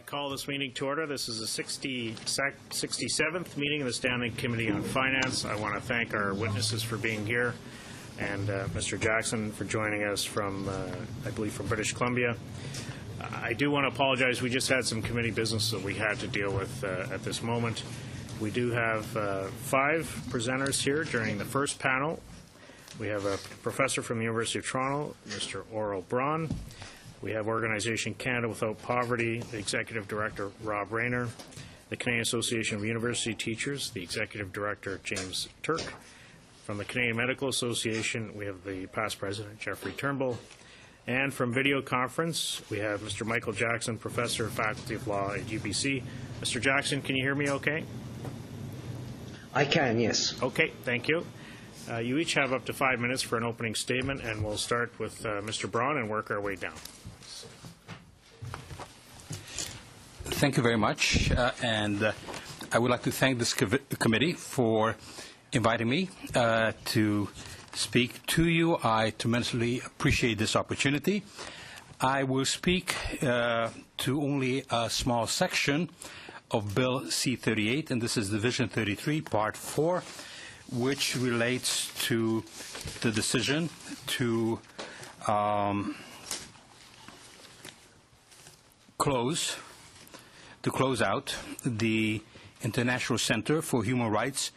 Call this meeting to order. This is the 67th meeting of the Standing Committee on Finance. I want to thank our witnesses for being here and Mr. Jackson for joining us from, I believe, from British Columbia. I do want to apologize. We just had some committee business that we had to deal with at this moment. We do have 5 presenters here during the first panel. We have a professor from the University of Toronto, Mr. Aurel Braun. We have Organization Canada Without Poverty, the Executive Director, Rob Rayner. The Canadian Association of University Teachers, the Executive Director, James Turk. From the Canadian Medical Association, we have the past President, Jeffrey Turnbull. And from video conference, we have Mr. Michael Jackson, Professor, Faculty of Law at UBC. Mr. Jackson, can you hear me okay? I can, yes. Okay, thank you. You each have up to 5 minutes for an opening statement, and we'll start with Mr. Braun and work our way down. Thank you very much, and I would like to thank this committee for inviting me to speak to you. I tremendously appreciate this opportunity. I will speak to only a small section of Bill C-38, and this is Division 33, Part 4, which relates to the decision to close out the International Center for Human Rights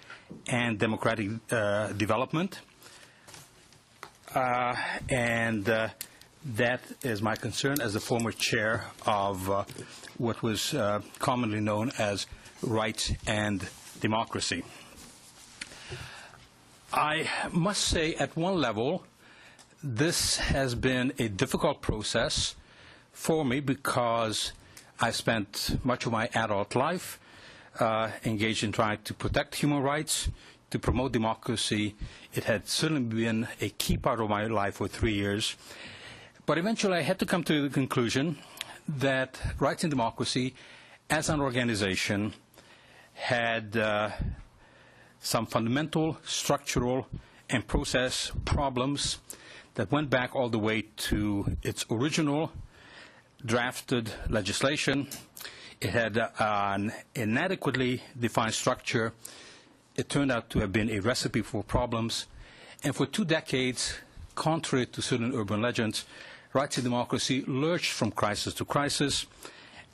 and Democratic Development. And that is my concern as the former chair of what was commonly known as Rights and Democracy. I must say, at one level, this has been a difficult process for me because I spent much of my adult life engaged in trying to protect human rights, to promote democracy. It had certainly been a key part of my life for 3 years. But eventually I had to come to the conclusion that Rights and Democracy, as an organization, had some fundamental, structural, and process problems that went back all the way to its original drafted legislation. It had an inadequately defined structure. It turned out to have been a recipe for problems. And for 2 decades, contrary to certain urban legends, Rights and Democracy lurched from crisis to crisis,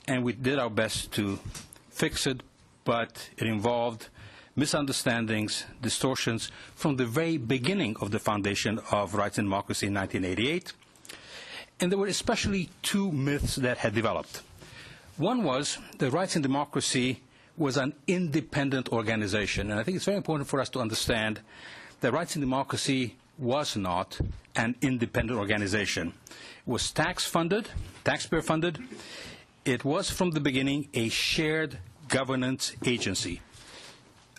and we did our best to fix it, but it involved misunderstandings, distortions from the very beginning of the foundation of Rights and Democracy in 1988. And there were especially 2 myths that had developed. One was that Rights and Democracy was an independent organization. And I think it's very important for us to understand that Rights and Democracy was not an independent organization. It was taxpayer-funded. It was, from the beginning, a shared governance agency,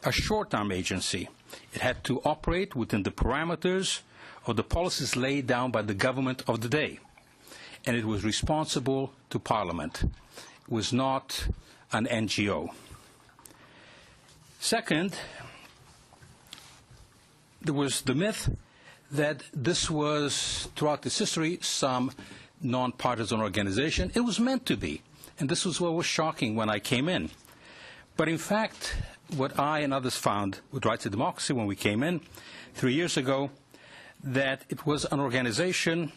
a short-term agency. It had to operate within the parameters of the policies laid down by the government of the day. And it was responsible to Parliament. It was not an NGO. Second, there was the myth that this was, throughout its history, some non-partisan organization. It was meant to be. And this was what was shocking when I came in. But in fact, what I and others found with Rights and Democracy when we came in 3 years ago, that it was an organization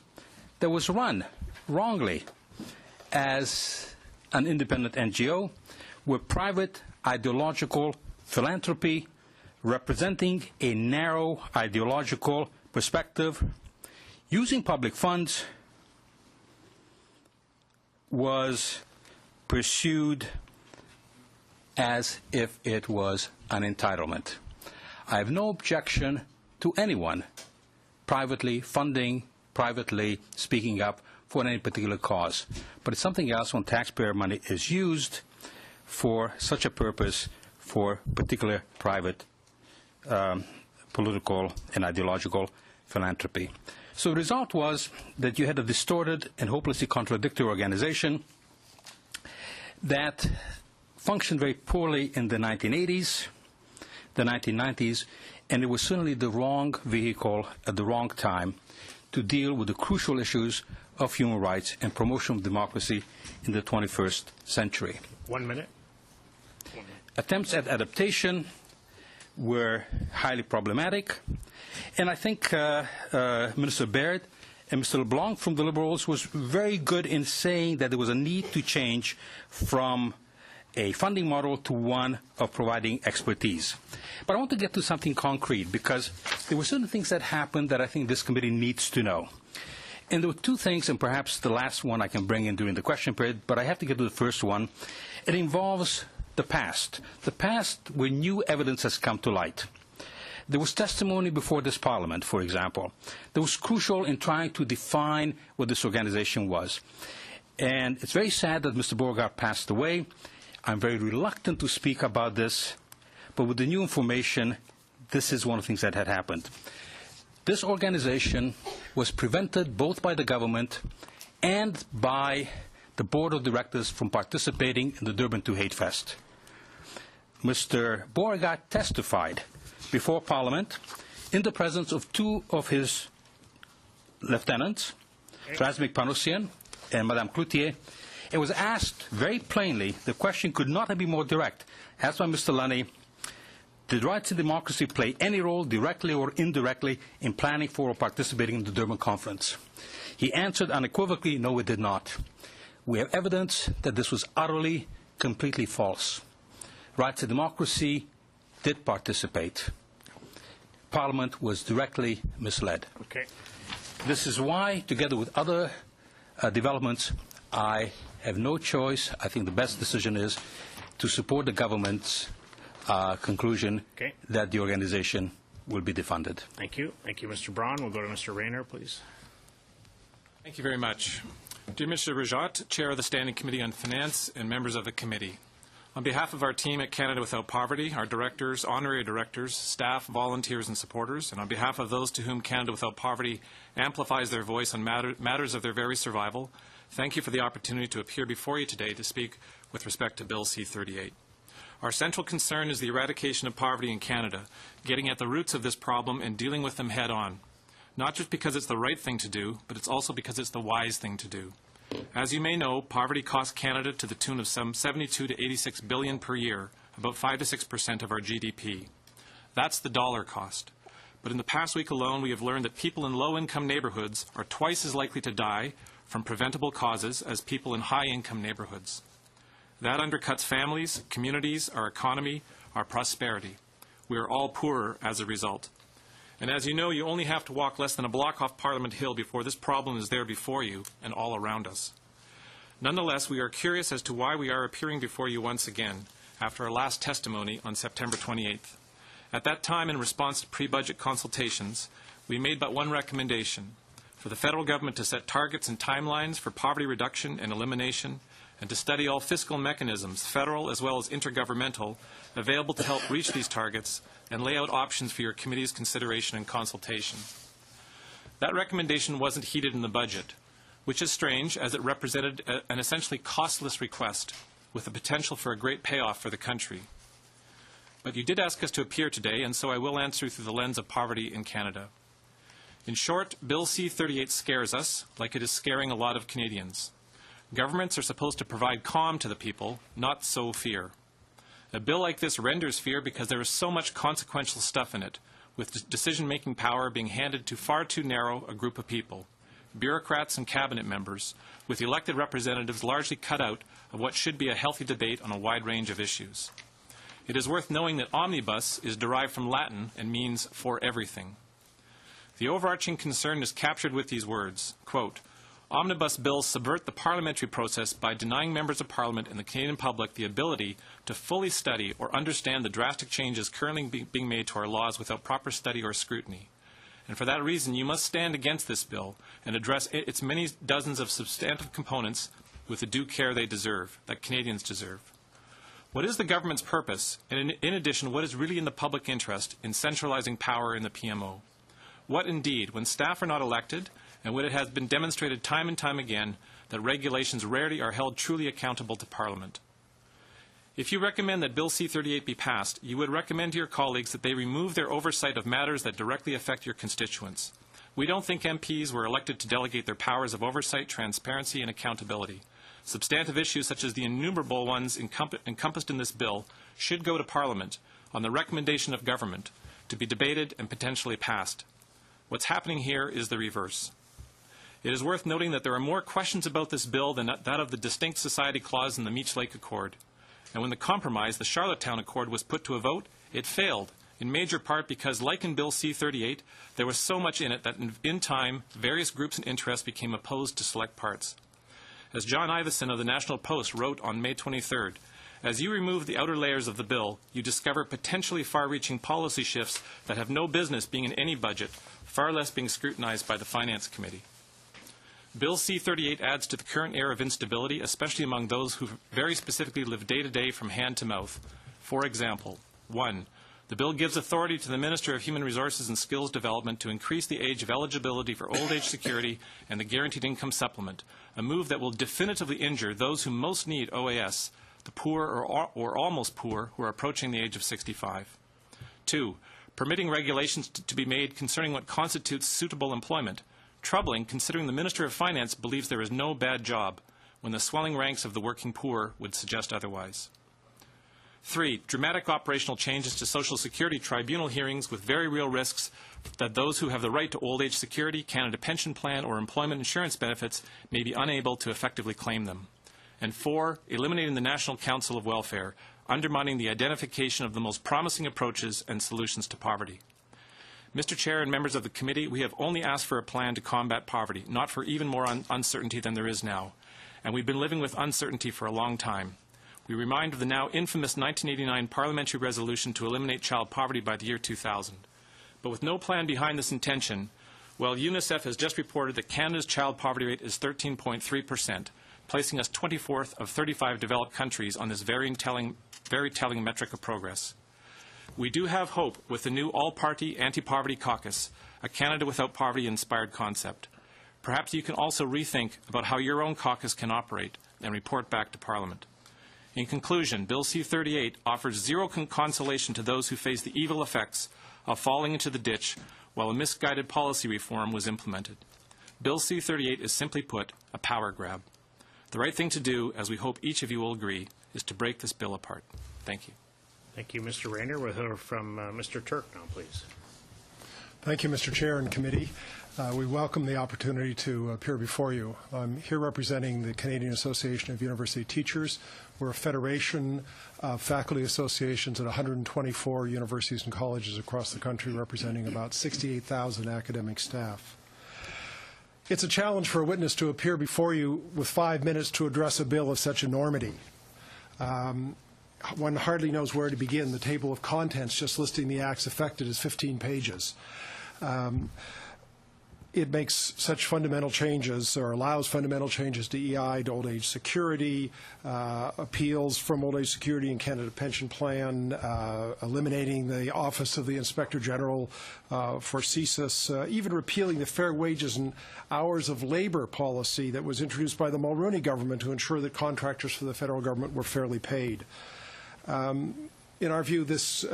that was run wrongly as an independent NGO with private ideological philanthropy representing a narrow ideological perspective, using public funds, was pursued as if it was an entitlement. I have no objection to anyone privately funding, privately speaking up for any particular cause. But it's something else when taxpayer money is used for such a purpose for particular private political and ideological philanthropy. So the result was that you had a distorted and hopelessly contradictory organization that functioned very poorly in the 1980s, the 1990s, and it was certainly the wrong vehicle at the wrong time to deal with the crucial issues of human rights and promotion of democracy in the 21st century. 1 minute. Attempts at adaptation were highly problematic, and I think Minister Baird and Mr. LeBlanc from the Liberals was very good in saying that there was a need to change from a funding model to one of providing expertise. But I want to get to something concrete, because there were certain things that happened that I think this committee needs to know. And there were two things, and perhaps the last one I can bring in during the question period, but I have to get to the first one. It involves the past where new evidence has come to light. There was testimony before this Parliament, for example, that was crucial in trying to define what this organization was. And it's very sad that Mr. Beauregard passed away. I'm very reluctant to speak about this, but with the new information, this is one of the things that had happened. This organization was prevented both by the government and by the board of directors from participating in the Durban to Hate Fest. Mr. Beauregard testified before Parliament in the presence of two of his lieutenants, Razmik Panosian and Madame Cloutier. It was asked very plainly, the question could not have been more direct, asked by Mr. Lunny, did rights and democracy play any role, directly or indirectly, in planning for or participating in the Durban Conference? He answered unequivocally, no, it did not. We have evidence that this was utterly, completely false. Rights and democracy did participate. Parliament was directly misled. Okay. This is why, together with other developments, I have no choice. I think the best decision is to support the government's conclusion that the organization will be defunded. Thank you. Thank you, Mr. Braun. We'll go to Mr. Rayner, please. Thank you very much. Dear Mr. Rajat, Chair of the Standing Committee on Finance and members of the committee, on behalf of our team at Canada Without Poverty, our directors, honorary directors, staff, volunteers, and supporters, and on behalf of those to whom Canada Without Poverty amplifies their voice on matters of their very survival, thank you for the opportunity to appear before you today to speak with respect to Bill C-38. Our central concern is the eradication of poverty in Canada, getting at the roots of this problem and dealing with them head-on, not just because it's the right thing to do, but it's also because it's the wise thing to do. As you may know, poverty costs Canada to the tune of some 72 to 86 billion per year, about 5 to 6% of our GDP. That's the dollar cost. But in the past week alone, we have learned that people in low-income neighborhoods are twice as likely to die from preventable causes as people in high-income neighborhoods. That undercuts families, communities, our economy, our prosperity. We are all poorer as a result. And as you know, you only have to walk less than a block off Parliament Hill before this problem is there before you and all around us. Nonetheless, we are curious as to why we are appearing before you once again after our last testimony on September 28th. At that time, in response to pre-budget consultations, we made but one recommendation: for the federal government to set targets and timelines for poverty reduction and elimination, and to study all fiscal mechanisms, federal as well as intergovernmental, available to help reach these targets and lay out options for your committee's consideration and consultation. That recommendation wasn't heeded in the budget, which is strange as it represented an essentially costless request with the potential for a great payoff for the country. But you did ask us to appear today, and so I will answer through the lens of poverty in Canada. In short, Bill C-38 scares us, like it is scaring a lot of Canadians. Governments are supposed to provide calm to the people, not sow fear. A bill like this renders fear because there is so much consequential stuff in it, with decision-making power being handed to far too narrow a group of people, bureaucrats and cabinet members, with elected representatives largely cut out of what should be a healthy debate on a wide range of issues. It is worth knowing that omnibus is derived from Latin and means for everything. The overarching concern is captured with these words, quote, "Omnibus bills subvert the parliamentary process by denying members of Parliament and the Canadian public the ability to fully study or understand the drastic changes currently being made to our laws without proper study or scrutiny. And for that reason, you must stand against this bill and address its many dozens of substantive components with the due care they deserve, that Canadians deserve. What is the government's purpose, and in addition, what is really in the public interest in centralizing power in the PMO? What indeed, when staff are not elected, and when it has been demonstrated time and time again that regulations rarely are held truly accountable to Parliament? If you recommend that Bill C-38 be passed, you would recommend to your colleagues that they remove their oversight of matters that directly affect your constituents, We don't think MPs were elected to delegate their powers of oversight, transparency, and accountability. Substantive issues such as the innumerable ones encompassed in this bill should go to Parliament on the recommendation of government to be debated and potentially passed. What's happening here is the reverse. It is worth noting that there are more questions about this bill than that of the Distinct Society Clause in the Meech Lake Accord. And when the compromise, the Charlottetown Accord, was put to a vote, it failed, in major part because, like in Bill C-38, there was so much in it that in time, various groups and interests became opposed to select parts. As John Ivison of the National Post wrote on May 23rd, as you remove the outer layers of the bill, you discover potentially far-reaching policy shifts that have no business being in any budget, far less being scrutinized by the Finance Committee. Bill C-38 adds to the current era of instability, especially among those who very specifically live day-to-day from hand to mouth. For example, 1. The bill gives authority to the Minister of Human Resources and Skills Development to increase the age of eligibility for old age security and the guaranteed income supplement, a move that will definitively injure those who most need OAS, the poor or almost poor who are approaching the age of 65. 2. Permitting regulations to be made concerning what constitutes suitable employment. Troubling, considering the Minister of Finance believes there is no bad job, when the swelling ranks of the working poor would suggest otherwise. 3. Dramatic operational changes to Social Security tribunal hearings with very real risks that those who have the right to old age security, Canada Pension Plan, or employment insurance benefits may be unable to effectively claim them. And 4. Eliminating the National Council of Welfare, undermining the identification of the most promising approaches and solutions to poverty. Mr. Chair and members of the committee, we have only asked for a plan to combat poverty, not for even more uncertainty than there is now. And we've been living with uncertainty for a long time. We remind of the now infamous 1989 parliamentary resolution to eliminate child poverty by the year 2000. But with no plan behind this intention, well, UNICEF has just reported that Canada's child poverty rate is 13.3%, placing us 24th of 35 developed countries on this very telling metric of progress. We do have hope with the new all-party anti-poverty caucus, a Canada Without Poverty-inspired concept. Perhaps you can also rethink about how your own caucus can operate and report back to Parliament. In conclusion, Bill C-38 offers zero consolation to those who face the evil effects of falling into the ditch while a misguided policy reform was implemented. Bill C-38 is simply put a power grab. The right thing to do, as we hope each of you will agree, is to break this bill apart. Thank you. Thank you, Mr. Rayner. We'll hear from Mr. Turk now, please. Thank you, Mr. Chair and Committee. We welcome the opportunity to appear before you. I'm here representing the Canadian Association of University Teachers. We're a federation of faculty associations at 124 universities and colleges across the country, representing about 68,000 academic staff. It's a challenge for a witness to appear before you with 5 minutes to address a bill of such enormity. One hardly knows where to begin. The table of contents, just listing the acts affected, is 15 pages. It makes such fundamental changes, or allows fundamental changes to EI, to old age security, appeals from old age security and Canada Pension Plan, eliminating the Office of the Inspector General for CSIS, even repealing the Fair Wages and Hours of Labor policy that was introduced by the Mulroney government to ensure that contractors for the federal government were fairly paid. In our view, this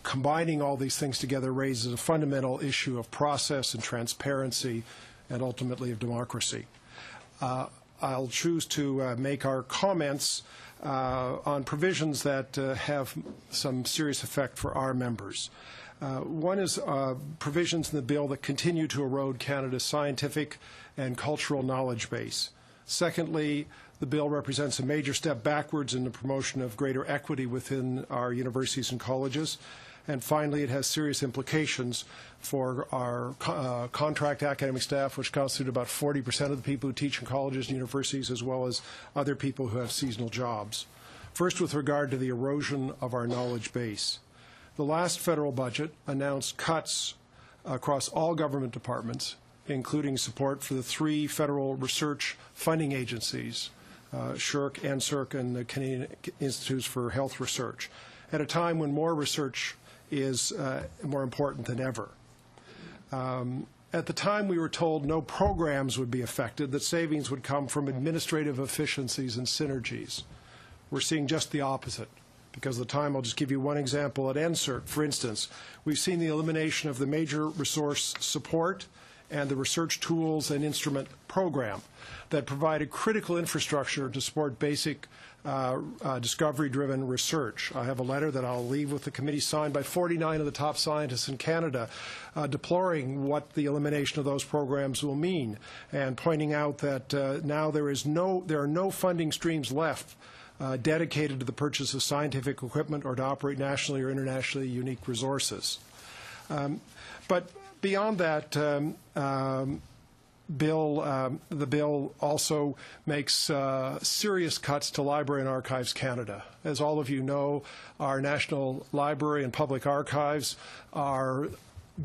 combining all these things together raises a fundamental issue of process and transparency and ultimately of democracy. I'll choose to make our comments on provisions that have some serious effect for our members. One is provisions in the bill that continue to erode Canada's scientific and cultural knowledge base. Secondly, the bill represents a major step backwards in the promotion of greater equity within our universities and colleges. And finally, it has serious implications for our contract academic staff, which constitute about 40% of the people who teach in colleges and universities, as well as other people who have seasonal jobs. First, with regard to the erosion of our knowledge base. The last federal budget announced cuts across all government departments, including support for the 3 federal research funding agencies, SSHRC, NSERC, and the Canadian Institutes for Health Research, at a time when more research is more important than ever. At the time, we were told no programs would be affected, that savings would come from administrative efficiencies and synergies. We're seeing just the opposite. Because of the time, I'll just give you one example. At NSERC, for instance, we've seen the elimination of the major resource support and the Research Tools and Instrument Program that provided critical infrastructure to support basic discovery-driven research. I have a letter that I'll leave with the committee signed by 49 of the top scientists in Canada deploring what the elimination of those programs will mean and pointing out that now there are no funding streams left dedicated to the purchase of scientific equipment or to operate nationally or internationally unique resources. But beyond that, the bill also makes serious cuts to Library and Archives Canada. As all of you know, our National Library and Public Archives are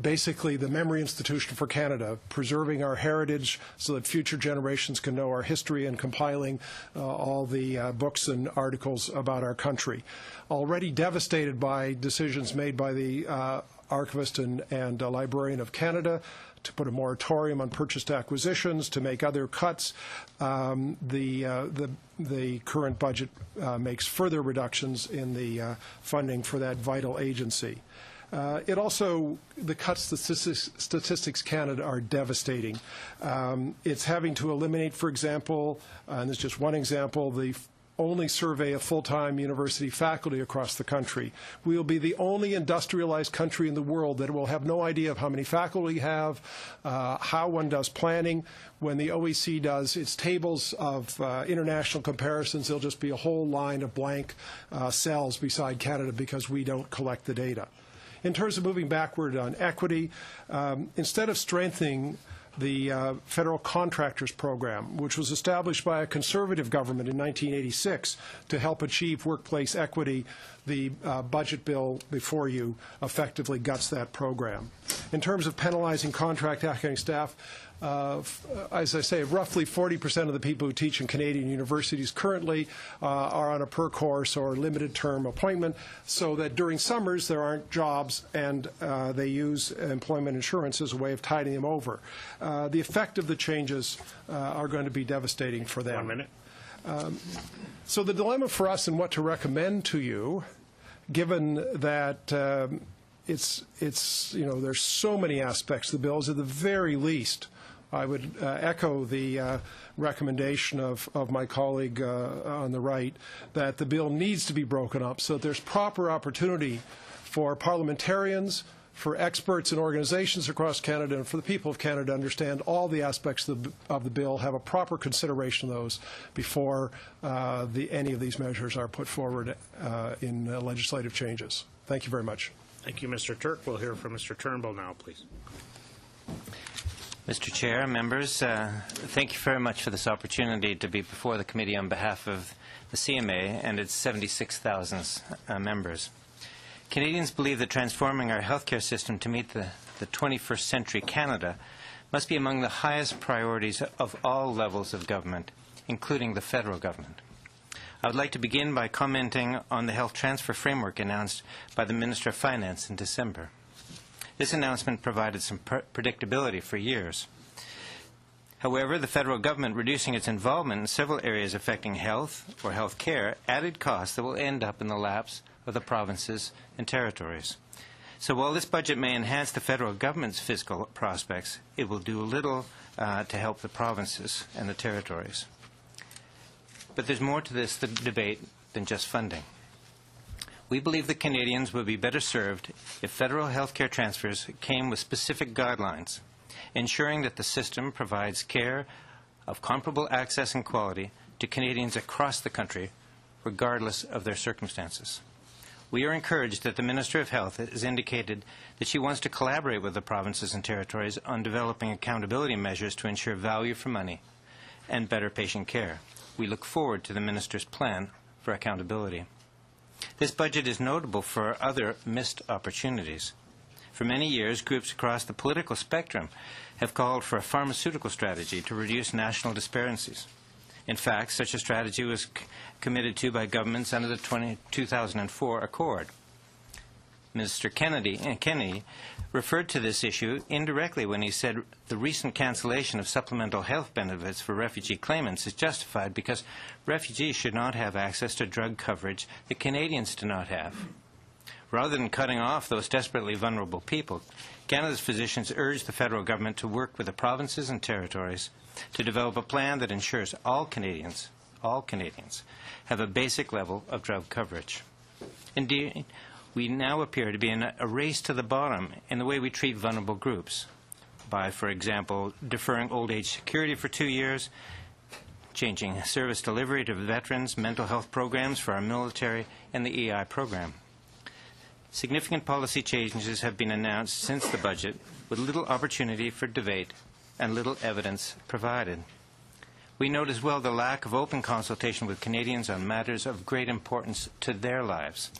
basically the memory institution for Canada, preserving our heritage so that future generations can know our history and compiling all the books and articles about our country. Already devastated by decisions made by the Archivist and Librarian of Canada to put a moratorium on purchased acquisitions, to make other cuts, the current budget makes further reductions in the funding for that vital agency. It also, the cuts to Statistics Canada are devastating. It's having to eliminate, for example, and this is just one example, the only survey of full-time university faculty across the country. We will be the only industrialized country in the world that will have no idea of how many faculty we have, how one does planning. When the OEC does its tables of international comparisons, there'll just be a whole line of blank cells beside Canada because we don't collect the data. In terms of moving backward on equity, instead of strengthening the Federal Contractors Program, which was established by a conservative government in 1986 to help achieve workplace equity, the budget bill before you effectively guts that program. In terms of penalizing contract academic staff, as I say, roughly 40% of the people who teach in Canadian universities currently are on a per-course or limited-term appointment, so that during summers there aren't jobs and they use employment insurance as a way of tiding them over. The effect of the changes are going to be devastating for them. 1 minute. So the dilemma for us and what to recommend to you, given that there's so many aspects of the bill, is at the very least I would echo the recommendation of my colleague on the right that the bill needs to be broken up so that there's proper opportunity for parliamentarians, for experts and organizations across Canada, and for the people of Canada to understand all the aspects of the bill, have a proper consideration of those before any of these measures are put forward in legislative changes. Thank you very much. Thank you, Mr. Turk. We'll hear from Mr. Turnbull now, please. Mr. Chair, members, thank you very much for this opportunity to be before the committee on behalf of the CMA and its 76,000 members. Canadians believe that transforming our healthcare system to meet the 21st century Canada must be among the highest priorities of all levels of government, including the federal government. I would like to begin by commenting on the health transfer framework announced by the Minister of Finance in December. This announcement provided some predictability for years. However, the federal government reducing its involvement in several areas affecting health or health care added costs that will end up in the laps of the provinces and territories. So while this budget may enhance the federal government's fiscal prospects, it will do little to help the provinces and the territories. But there's more to this debate than just funding. We believe that Canadians would be better served if federal health care transfers came with specific guidelines, ensuring that the system provides care of comparable access and quality to Canadians across the country, regardless of their circumstances. We are encouraged that the Minister of Health has indicated that she wants to collaborate with the provinces and territories on developing accountability measures to ensure value for money and better patient care. We look forward to the Minister's plan for accountability. This budget is notable for other missed opportunities. For many years, groups across the political spectrum have called for a pharmaceutical strategy to reduce national disparities. In fact, such a strategy was committed to by governments under the 2004 Accord. Minister Kennedy referred to this issue indirectly when he said the recent cancellation of supplemental health benefits for refugee claimants is justified because refugees should not have access to drug coverage that Canadians do not have. Rather than cutting off those desperately vulnerable people, Canada's physicians urge the federal government to work with the provinces and territories to develop a plan that ensures all Canadians have a basic level of drug coverage. Indeed, we now appear to be in a race to the bottom in the way we treat vulnerable groups by, for example, deferring old age security for 2 years, changing service delivery to veterans, mental health programs for our military, and the EI program. Significant policy changes have been announced since the budget, with little opportunity for debate and little evidence provided. We note as well the lack of open consultation with Canadians on matters of great importance to their lives.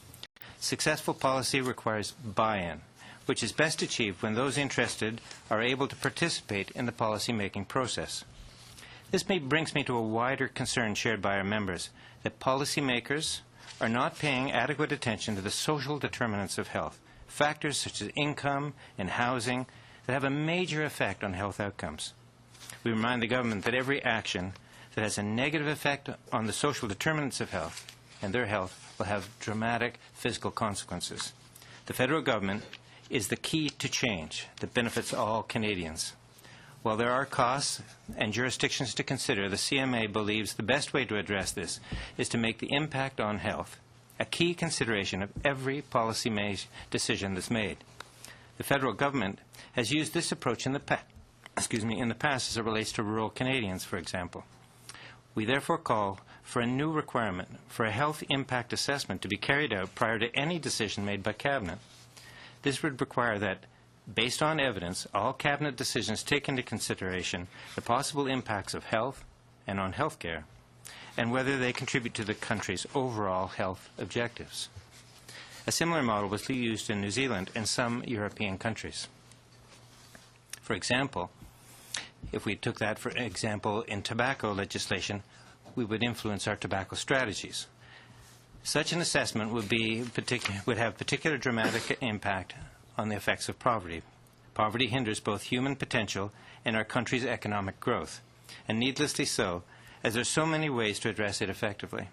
Successful policy requires buy-in, which is best achieved when those interested are able to participate in the policy-making process. This brings me to a wider concern shared by our members, that policymakers are not paying adequate attention to the social determinants of health, factors such as income and housing that have a major effect on health outcomes. We remind the government that every action that has a negative effect on the social determinants of health and their health will have dramatic physical consequences. The federal government is the key to change that benefits all Canadians. While there are costs and jurisdictions to consider, the CMA believes the best way to address this is to make the impact on health a key consideration of every policy decision that's made. The federal government has used this approach in the past as it relates to rural Canadians, for example. We therefore call for a new requirement for a health impact assessment to be carried out prior to any decision made by Cabinet. This would require that, based on evidence, all Cabinet decisions take into consideration the possible impacts of health and on health care, and whether they contribute to the country's overall health objectives. A similar model was used in New Zealand and some European countries. For example, if we took that, for example, in tobacco legislation, we would influence our tobacco strategies. Such an assessment would have particular dramatic impact on the effects of poverty. Poverty hinders both human potential and our country's economic growth, and needlessly so, as there are so many ways to address it effectively.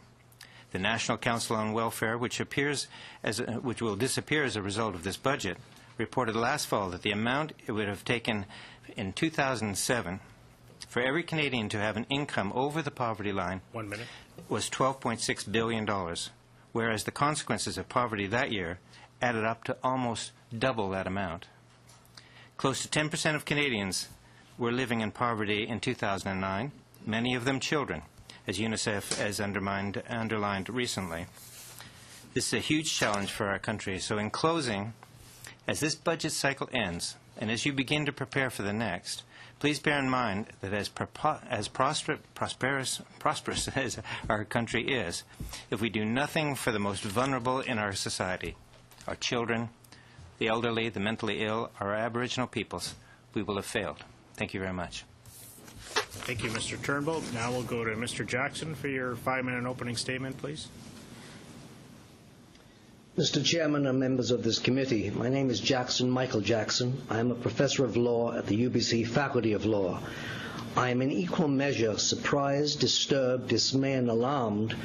The National Council on Welfare, which will disappear as a result of this budget, reported last fall that the amount it would have taken in 2007 for every Canadian to have an income over the poverty line was $12.6 billion, whereas the consequences of poverty that year added up to almost double that amount. Close to 10% of Canadians were living in poverty in 2009, many of them children, as UNICEF has underlined recently. This is a huge challenge for our country. So in closing, as this budget cycle ends, and as you begin to prepare for the next, please bear in mind that as prosperous as our country is, if we do nothing for the most vulnerable in our society, our children, the elderly, the mentally ill, our Aboriginal peoples, we will have failed. Thank you very much. Thank you, Mr. Turnbull. Now we'll go to Mr. Jackson for your 5-minute opening statement, please. Mr. Chairman and members of this committee, my name is Michael Jackson. I am a professor of law at the UBC Faculty of Law. I am in equal measure surprised, disturbed, dismayed, and alarmed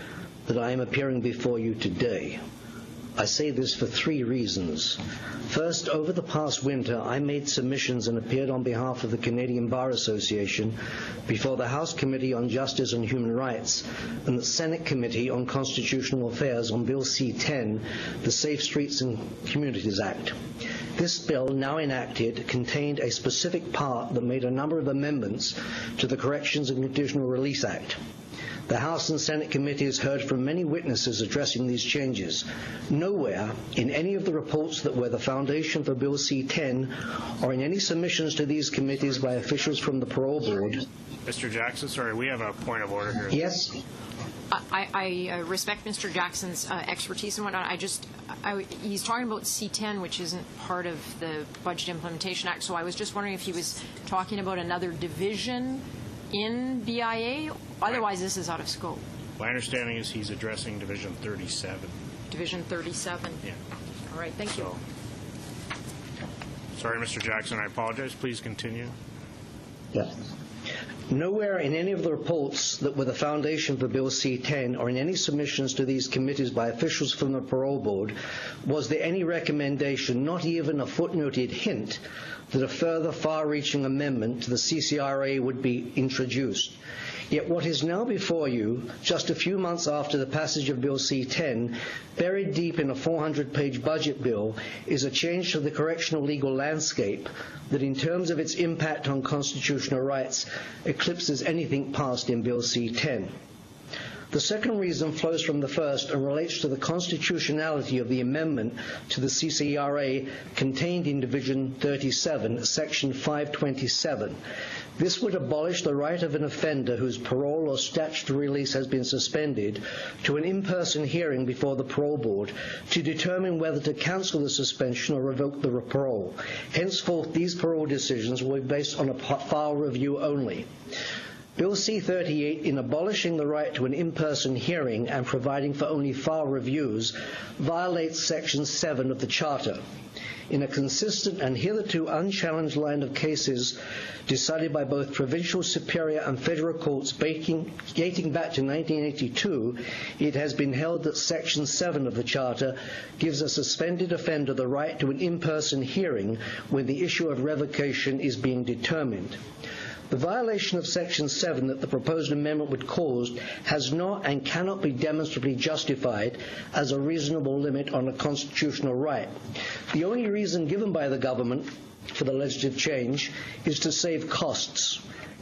that I am appearing before you today. I say this for 3 reasons. First, over the past winter, I made submissions and appeared on behalf of the Canadian Bar Association before the House Committee on Justice and Human Rights and the Senate Committee on Constitutional Affairs on Bill C-10, the Safe Streets and Communities Act. This bill, now enacted, contained a specific part that made a number of amendments to the Corrections and Conditional Release Act. The House and Senate committees heard from many witnesses addressing these changes. Nowhere in any of the reports that were the foundation for Bill C-10 or in any submissions to these committees by officials from the Parole Board. Mr. Jackson, sorry, we have a point of order here. Yes? I respect Mr. Jackson's expertise and whatnot. He's talking about C-10, which isn't part of the Budget Implementation Act, so I was just wondering if he was talking about another division in BIA. Otherwise, this is out of scope. My understanding is he's addressing Division 37. Division 37? Yeah. All right, thank you. Sorry, Mr. Jackson, I apologize. Please continue. Yes. Nowhere in any of the reports that were the foundation for Bill C-10 or in any submissions to these committees by officials from the Parole Board was there any recommendation, not even a footnoted hint, that a further far-reaching amendment to the CCRA would be introduced. Yet what is now before you, just a few months after the passage of Bill C-10, buried deep in a 400-page budget bill, is a change to the correctional legal landscape that, in terms of its impact on constitutional rights, eclipses anything passed in Bill C-10. The second reason flows from the first and relates to the constitutionality of the amendment to the CCRA contained in Division 37, Section 527. This would abolish the right of an offender whose parole or statutory release has been suspended to an in-person hearing before the Parole Board to determine whether to cancel the suspension or revoke the parole. Henceforth, these parole decisions will be based on a file review only. Bill C-38, in abolishing the right to an in-person hearing and providing for only file reviews, violates Section 7 of the Charter. In a consistent and hitherto unchallenged line of cases decided by both provincial, superior and federal courts dating back to 1982, it has been held that Section 7 of the Charter gives a suspended offender the right to an in-person hearing when the issue of revocation is being determined. The violation of Section 7 that the proposed amendment would cause has not and cannot be demonstrably justified as a reasonable limit on a constitutional right. The only reason given by the government for the legislative change is to save costs.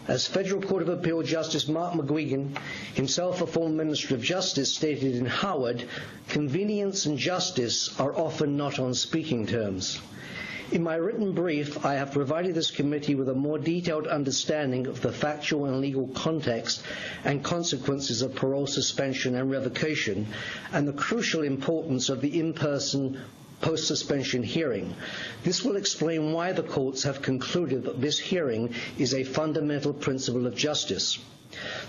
As Federal Court of Appeal Justice Mark McGuigan, himself a former Minister of Justice, stated in Howard, convenience and justice are often not on speaking terms. In my written brief, I have provided this committee with a more detailed understanding of the factual and legal context and consequences of parole suspension and revocation, and the crucial importance of the in-person post-suspension hearing. This will explain why the courts have concluded that this hearing is a fundamental principle of justice.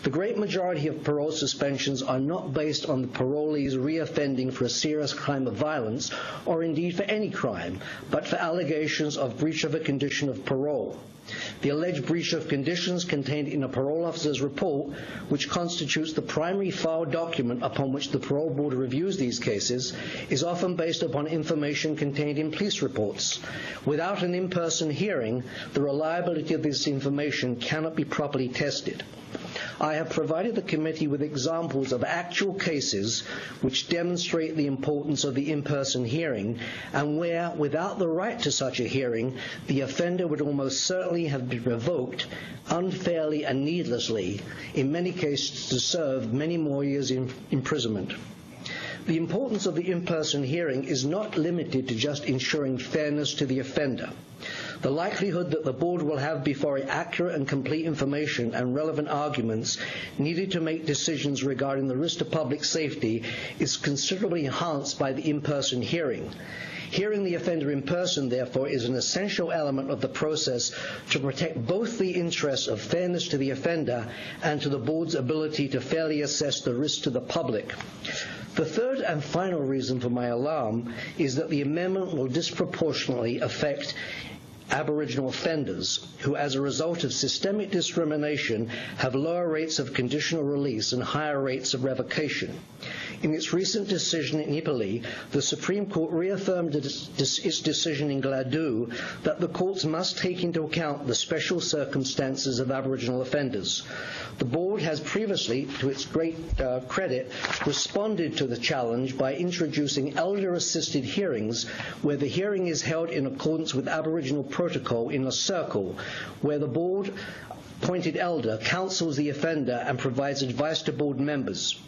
The great majority of parole suspensions are not based on the parolees reoffending for a serious crime of violence, or indeed for any crime, but for allegations of breach of a condition of parole. The alleged breach of conditions contained in a parole officer's report, which constitutes the primary file document upon which the parole board reviews these cases, is often based upon information contained in police reports. Without an in-person hearing, the reliability of this information cannot be properly tested. I have provided the committee with examples of actual cases which demonstrate the importance of the in-person hearing, and where, without the right to such a hearing, the offender would almost certainly have been revoked unfairly and needlessly, in many cases to serve many more years in imprisonment. The importance of the in-person hearing is not limited to just ensuring fairness to the offender. The likelihood that the board will have before it accurate and complete information and relevant arguments needed to make decisions regarding the risk to public safety is considerably enhanced by the in-person hearing. Hearing the offender in person, therefore, is an essential element of the process to protect both the interests of fairness to the offender and to the board's ability to fairly assess the risk to the public. The third and final reason for my alarm is that the amendment will disproportionately affect Aboriginal offenders who, as a result of systemic discrimination, have lower rates of conditional release and higher rates of revocation. In its recent decision in Ipoli, the Supreme Court reaffirmed its decision in Gladue that the courts must take into account the special circumstances of Aboriginal offenders. The board has previously, to its great credit, responded to the challenge by introducing elder-assisted hearings, where the hearing is held in accordance with Aboriginal protocol in a circle, where the board-appointed elder counsels the offender and provides advice to board members.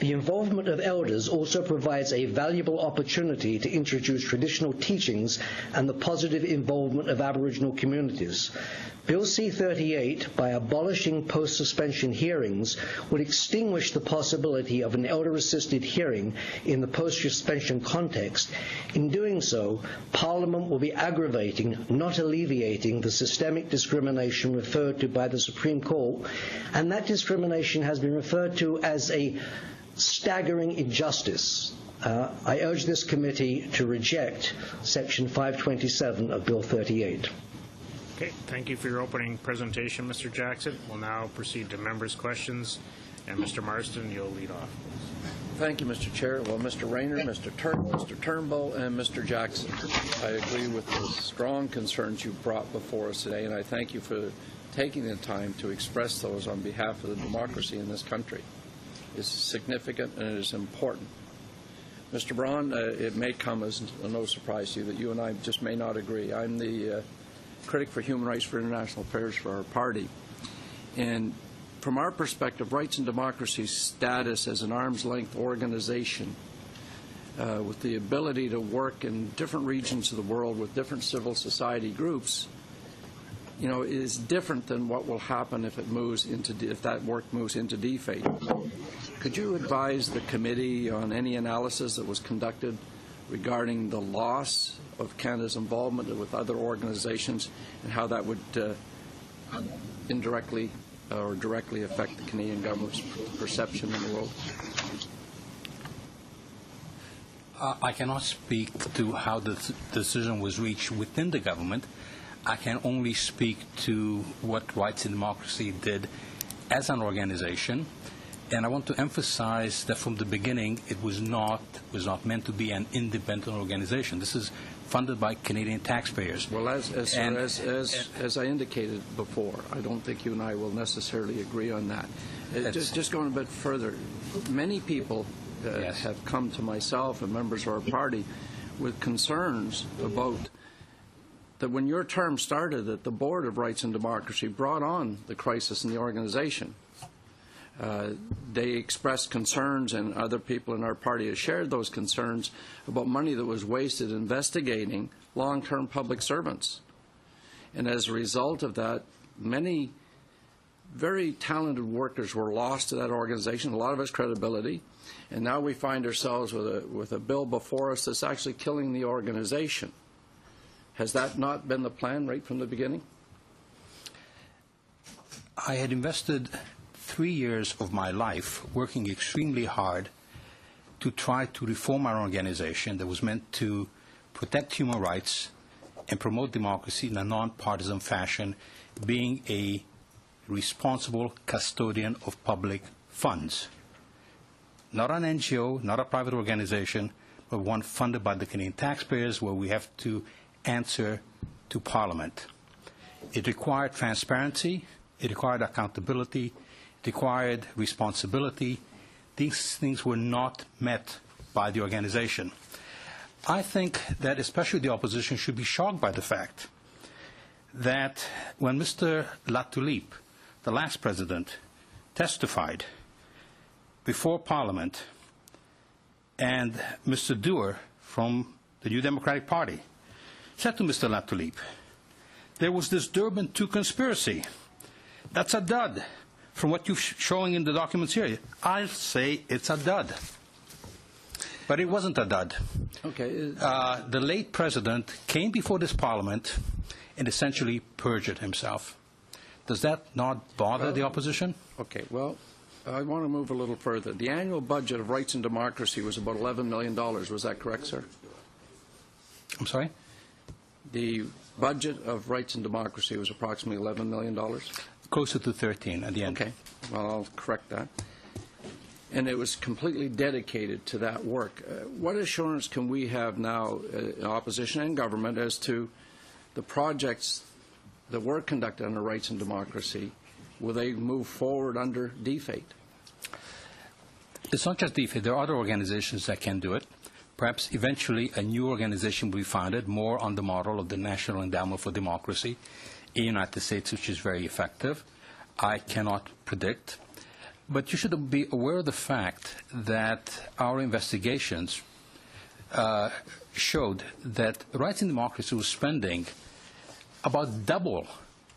The involvement of elders also provides a valuable opportunity to introduce traditional teachings and the positive involvement of Aboriginal communities. Bill C-38, by abolishing post-suspension hearings, would extinguish the possibility of an elder-assisted hearing in the post-suspension context. In doing so, Parliament will be aggravating, not alleviating, the systemic discrimination referred to by the Supreme Court, and that discrimination has been referred to as a staggering injustice. I urge this committee to reject Section 527 of Bill 38. Okay, thank you for your opening presentation, Mr. Jackson. We'll now proceed to members' questions. And Mr. Marston, you'll lead off. Thank you, Mr. Chair. Well, Mr. Rayner, Mr. Turnbull, and Mr. Jackson, I agree with the strong concerns you brought before us today, and I thank you for taking the time to express those on behalf of the democracy in this country. It's significant and it is important. Mr. Braun, it may come as no surprise to you that you and I just may not agree. I'm the critic for human rights for international affairs for our party. And from our perspective, Rights and Democracy's status as an arm's-length organization with the ability to work in different regions of the world with different civil society groups, you know, is different than what will happen if that work moves into DFATE. Could you advise the committee on any analysis that was conducted regarding the loss of Canada's involvement with other organizations and how that would indirectly or directly affect the Canadian government's perception in the world? I cannot speak to how the decision was reached within the government. I can only speak to what Rights and Democracy did as an organization. And I want to emphasize that from the beginning, it was not meant to be an independent organization. This is funded by Canadian taxpayers. Well, as I indicated before, I don't think you and I will necessarily agree on that. Just going a bit further, many people have come to myself and members of our party with concerns about that when your term started, that the Board of Rights and Democracy brought on the crisis in the organization. They expressed concerns, and other people in our party have shared those concerns about money that was wasted investigating long-term public servants. And as a result of that, many very talented workers were lost to that organization, a lot of its credibility, and now we find ourselves with a bill before us that's actually killing the organization. Has that not been the plan right from the beginning? I had invested 3 years of my life working extremely hard to try to reform our organization that was meant to protect human rights and promote democracy in a nonpartisan fashion, being a responsible custodian of public funds. Not an NGO, not a private organization, but one funded by the Canadian taxpayers where we have to answer to Parliament. It required transparency, it required accountability, it required responsibility. These things were not met by the organization. I think that especially the opposition should be shocked by the fact that when Mr. Latulippe, the last president, testified before Parliament, and Mr. Dewar from the New Democratic Party said to Mr. Latulippe, there was this Durban II conspiracy. That's a dud. From what you're showing in the documents here, I say it's a dud. But it wasn't a dud. Okay. The late president came before this Parliament and essentially perjured himself. Does that not bother the opposition? Okay, well, I want to move a little further. The annual budget of Rights and Democracy was about $11 million. Was that correct, sir? I'm sorry? The budget of Rights and Democracy was approximately $11 million? Closer to 13 at the end. Okay, well, I'll correct that. And it was completely dedicated to that work. What assurance can we have now, opposition and government, as to the projects that were conducted under Rights and Democracy? Will they move forward under DFATE? It's not just DFATE. There are other organizations that can do it. Perhaps eventually a new organization will be founded, more on the model of the National Endowment for Democracy in the United States, which is very effective. I cannot predict. But you should be aware of the fact that our investigations showed that Rights and Democracy was spending about double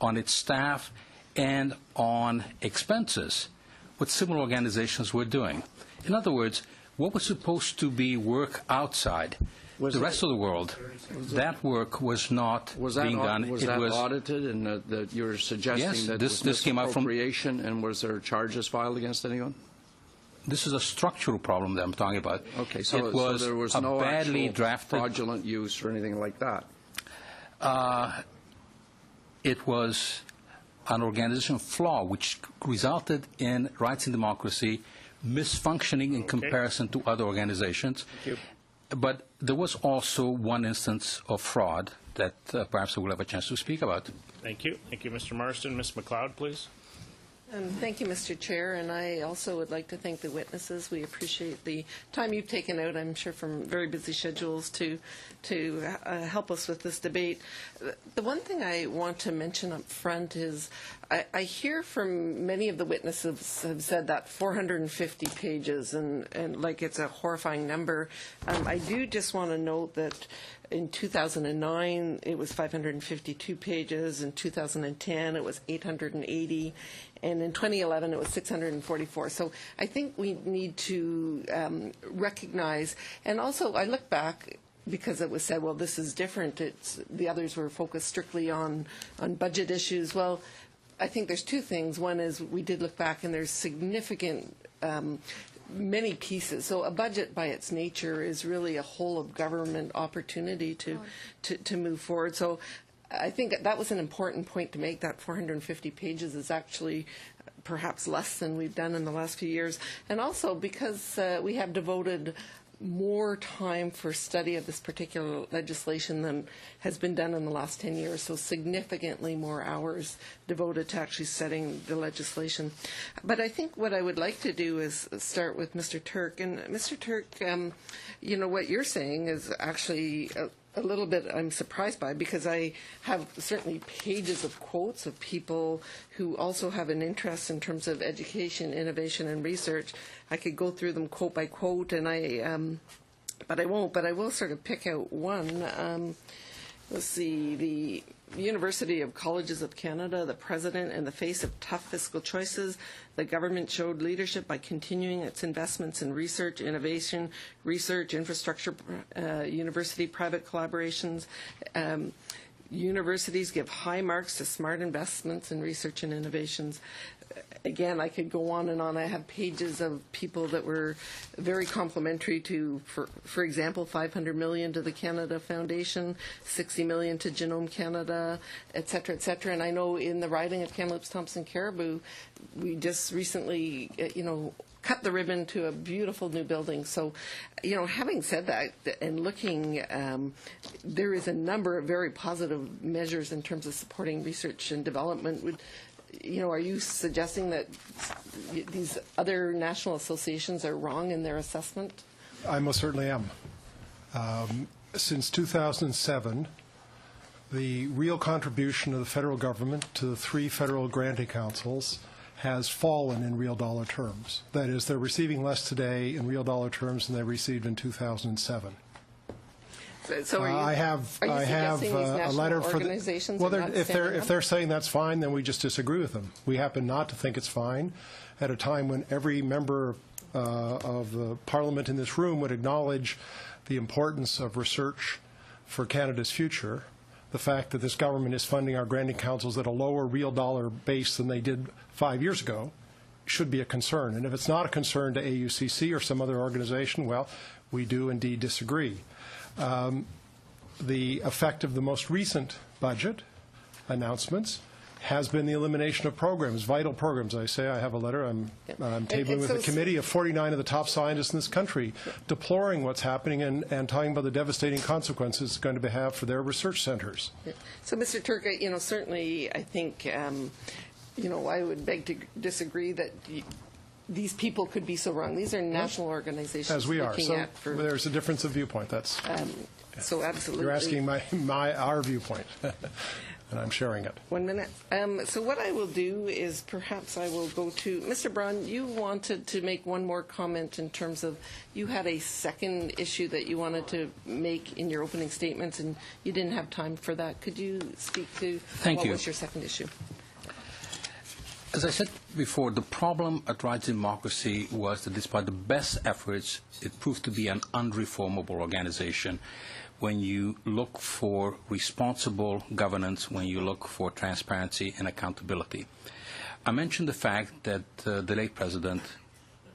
on its staff and on expenses what similar organizations were doing. In other words, what was supposed to be work outside the rest of the world, that work was not being done. Was that audited, and that you're suggesting that this came out from misappropriation, and was there charges filed against anyone? This is a structural problem that I'm talking about. Okay, so, so there was no badly actual drafted fraudulent use or anything like that? it was an organizational flaw which resulted in Rights and Democracy misfunctioning in comparison to other organizations. Thank you. But there was also one instance of fraud that perhaps I will have a chance to speak about. Thank you. Thank you, Mr. Marston. Ms. McLeod, please. Thank you, Mr. Chair, and I also would like to thank the witnesses. We appreciate the time you've taken out, I'm sure, from very busy schedules to help us with this debate. The one thing I want to mention up front is I hear from many of the witnesses have said that 450 pages, and like it's a horrifying number. I do just want to note that in 2009, it was 552 pages. In 2010, it was 880. And in 2011, it was 644. So I think we need to recognize, and also I look back because it was said, well, this is different. The others were focused strictly on budget issues. Well, I think there's two things. One is we did look back, and there's significant many pieces. So a budget by its nature is really a whole of government opportunity to move forward. So I think that was an important point to make, that 450 pages is actually perhaps less than we've done in the last few years. And also because we have devoted more time for study of this particular legislation than has been done in the last 10 years, so significantly more hours devoted to actually studying the legislation. But I think what I would like to do is start with Mr. Turk. And Mr. Turk, what you're saying is actually a little bit I'm surprised by, because I have certainly pages of quotes of people who also have an interest in terms of education, innovation, and research. I could go through them quote by quote, and but I won't. But I will sort of pick out one. Let's see, the University of Colleges of Canada, the President, in the face of tough fiscal choices, the government showed leadership by continuing its investments in research, innovation, research, infrastructure, university-private collaborations. Universities give high marks to smart investments in research and innovations. Again, I could go on and on. I have pages of people that were very complimentary to, for example, $500 million to the Canada Foundation, $60 million to Genome Canada, et cetera, et cetera. And I know in the riding of Kamloops, Thompson, Caribou, we just recently, cut the ribbon to a beautiful new building. So, having said that, and looking, there is a number of very positive measures in terms of supporting research and development. Are you suggesting that these other national associations are wrong in their assessment? I most certainly am. Since 2007, the real contribution of the federal government to the three federal granting councils has fallen in real dollar terms. That is, they're receiving less today in real dollar terms than they received in 2007. So I have a letter for organizations. Well, if they're saying that's fine, then we just disagree with them. We happen not to think it's fine at a time when every member of the Parliament in this room would acknowledge the importance of research for Canada's future. The fact that this government is funding our granting councils at a lower real dollar base than they did 5 years ago should be a concern. And if it's not a concern to AUCC or some other organization, well, we do indeed disagree. The effect of the most recent budget announcements has been the elimination of programs, vital programs. I say I have a letter I'm tabling with a committee of 49 of the top scientists in this country, deploring what's happening and talking about the devastating consequences it's going to have for their research centers. So, Mr. Turk, certainly I think, I would beg to disagree that these people could be so wrong. These are national organizations. As we are. So there's a difference of viewpoint. That's so absolutely. You're asking our viewpoint, and I'm sharing it. 1 minute. So what I will do is perhaps I will go to Mr. Braun. You wanted to make one more comment in terms of you had a second issue that you wanted to make in your opening statements, and you didn't have time for that. Could you speak to what was your second issue? As I said before, the problem at Rights and Democracy was that despite the best efforts, it proved to be an unreformable organization. When you look for responsible governance, when you look for transparency and accountability. I mentioned the fact that the late president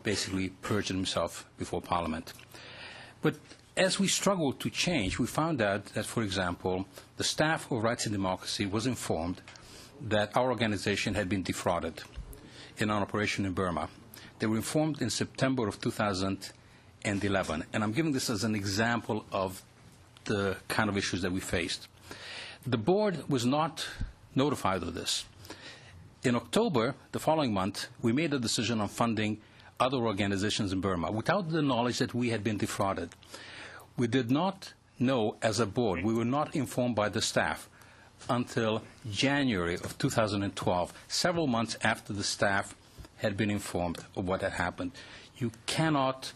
basically perjured himself before Parliament. But as we struggled to change, we found out that, for example, the staff of Rights and Democracy was informed that our organization had been defrauded in an operation in Burma. They were informed in September of 2011, and I'm giving this as an example of the kind of issues that we faced. The board was not notified of this. In October, the following month, we made a decision on funding other organizations in Burma without the knowledge that we had been defrauded. We did not know as a board, we were not informed by the staff until January of 2012, several months after the staff had been informed of what had happened. You cannot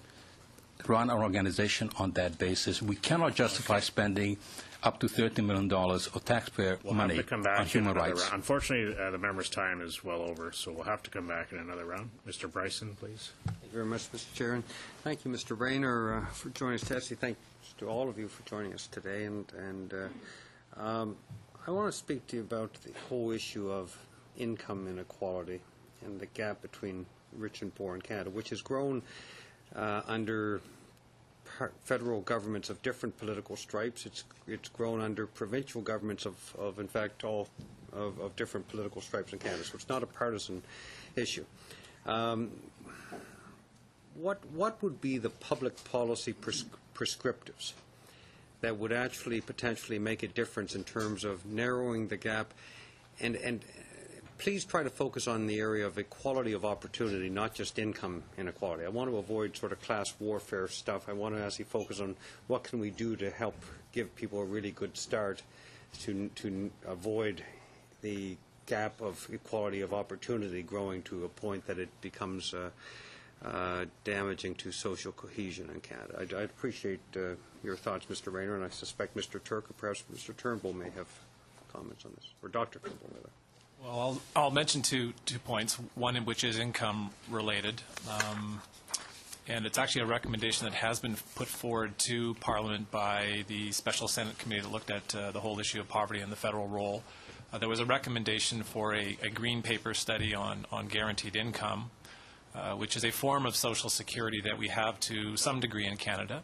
run our organization on that basis. We cannot justify spending up to $30 million of taxpayer money on human rights. Round. Unfortunately, the member's time is well over, so we'll have to come back in another round. Mr. Bryson, please. Thank you very much, Mr. Chair. And thank you, Mr. Rayner, for joining us today. Thanks to all of you for joining us today. And I want to speak to you about the whole issue of income inequality and the gap between rich and poor in Canada, which has grown under federal governments of different political stripes. It's grown under provincial governments of in fact, all of different political stripes in Canada. So it's not a partisan issue. What would be the public policy prescriptives that would actually potentially make a difference in terms of narrowing the gap? And please try to focus on the area of equality of opportunity, not just income inequality. I want to avoid sort of class warfare stuff. I want to actually focus on what can we do to help give people a really good start to avoid the gap of equality of opportunity growing to a point that it becomes damaging to social cohesion in Canada. I'd appreciate your thoughts, Mr. Rayner, and I suspect Mr. Turk or perhaps Mr. Turnbull may have comments on this, or Dr. Turnbull, rather. Well, I'll mention two points, one in which is income related. And it's actually a recommendation that has been put forward to Parliament by the Special Senate Committee that looked at the whole issue of poverty and the federal role. There was a recommendation for a green paper study on guaranteed income, which is a form of social security that we have to some degree in Canada,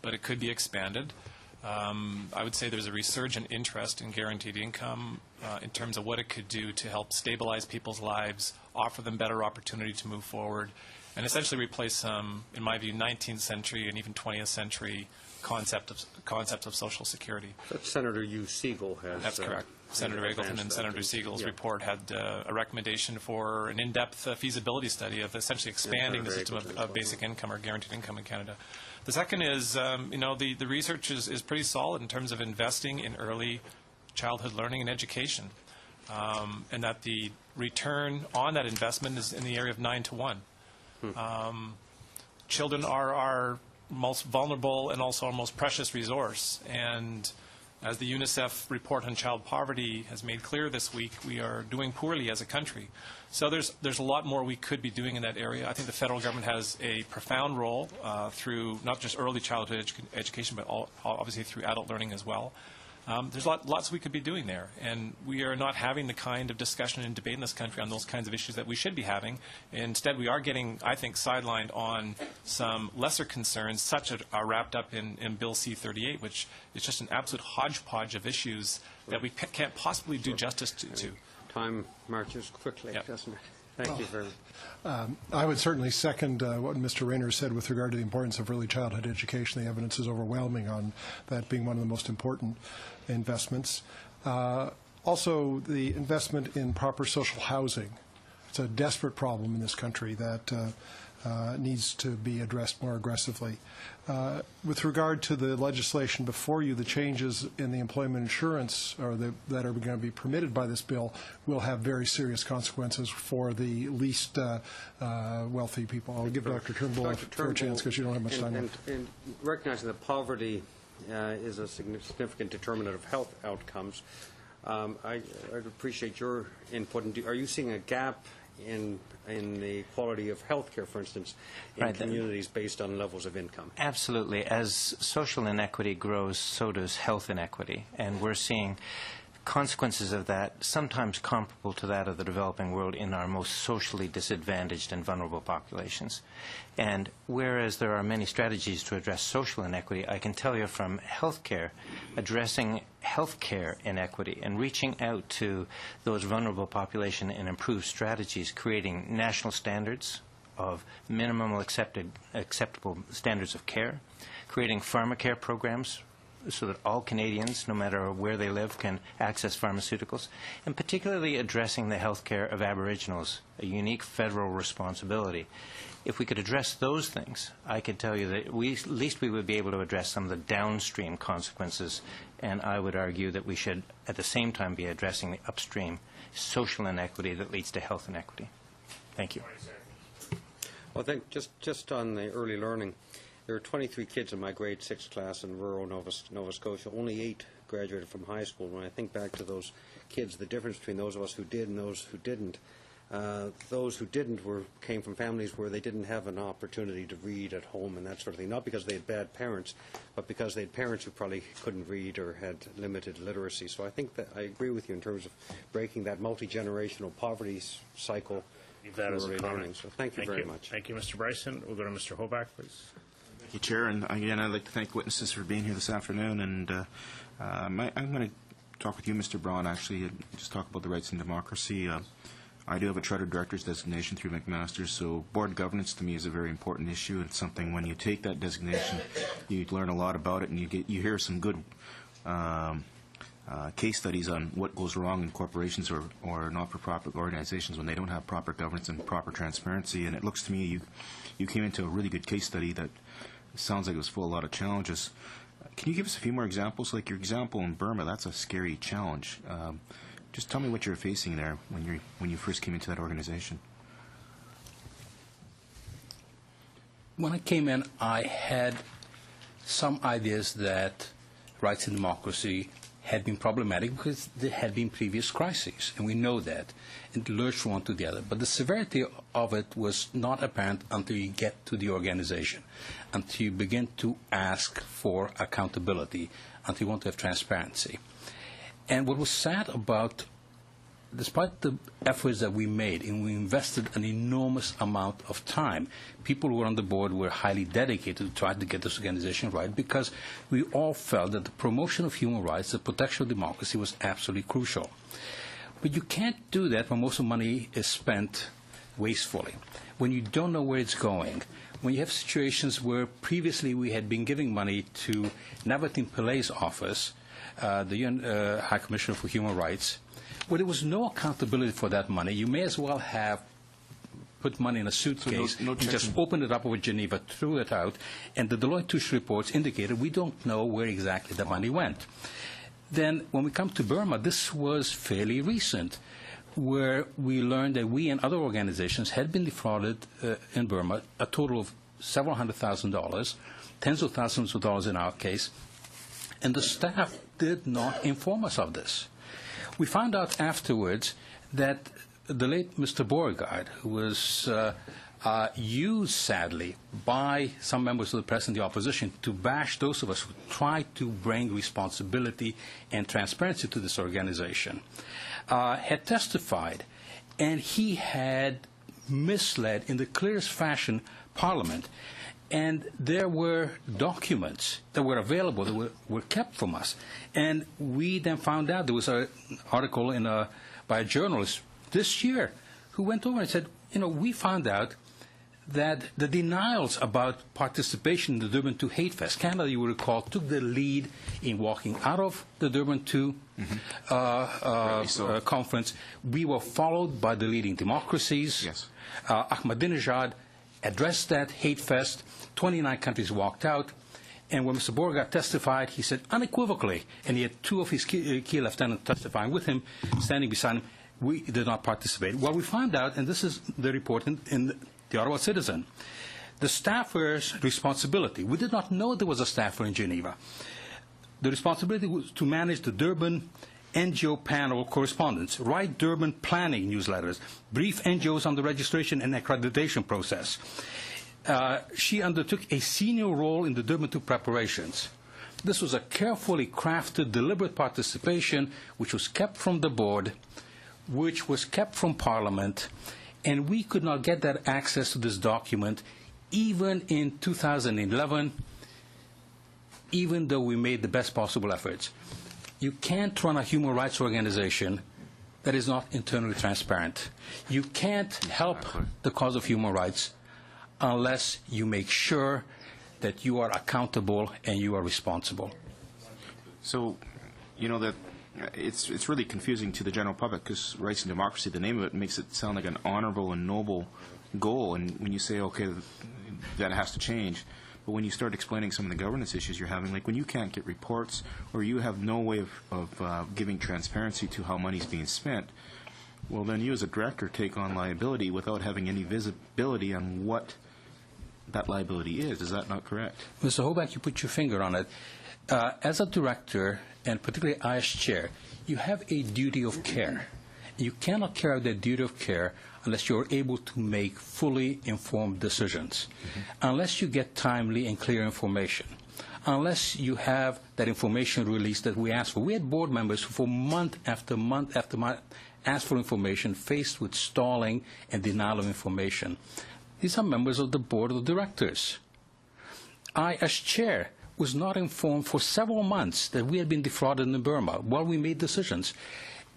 but it could be expanded. I would say there's a resurgent interest in guaranteed income in terms of what it could do to help stabilize people's lives, offer them better opportunity to move forward, and essentially replace some, in my view, 19th century and even 20th century concepts of social security. But Senator Hugh Segal has... That's correct. Senator Eagleton and Senator Siegel's report had a recommendation for an in-depth feasibility study of essentially expanding the system of basic income or guaranteed income in Canada. The second is, the research is pretty solid in terms of investing in early childhood learning and education, and that the return on that investment is in the area of 9 to 1. Children are our most vulnerable and also our most precious resource, and as the UNICEF report on child poverty has made clear this week, we are doing poorly as a country. So there's a lot more we could be doing in that area. I think the federal government has a profound role through not just early childhood education, but obviously through adult learning as well. There's lots we could be doing there, and we are not having the kind of discussion and debate in this country on those kinds of issues that we should be having. Instead, we are getting, I think, sidelined on some lesser concerns, such as are wrapped up in Bill C-38, which is just an absolute hodgepodge of issues that we can't possibly do justice to. Time marches quickly, doesn't it? Thank you very much. I would certainly second what Mr. Rayner said with regard to the importance of early childhood education. The evidence is overwhelming on that being one of the most important investments. Also, the investment in proper social housing. It's a desperate problem in this country that needs to be addressed more aggressively. With regard to the legislation before you, the changes in the employment insurance that are going to be permitted by this bill will have very serious consequences for the least wealthy people. I'll give Dr. Turnbull a chance because you don't have much time left. And recognizing that poverty is a significant determinant of health outcomes, I'd appreciate your input. Are you seeing a gap in the quality of health care, for instance, in communities based on levels of income? Absolutely. As social inequity grows, so does health inequity. And we're seeing consequences of that sometimes comparable to that of the developing world in our most socially disadvantaged and vulnerable populations. And whereas there are many strategies to address social inequity, I can tell you from healthcare, addressing healthcare inequity and reaching out to those vulnerable population and improved strategies, creating national standards of minimum acceptable standards of care, creating pharmacare programs so that all Canadians, no matter where they live, can access pharmaceuticals, and particularly addressing the health care of Aboriginals, a unique federal responsibility. If we could address those things, I could tell you that at least we would be able to address some of the downstream consequences, and I would argue that we should at the same time be addressing the upstream social inequity that leads to health inequity. Thank you. Well, I think just on the early learning, there were 23 kids in my grade 6 class in rural Nova Scotia. Only 8 graduated from high school. When I think back to those kids, the difference between those of us who did and those who didn't, came from families where they didn't have an opportunity to read at home and that sort of thing. Not because they had bad parents, but because they had parents who probably couldn't read or had limited literacy. So I think that I agree with you in terms of breaking that multi-generational poverty cycle. That is a learning. So thank you very much. Thank you, Mr. Bryson. We'll go to Mr. Hoback, please. Thank you, Chair. And again, I'd like to thank witnesses for being here this afternoon. And I'm going to talk with you, Mr. Braun, actually, and just talk about the rights and democracy. I do have a Charter Director's designation through McMaster, so board governance to me is a very important issue. It's something when you take that designation, you learn a lot about it, and you hear some good case studies on what goes wrong in corporations or not-for-profit organizations when they don't have proper governance and proper transparency. And it looks to me you came into a really good case study that sounds like it was full of a lot of challenges. Can you give us a few more examples? Like your example in Burma, that's a scary challenge. Just tell me what you're facing there when you first came into that organization. When I came in, I had some ideas that rights and democracy had been problematic because there had been previous crises, and we know that, and lurched from one to the other. But the severity of it was not apparent until you get to the organization, until you begin to ask for accountability, until you want to have transparency. And what was sad about, despite the efforts that we made, and we invested an enormous amount of time, people who were on the board were highly dedicated to try to get this organization right, because we all felt that the promotion of human rights, the protection of democracy was absolutely crucial. But you can't do that when most of the money is spent wastefully, when you don't know where it's going, when you have situations where previously we had been giving money to Navatin Pilay's office, the UN High Commissioner for Human Rights, where there was no accountability for that money. You may as well have put money in a suitcase and just opened it up over Geneva, threw it out, and the Deloitte Touche reports indicated we don't know where exactly the money went. Then when we come to Burma, this was fairly recent, where we learned that we and other organizations had been defrauded in Burma, a total of several $100,000, tens of thousands of dollars in our case, and the staff did not inform us of this. We found out afterwards that the late Mr. Beauregard, who was used, sadly, by some members of the press and the opposition to bash those of us who tried to bring responsibility and transparency to this organization, had testified, and he had misled in the clearest fashion Parliament. And there were documents that were available that were kept from us. And we then found out there was an article by a journalist this year who went over and said, we found out that the denials about participation in the Durban 2 Hate Fest, Canada, you will recall, took the lead in walking out of the Durban 2 conference. We were followed by the leading democracies. Yes. Ahmadinejad addressed that hate fest. 29 countries walked out. And when Mr. Beauregard testified, he said unequivocally, and he had 2 of his key lieutenants testifying with him, standing beside him, we did not participate. Well, we found out, and this is the report in the Ottawa Citizen, the staffer's responsibility. We did not know there was a staffer in Geneva. The responsibility was to manage the Durban NGO panel correspondence, write Durban planning newsletters, brief NGOs on the registration and accreditation process. She undertook a senior role in the Durban 2 preparations. This was a carefully crafted, deliberate participation which was kept from the board, which was kept from Parliament, and we could not get that access to this document even in 2011, even though we made the best possible efforts. You can't run a human rights organization that is not internally transparent. You can't help the cause of human rights unless you make sure that you are accountable and you are responsible. So, you know, that it's really confusing to the general public because rights and democracy, the name of it makes it sound like an honorable and noble goal. And when you say, okay, that has to change, but when you start explaining some of the governance issues you're having, like when you can't get reports or you have no way of giving transparency to how money's being spent, well, then you as a director take on liability without having any visibility on what that liability is. Is that not correct? Mr. Hoback, you put your finger on it. As a director, and particularly I as chair, you have a duty of care. You cannot carry out that duty of care unless you're able to make fully informed decisions, unless you get timely and clear information, unless you have that information release that we asked for. We had board members who for month after month after month asked for information, faced with stalling and denial of information. These are members of the board of directors. I, as chair, was not informed for several months that we had been defrauded in Burma while we made decisions.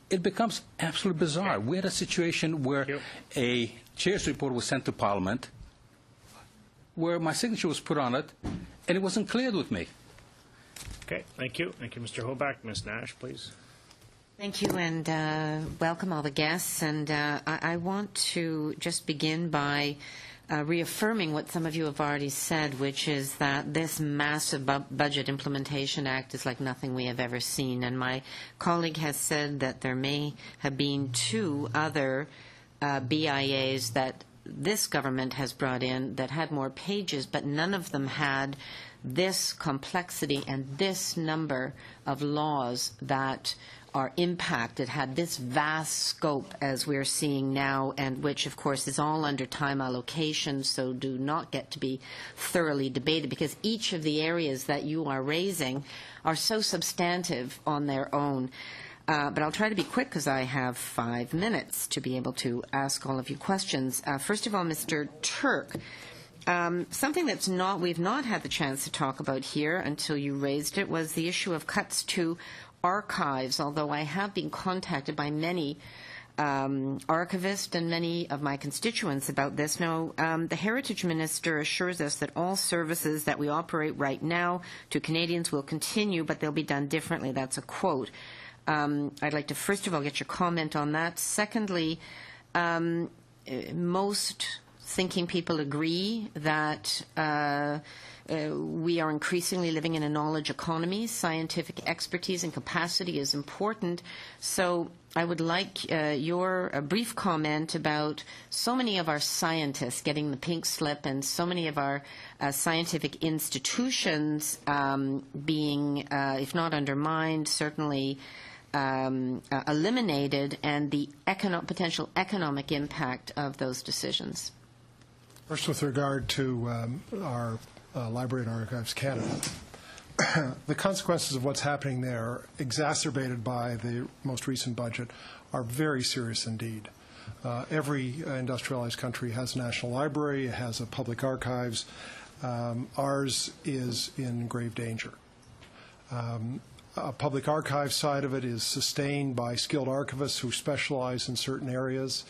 It becomes absolutely bizarre. We had a situation where a chair's report was sent to Parliament, where my signature was put on it, and it wasn't cleared with me. Okay, thank you. Thank you, Mr. Hoback. Ms. Nash, please. Thank you, and welcome all the guests. And I want to just begin by reaffirming what some of you have already said, which is that this massive Budget Implementation Act is like nothing we have ever seen. And my colleague has said that there may have been 2 other BIAs that this government has brought in that had more pages, but none of them had this complexity and this number of laws that are impacted, had this vast scope as we're seeing now, and which, of course, is all under time allocation, so do not get to be thoroughly debated, because each of the areas that you are raising are so substantive on their own. But I'll try to be quick because I have 5 minutes to be able to ask all of you questions. First of all, Mr. Turk, something we've not had the chance to talk about here until you raised it was the issue of cuts to archives, although I have been contacted by many archivists and many of my constituents about this. Now, the Heritage Minister assures us that all services that we operate right now to Canadians will continue, but they'll be done differently. That's a quote. I'd like to first of all get your comment on that. Secondly, most thinking people agree that we are increasingly living in a knowledge economy. Scientific expertise and capacity is important. So I would like your brief comment about so many of our scientists getting the pink slip and so many of our scientific institutions being, if not undermined, certainly eliminated, and the potential economic impact of those decisions. First, with regard to our Library and Archives Canada, the consequences of what's happening there, exacerbated by the most recent budget, are very serious indeed. Every industrialized country has a national library, it has a public archives. Ours is in grave danger. A public archive side of it is sustained by skilled archivists who specialize in certain areas.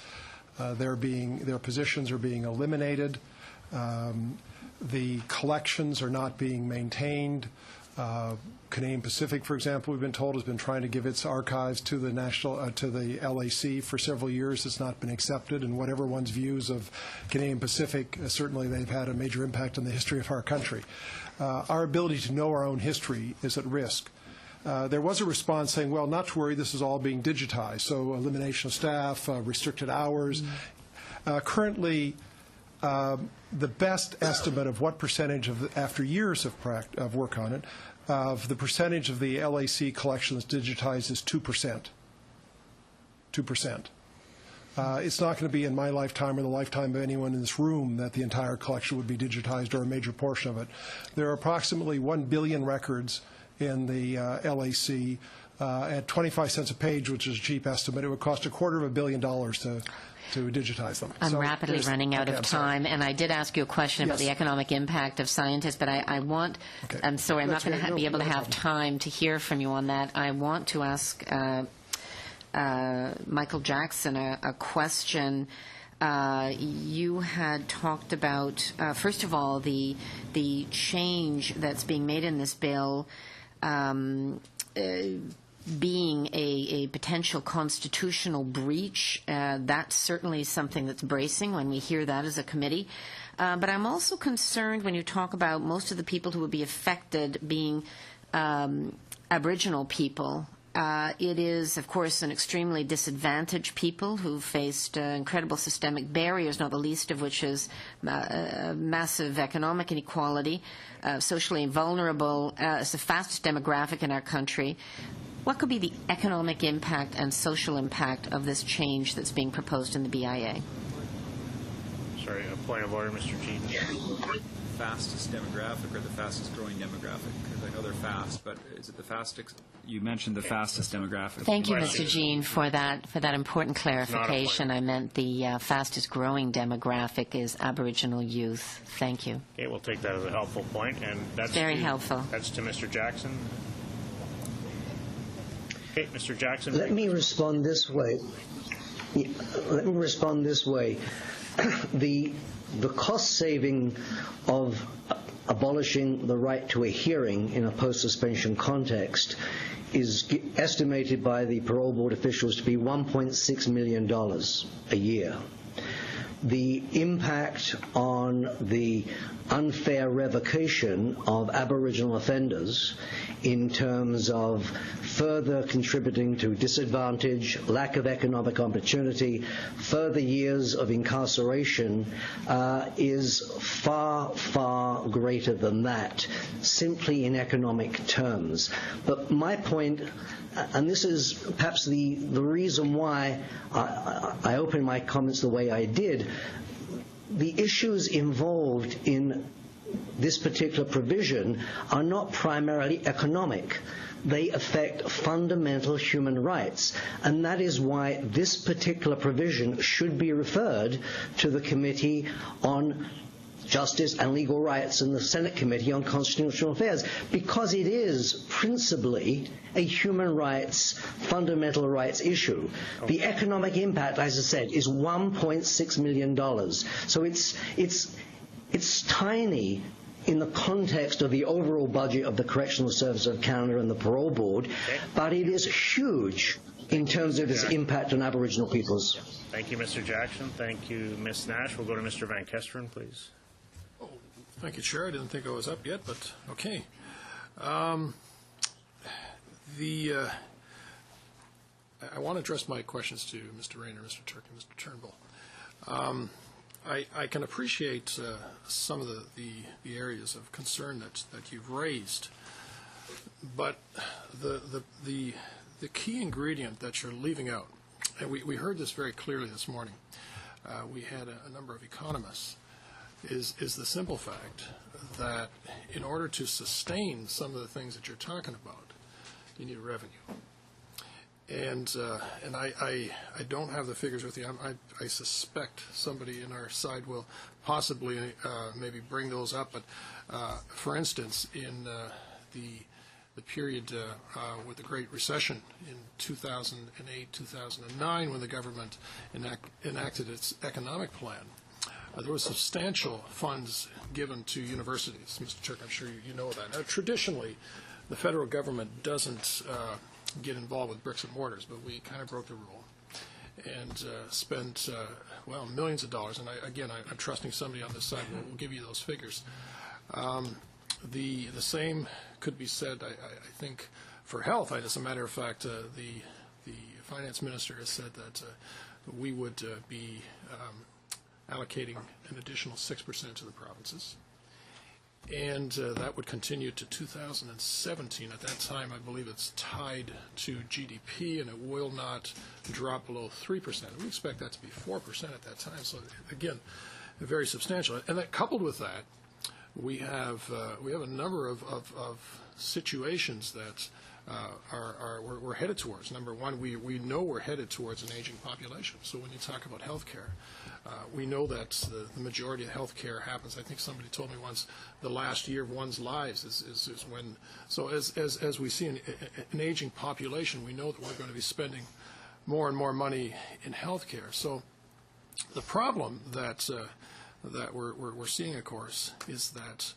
Their positions are being eliminated. The collections are not being maintained. Canadian Pacific, for example, we've been told, has been trying to give its archives to the LAC for several years. It's not been accepted, and whatever one's views of Canadian Pacific, certainly they've had a major impact on the history of our country. Our ability to know our own history is at risk. There was a response saying, well, not to worry, this is all being digitized, so elimination of staff, restricted hours. Currently, the best estimate of what percentage after years of work on it, of the percentage of the LAC collections digitized is 2%. 2%. It's not going to be in my lifetime or the lifetime of anyone in this room that the entire collection would be digitized or a major portion of it. There are approximately 1 billion records in the LAC. At 25 cents a page, which is a cheap estimate, it would cost $250 million to digitize them. I'm So rapidly there's- running out okay, of I'm sorry. time, and I did ask you a question about Yes. the economic impact of scientists, but I want, Okay. I'm sorry, I'm That's not going okay. to be able to No have problem. time to hear from you on that. I want to ask Michael Jackson a question. You had talked about, first of all, the change that's being made in this bill being a potential constitutional breach. That's certainly something that's bracing when we hear that as a committee. But I'm also concerned when you talk about most of the people who would be affected being Aboriginal people. It is, of course, an extremely disadvantaged people who faced incredible systemic barriers, not the least of which is massive economic inequality, socially vulnerable. It's the fastest demographic in our country. What could be the economic impact and social impact of this change that's being proposed in the BIA? Sorry, a point of order, Mr. Jean. Fastest demographic or the fastest growing demographic? Because I know they're fast, but is it the fastest? You mentioned the fastest demographic. Thank you, Question. Mr. Jean, for that important clarification. I meant the fastest growing demographic is Aboriginal youth. Thank you. Okay, we'll take that as a helpful point, and that's Very to- helpful. That's to Mr. Jackson. Okay, Mr. Jackson. Let me respond this way. The cost saving of abolishing the right to a hearing in a post-suspension context is estimated by the parole board officials to be $1.6 million a year. The impact on the unfair revocation of Aboriginal offenders in terms of further contributing to disadvantage, lack of economic opportunity, further years of incarceration is far, far greater than that, simply in economic terms. But my point, and this is perhaps the reason why I opened my comments the way I did, the issues involved in this particular provision are not primarily economic. They affect fundamental human rights, and that is why this particular provision should be referred to the Committee on Justice and Legal Rights and the Senate Committee on Constitutional Affairs, because it is principally a human rights, fundamental rights issue. The economic impact, as I said, is $1.6 million. So it's tiny in the context of the overall budget of the Correctional Service of Canada and the Parole Board, but it is huge in terms of its impact on Aboriginal peoples. Thank you, Mr. Jackson. Thank you, Ms. Nash. We'll go to Mr. Van Kesteren, please. Thank you, Chair. I didn't think I was up yet, but okay. I want to address my questions to Mr. Rayner, Mr. Turk, and Mr. Turnbull. I can appreciate some of the areas of concern that you've raised, but the key ingredient that you're leaving out, and we heard this very clearly this morning. We had a number of economists. Is the simple fact that in order to sustain some of the things that you're talking about, you need revenue. And I don't have the figures with you. I suspect somebody in our side will possibly maybe bring those up. But for instance, in the period with the Great Recession in 2008, 2009, when the government enacted its economic plan, there was substantial funds given to universities. Mr. Turk, I'm sure you know that. Now, traditionally, the federal government doesn't get involved with bricks and mortars, but we kind of broke the rule and spent, millions of dollars. And I'm trusting somebody on this side will give you those figures. The same could be said, I think, for health. As a matter of fact, the finance minister has said that we would be allocating an additional 6% to the provinces. And that would continue to 2017. At that time, I believe it's tied to GDP, and it will not drop below 3%. We expect that to be 4% at that time. So, again, very substantial. And that, coupled with that, we have a number of situations that we're headed towards. Number one, we know we're headed towards an aging population. So when you talk about health care, we know that the majority of health care happens. I think somebody told me once the last year of one's lives is when. So as we see an aging population, we know that we're going to be spending more and more money in health care. So the problem that we're seeing, of course, is that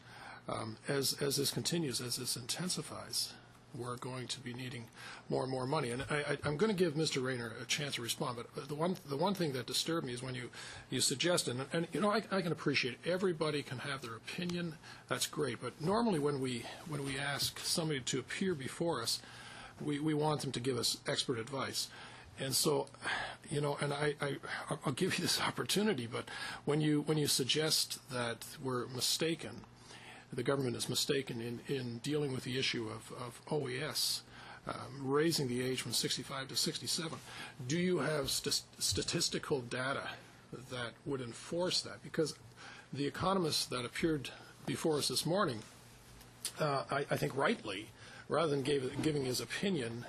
as this continues, as this intensifies, we're going to be needing more and more money. And I'm going to give Mr. Rayner a chance to respond, but the one thing that disturbed me is when you suggest, and you know, I can appreciate everybody can have their opinion. That's great. But normally when we ask somebody to appear before us, we want them to give us expert advice. And so, you know, and I'll give you this opportunity, but when you suggest that we're mistaken, the government is mistaken in dealing with the issue of OES, raising the age from 65 to 67, do you have statistical data that would enforce that? Because the economist that appeared before us this morning, I think rightly, rather than giving his opinion,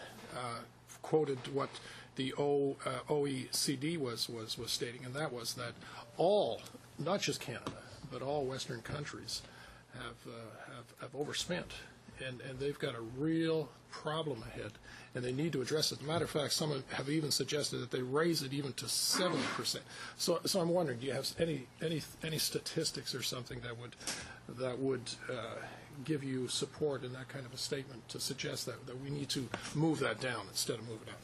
quoted what the OECD was stating, and that was that all, not just Canada, but all Western countries have overspent, and they've got a real problem ahead, and they need to address it. As a matter of fact, some have even suggested that they raise it even to 70%. So I'm wondering, do you have any statistics or something that would give you support in that kind of a statement to suggest that we need to move that down instead of move it up?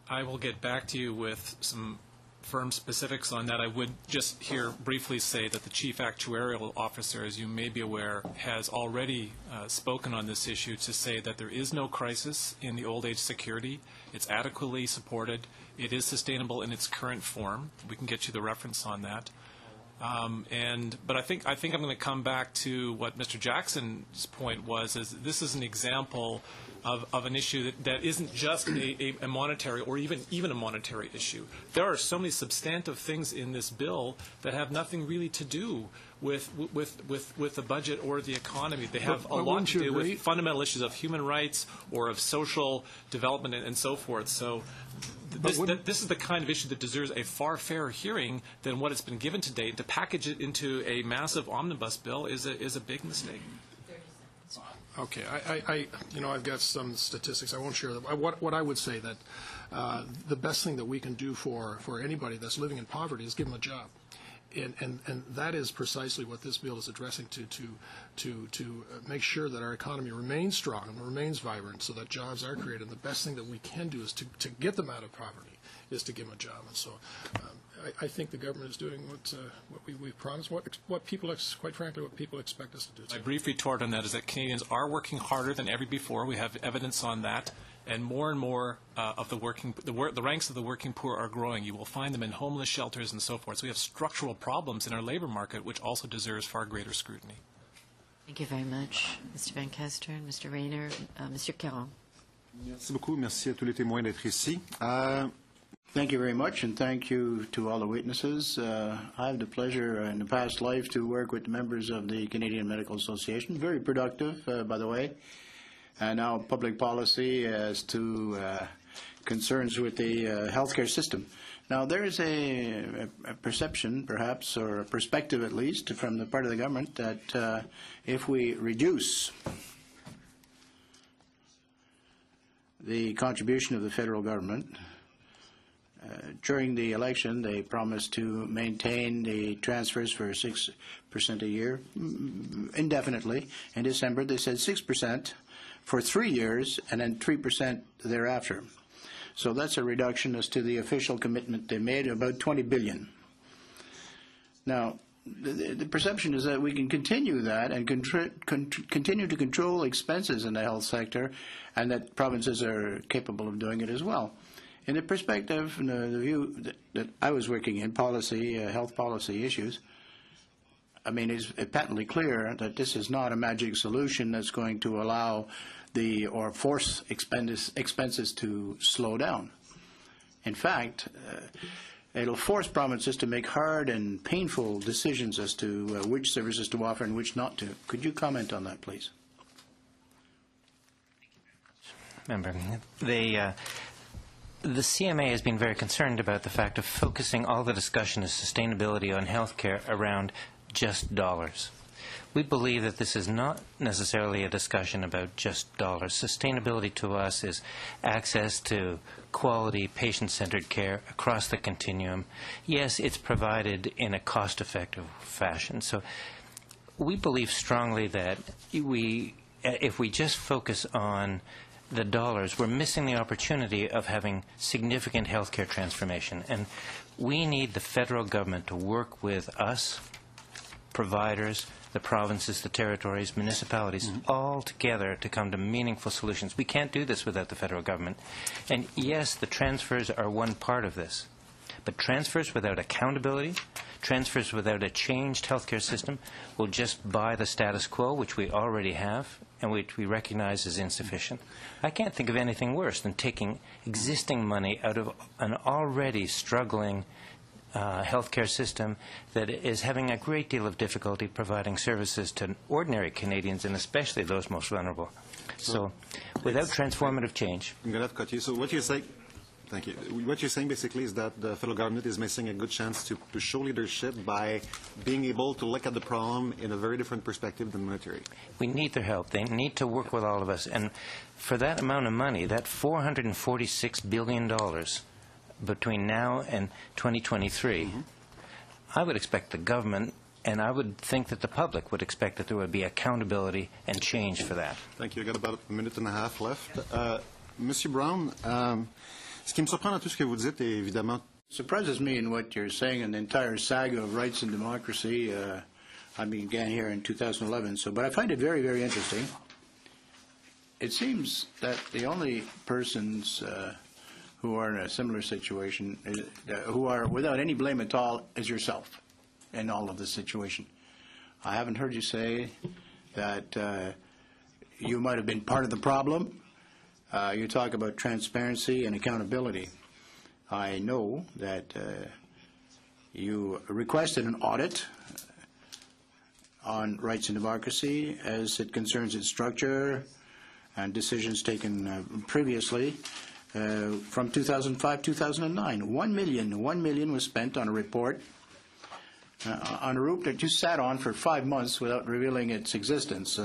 I will get back to you with some firm specifics on that. I would just here briefly say that the Chief Actuarial Officer, as you may be aware, has already spoken on this issue to say that there is no crisis in the old age security. It's adequately supported. It is sustainable in its current form. We can get you the reference on that. But I think I'm going to come back to what Mr. Jackson's point was, is this is an example of an issue that isn't just a monetary or even a monetary issue. There are so many substantive things in this bill that have nothing really to do with the budget or the economy. They have a lot to do with fundamental issues of human rights or of social development and so forth. So this is the kind of issue that deserves a far fairer hearing than what it's been given to date. To package it into a massive omnibus bill is a big mistake. Okay, I've got some statistics. I won't share them. What I would say that the best thing that we can do for anybody that's living in poverty is give them a job, and that is precisely what this bill is addressing, to make sure that our economy remains strong and remains vibrant, so that jobs are created. And the best thing that we can do is to get them out of poverty is to give them a job. And so I think the government is doing what we've promised, what people, quite frankly, what people expect us to do. My brief retort on that is that Canadians are working harder than ever before. We have evidence on that, and more of the ranks of the working poor are growing. You will find them in homeless shelters and so forth. So we have structural problems in our labor market, which also deserves far greater scrutiny. Thank you very much, Mr. Van Kesteren, Mr. Rayner, Mr. Caron. Merci beaucoup. Merci à tous les témoins d'être ici. Thank you very much, and thank you to all the witnesses. I have the pleasure in the past life to work with the members of the Canadian Medical Association. Very productive, by the way. And now public policy as to concerns with the healthcare system. Now, there is a perception, perhaps, or a perspective at least, from the part of the government that if we reduce the contribution of the federal government, during the election, they promised to maintain the transfers for 6% a year indefinitely. In December, they said 6% for 3 years and then 3% thereafter. So that's a reduction as to the official commitment they made, about $20 billion. Now, the perception is that we can continue that and continue to control expenses in the health sector, and that provinces are capable of doing it as well. In the perspective, in the view that I was working in policy, health policy issues, I mean, it's patently clear that this is not a magic solution that's going to allow or force expenses to slow down. In fact, it'll force provinces to make hard and painful decisions as to which services to offer and which not to. Could you comment on that, please? Member, the CMA has been very concerned about the fact of focusing all the discussion of sustainability on healthcare around just dollars. We believe that this is not necessarily a discussion about just dollars. Sustainability to us is access to quality, patient-centered care across the continuum. Yes, it's provided in a cost-effective fashion. So we believe strongly that if we just focus on the dollars, we're missing the opportunity of having significant healthcare transformation. And we need the federal government to work with us, providers, the provinces, the territories, municipalities, all together to come to meaningful solutions. We can't do this without the federal government. And yes, the transfers are one part of this. But transfers without accountability, transfers without a changed healthcare system will just buy the status quo, which we already have, and which we recognize is insufficient. I can't think of anything worse than taking existing money out of an already struggling healthcare system that is having a great deal of difficulty providing services to ordinary Canadians, and especially those most vulnerable. So without transformative change. I'm going to have to cut you. So what you're saying, thank you. What you're saying basically is that the federal government is missing a good chance to show leadership by being able to look at the problem in a very different perspective than military. We need their help. They need to work with all of us. And for that amount of money, that $446 billion between now and 2023, I would expect the government, and I would think that the public would expect that there would be accountability and change for that. Thank you. I've got about a minute and a half left. Monsieur Brown, ce qui me surprend dans tout ce que vous dites est évidemment... Surprises me in what you're saying in the entire saga of rights and democracy. I began here in 2011, but I find it very, very interesting. It seems that the only persons who are in a similar situation, who are without any blame at all, is yourself in all of this situation. I haven't heard you say that you might have been part of the problem. You talk about transparency and accountability. I know that you requested an audit on rights and democracy as it concerns its structure and decisions taken previously. From 2005-2009, $1 million was spent on a report on a route that you sat on for 5 months without revealing its existence.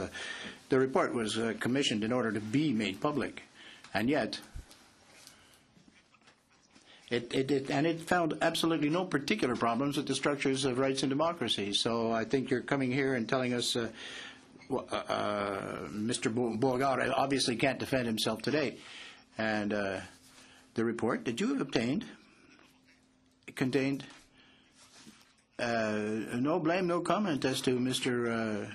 The report was commissioned in order to be made public, and yet it found absolutely no particular problems with the structures of rights and democracy. So I think you're coming here and telling us Mr. Beauregard obviously can't defend himself today. And the report that you have obtained contained no blame, no comment as to Mr.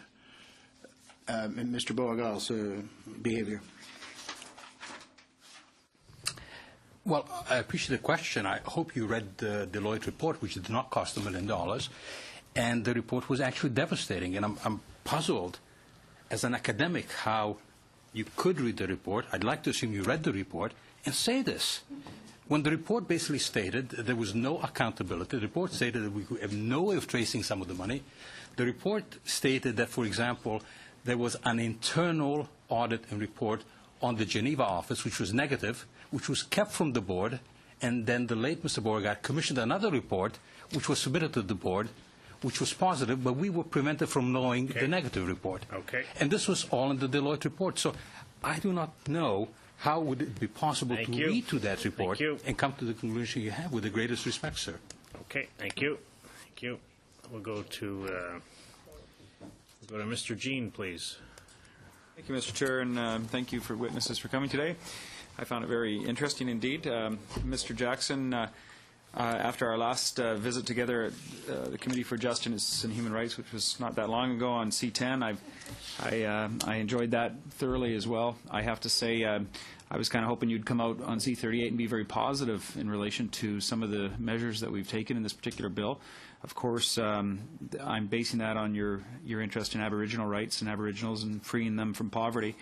Beauregard's behavior. Well, I appreciate the question. I hope you read the Deloitte report, which did not cost $1 million. And the report was actually devastating. And I'm puzzled as an academic how you could read the report. I'd like to assume you read the report and say this. When the report basically stated there was no accountability, the report stated that we have no way of tracing some of the money. The report stated that, for example, there was an internal audit and report on the Geneva office, which was negative, which was kept from the board, and then the late Mr. Beauregard commissioned another report, which was submitted to the board, which was positive, but we were prevented from knowing the negative report. And this was all in the Deloitte report. So I do not know how would it be possible to read through that report and come to the conclusion you have, with the greatest respect, sir. Okay, thank you. Thank you. We'll go to Mr. Jean, please. Thank you, Mr. Chair, and thank you for witnesses for coming today. I found it very interesting indeed. Mr. Jackson, after our last visit together at the Committee for Justice and Human Rights, which was not that long ago on C10, I enjoyed that thoroughly as well. I have to say I was kind of hoping you'd come out on C38 and be very positive in relation to some of the measures that we've taken in this particular bill. Of course, I'm basing that on your interest in Aboriginal rights and Aboriginals and freeing them from poverty.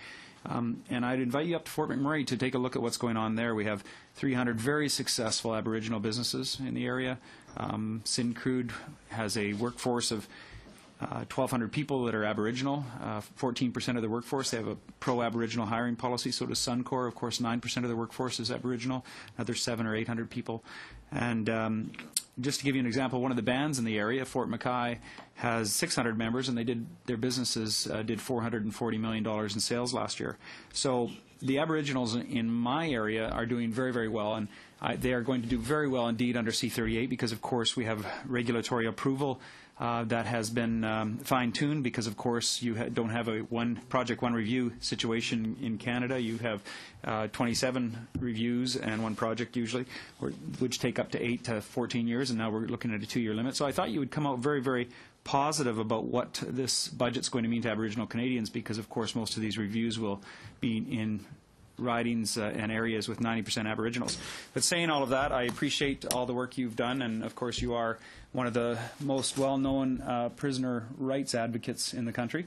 And I'd invite you up to Fort McMurray to take a look at what's going on there. We have 300 very successful Aboriginal businesses in the area. Syncrude has a workforce of 1,200 people that are Aboriginal, 14% of the workforce. They have a pro-Aboriginal hiring policy. So does Suncor. Of course, 9% of the workforce is Aboriginal. Another 700 or 800 people. And just to give you an example, one of the bands in the area, Fort Mackay, has 600 members, and their businesses did $440 million in sales last year. So the Aboriginals in my area are doing very, very well, and they are going to do very well indeed under C-38 because, of course, we have regulatory approval that has been fine-tuned because, of course, you don't have a Project One review situation in Canada. You have 27 reviews and one project usually, which take up to 8 to 14 years, and now we're looking at a 2-year limit. So I thought you would come out very, very positive about what this budget's going to mean to Aboriginal Canadians because, of course, most of these reviews will be in ridings and areas with 90% Aboriginals. But saying all of that, I appreciate all the work you've done, and of course you are one of the most well-known prisoner rights advocates in the country.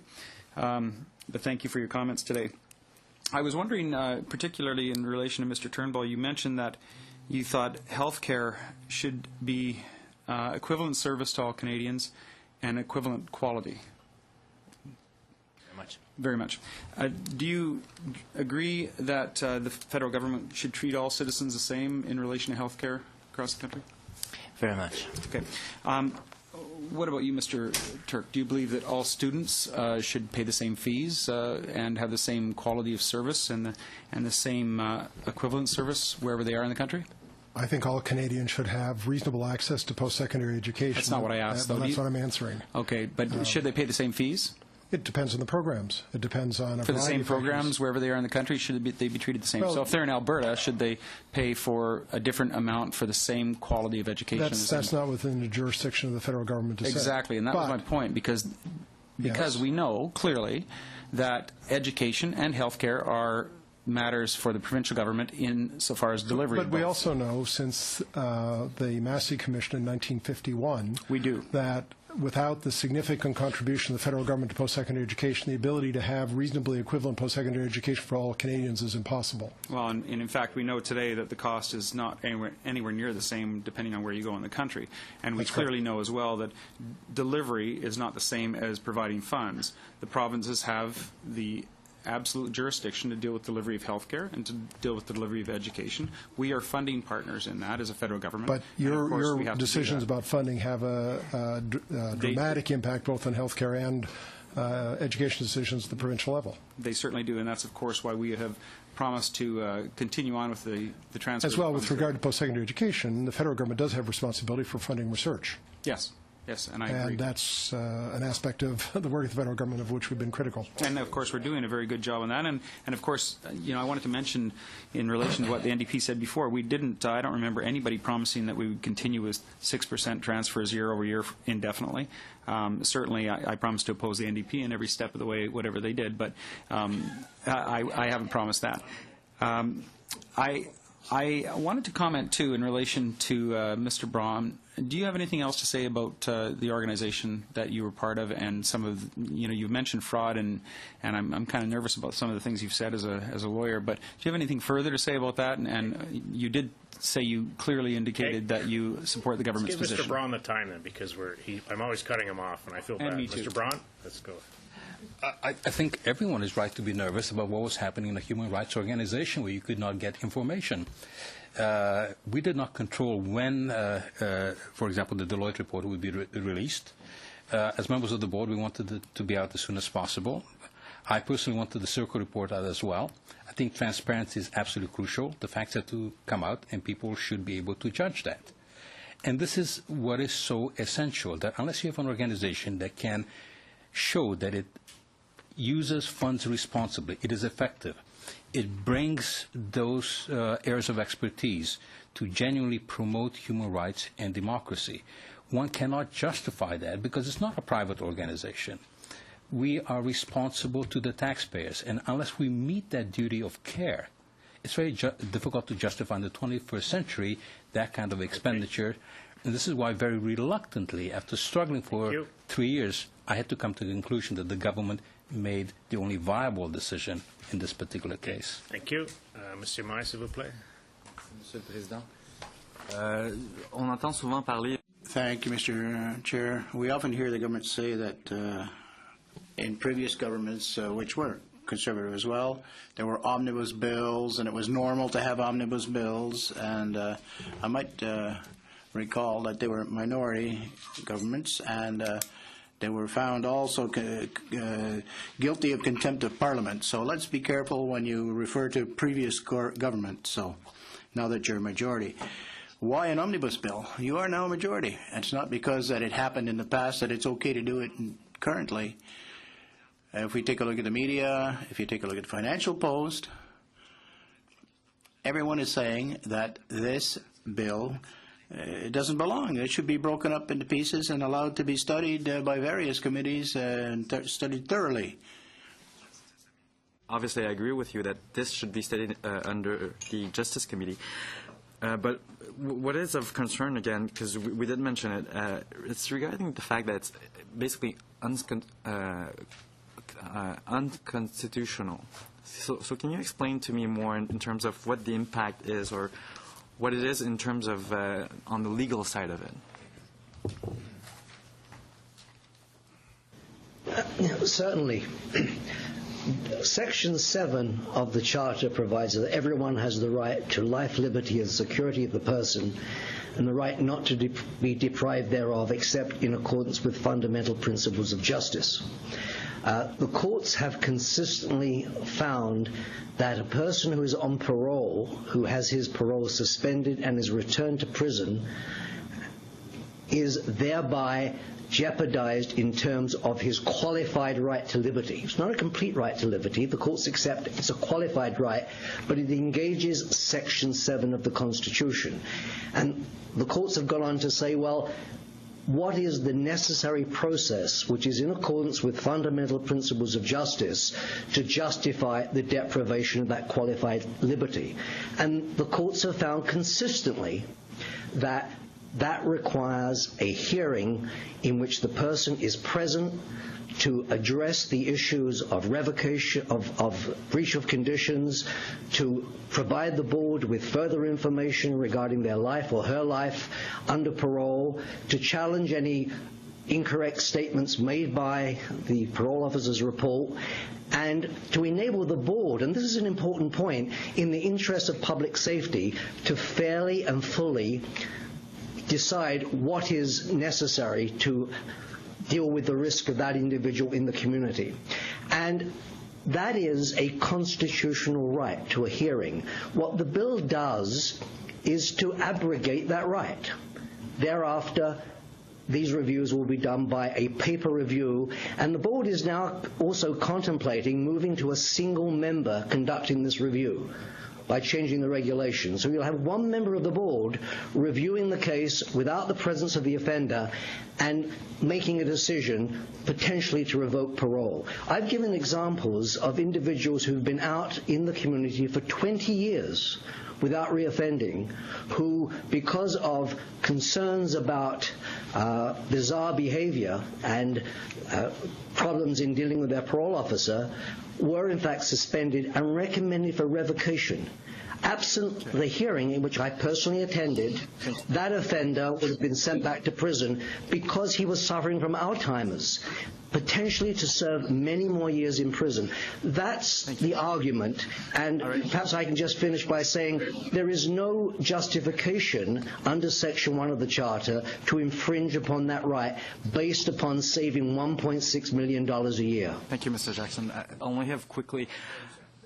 But thank you for your comments today. I was wondering, particularly in relation to Mr. Turnbull, you mentioned that you thought health care should be equivalent service to all Canadians and equivalent quality. Very much. Do you agree that the federal government should treat all citizens the same in relation to health care across the country? Very much. Okay. What about you, Mr. Turk? Do you believe that all students should pay the same fees and have the same quality of service and the same equivalent service wherever they are in the country? I think all Canadians should have reasonable access to post-secondary education. That's not what I asked, though. That's what I'm answering. Okay, but should they pay the same fees? It depends on the programs. It depends on a for the variety same of programs factors. wherever they are in the country. Should they be treated the same? Well, so if they're in Alberta, should they pay for a different amount for the same quality of education? That's not within the jurisdiction of the federal government to say. Exactly, and that was my point because Yes. we know clearly that education and healthcare are matters for the provincial government in so far as delivery. But we also know since the Massey Commission in 1951 we do. that without the significant contribution of the federal government to post-secondary education, the ability to have reasonably equivalent post-secondary education for all Canadians is impossible. Well, and in fact, we know today that the cost is not anywhere near the same depending on where you go in the country. And we clearly know as well that delivery is not the same as providing funds. The provinces have the absolute jurisdiction to deal with delivery of health care and to deal with the delivery of education. We are funding partners in that as a federal government. But your decisions about funding have a dramatic impact both on health care and education decisions at the provincial level. They certainly do, and that's, of course, why we have promised to continue on with the transfer. As well, with regard to post-secondary education, the federal government does have responsibility for funding research. Yes. Yes, and I agree. And that's an aspect of the work of the federal government of which we've been critical. And, of course, we're doing a very good job on that. And of course, I wanted to mention in relation to what the NDP said before, we didn't, I don't remember anybody promising that we would continue with 6% transfers year over year indefinitely. Certainly, I promised to oppose the NDP in every step of the way, whatever they did, but I haven't promised that. I wanted to comment, too, in relation to Mr. Braun. Do you have anything else to say about the organization that you were part of and some of, you mentioned fraud, and I'm kind of nervous about some of the things you've said as a lawyer, but do you have anything further to say about that? And you did say you clearly indicated that you support the government's position. Give Mr. Braun the time, then, because I'm always cutting him off, and I feel bad. Me too. Mr. Braun, let's go. I think everyone is right to be nervous about what was happening in a human rights organization where you could not get information. We did not control when, for example, the Deloitte report would be released. As members of the board, we wanted it to be out as soon as possible. I personally wanted the Circle report out as well. I think transparency is absolutely crucial. The facts have to come out, and people should be able to judge that. And this is what is so essential, that unless you have an organization that can show that it uses funds responsibly, it is effective, it brings those areas of expertise to genuinely promote human rights and democracy. One cannot justify that because it's not a private organization. We are responsible to the taxpayers, and unless we meet that duty of care, it's very difficult to justify in the 21st century that kind of expenditure. And this is why very reluctantly, after struggling for 3 years, I had to come to the conclusion that the government made the only viable decision in this particular case. Thank you. Monsieur May, s'il vous plaît. Monsieur le Président, on entend souvent parler. Thank you, Mr. Chair. We often hear the government say that in previous governments, which were conservative as well, there were omnibus bills, and it was normal to have omnibus bills. And I might recall that they were minority governments, and they were found also guilty of contempt of Parliament. So let's be careful when you refer to previous government. So now that you're a majority. Why an omnibus bill? You are now a majority. It's not because that it happened in the past that it's okay to do it currently. If we take a look at the media, if you take a look at Financial Post, everyone is saying that this bill it doesn't belong. It should be broken up into pieces and allowed to be studied by various committees and studied thoroughly. Obviously, I agree with you that this should be studied under the Justice Committee. But what is of concern, again, because we did mention it, it's regarding the fact that it's basically unconstitutional. So can you explain to me more in terms of what the impact is, or what it is in terms of on the legal side of it? Certainly. Section 7 of the Charter provides that everyone has the right to life, liberty, and security of the person, and the right not to be deprived thereof except in accordance with fundamental principles of justice. The courts have consistently found that a person who is on parole, who has his parole suspended and is returned to prison, is thereby jeopardized in terms of his qualified right to liberty. It's not a complete right to liberty. The courts accept it's a qualified right, but it engages Section 7 of the Constitution. And the courts have gone on to say, well, what is the necessary process which is in accordance with fundamental principles of justice to justify the deprivation of that qualified liberty? And the courts have found consistently that that requires a hearing in which the person is present to address the issues of revocation, of breach of conditions, to provide the board with further information regarding their life or her life under parole, to challenge any incorrect statements made by the parole officer's report, and to enable the board, and this is an important point, in the interest of public safety, to fairly and fully decide what is necessary to deal with the risk of that individual in the community. And that is a constitutional right to a hearing. What the bill does is to abrogate that right. Thereafter, these reviews will be done by a paper review, and the board is now also contemplating moving to a single member conducting this review by changing the regulations. So you'll have one member of the board reviewing the case without the presence of the offender and making a decision potentially to revoke parole. I've given examples of individuals who've been out in the community for 20 years without reoffending, who, because of concerns about bizarre behavior and problems in dealing with their parole officer, were in fact suspended and recommended for revocation. Absent the hearing in which I personally attended, that offender would have been sent back to prison because he was suffering from Alzheimer's, potentially to serve many more years in prison. That's the argument, and perhaps I can just finish by saying there is no justification under Section 1 of the Charter to infringe upon that right based upon saving $1.6 million a year. Thank you, Mr. Jackson. I only have quickly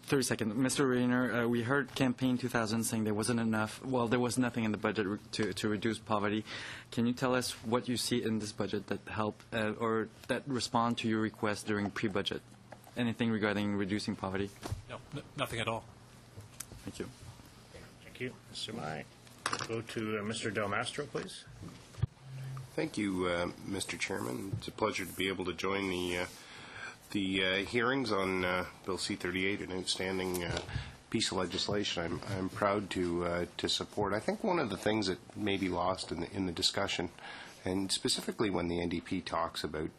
30 seconds. Mr. Rayner, we heard Campaign 2000 saying there wasn't enough, well, there was nothing in the budget to reduce poverty. Can you tell us what you see in this budget that help or that respond to your request during pre-budget? Anything regarding reducing poverty? No, nothing at all. Thank you. Thank you. Mr. May. Go to Mr. Del Mastro, please. Thank you, Mr. Chairman. It's a pleasure to be able to join the hearings on Bill C-38, an outstanding piece of legislation I'm proud to support. I think one of the things that may be lost in the discussion And specifically when the NDP talks about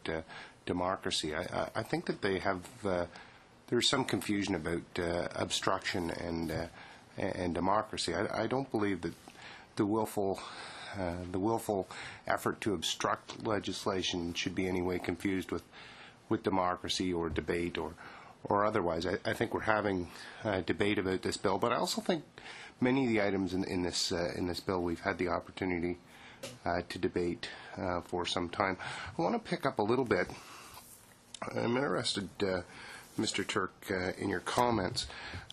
democracy, I think that they have there's some confusion about obstruction and democracy. I don't believe that the willful effort to obstruct legislation should be in any way confused with democracy or debate or otherwise. I think we're having a debate about this bill, but I also think many of the items in this bill we've had the opportunity to debate for some time. I want to pick up a little bit. I'm interested, Mr. Turk, in your comments.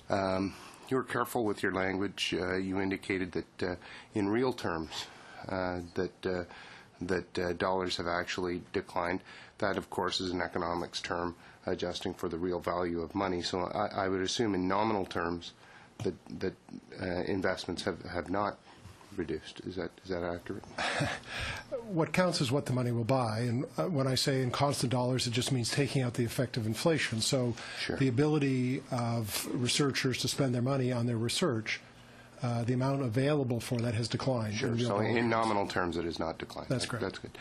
You were careful with your language. You indicated that in real terms that dollars have actually declined. That, of course, is an economics term adjusting for the real value of money. So I would assume in nominal terms that investments have not reduced. Is that accurate? What counts is what the money will buy, and when I say in constant dollars, it just means taking out the effect of inflation. So the ability of researchers to spend their money on their research, the amount available for that has declined. Sure. So in nominal terms, it has not declined. That's correct. That's good.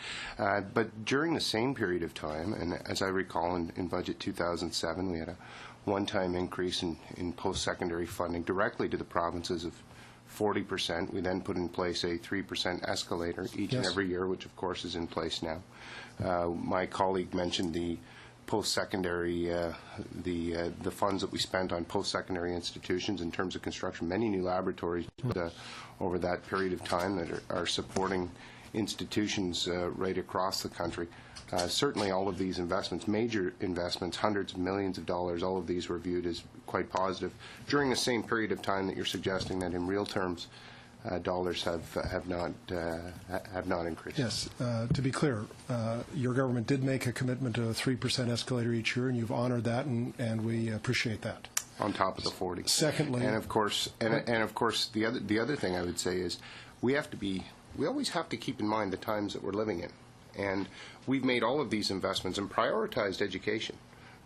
But during the same period of time, and as I recall in Budget 2007, we had a one-time increase in post-secondary funding directly to the provinces of 40%. We then put in place a 3% escalator each and every year, which of course is in place now. My colleague mentioned the post-secondary, the funds that we spent on post-secondary institutions in terms of construction. Many new laboratories over that period of time that are supporting institutions right across the country. Certainly all of these investments, major investments, hundreds of millions of dollars, all of these were viewed as quite positive during the same period of time that you're suggesting that in real terms dollars have not increased. Yes. To be clear, your government did make a commitment to a 3% escalator each year, and you've honored that, and we appreciate that. On top of the 40. Secondly, and of course, the other thing I would say is we always have to keep in mind the times that we're living in. And we've made all of these investments and prioritized education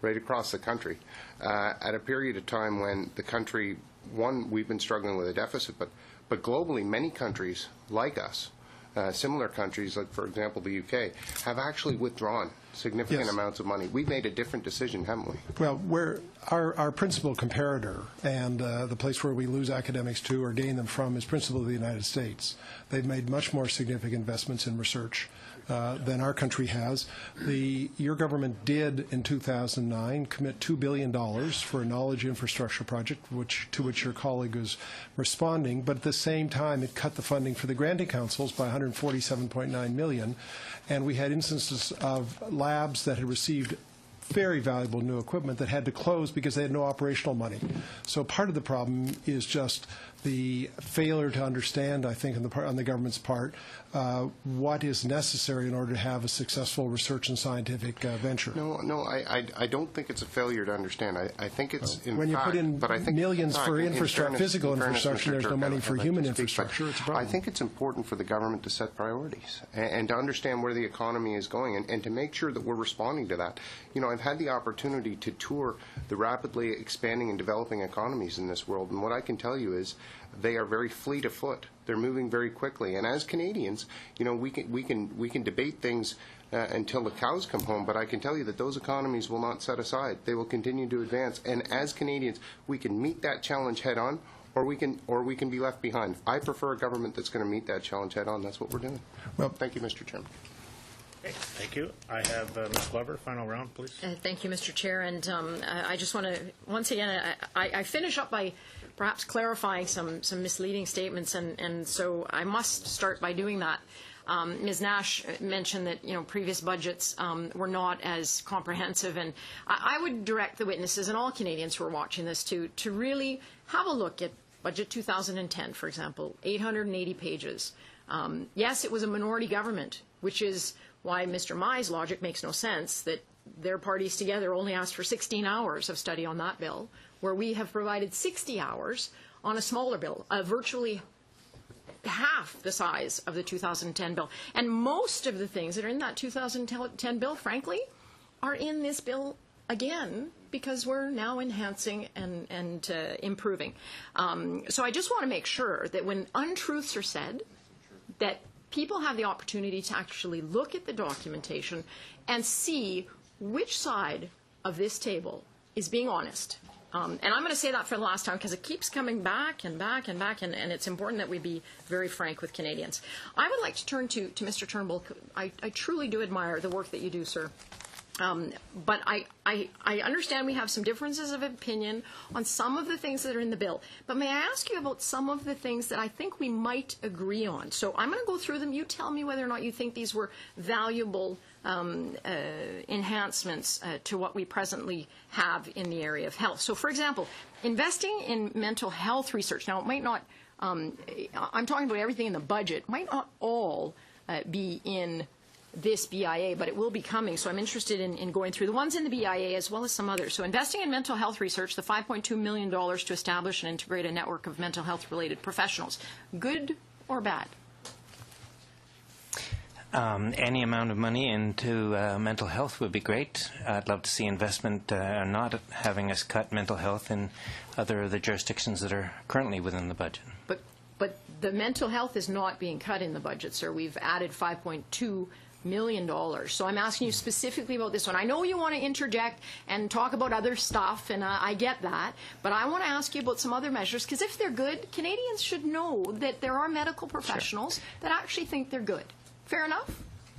right across the country at a period of time when the country, one, we've been struggling with a deficit, but globally many countries like us, similar countries like, for example, the UK, have actually withdrawn significant amounts of money. We've made a different decision, haven't we? Well, our principal comparator and the place where we lose academics to or gain them from is principally the United States. They've made much more significant investments in research than our country has. Your government did, in 2009, commit $2 billion for a knowledge infrastructure project, to which your colleague was responding, but at the same time it cut the funding for the granting councils by $147.9 million, and we had instances of labs that had received very valuable new equipment that had to close because they had no operational money. So part of the problem is just the failure to understand, I think, on the government's part, what is necessary in order to have a successful research and scientific venture. No, I don't think it's a failure to understand. I think it's when you put in millions for physical infrastructure, there's no money for human infrastructure. It's a problem. I think it's important for the government to set priorities and to understand where the economy is going and to make sure that we're responding to that. You know, I've had the opportunity to tour the rapidly expanding and developing economies in this world, and what I can tell you is they are very fleet of foot. They're moving very quickly, and as Canadians, you know, we can debate things until the cows come home, but I can tell you that those economies will not set aside. They will continue to advance, and as Canadians, we can meet that challenge head on, or we can be left behind. I prefer a government that's going to meet that challenge head on. That's what we're doing. Well, thank you, Mr. Chairman. Okay, thank you. I have Ms. Glover, final round, please. Thank you, Mr. Chair. And I just want to, once again, I finish up by perhaps clarifying some misleading statements, and so I must start by doing that. Ms. Nash mentioned that, you know, previous budgets were not as comprehensive, and I would direct the witnesses and all Canadians who are watching this to really have a look at Budget 2010, for example, 880 pages. Yes, it was a minority government, which is why Mr. Mai's logic makes no sense, that their parties together only asked for 16 hours of study on that bill, where we have provided 60 hours on a smaller bill, virtually half the size of the 2010 bill. And most of the things that are in that 2010 bill, frankly, are in this bill again, because we're now enhancing and improving. So I just want to make sure that when untruths are said, that people have the opportunity to actually look at the documentation and see which side of this table is being honest. And I'm going to say that for the last time because it keeps coming back and back and back, and it's important that we be very frank with Canadians. I would like to turn to Mr. Turnbull. I truly do admire the work that you do, sir. But I understand we have some differences of opinion on some of the things that are in the bill. But may I ask you about some of the things that I think we might agree on? So I'm going to go through them. You tell me whether or not you think these were valuable enhancements to what we presently have in the area of health. So, for example, investing in mental health research. Now, it might not, I'm talking about everything in the budget, might not all be in this BIA, but it will be coming. So I'm interested in going through the ones in the BIA as well as some others. So investing in mental health research, the $5.2 million to establish and integrate a network of mental health-related professionals. Good or bad? Any amount of money into mental health would be great. I'd love to see investment not having us cut mental health in other of the jurisdictions that are currently within the budget. But the mental health is not being cut in the budget, sir. We've added $5.2 million. So I'm asking you specifically about this one. I know you want to interject and talk about other stuff, and I get that, but I want to ask you about some other measures, because if they're good, Canadians should know that there are medical professionals that actually think they're good. Fair enough?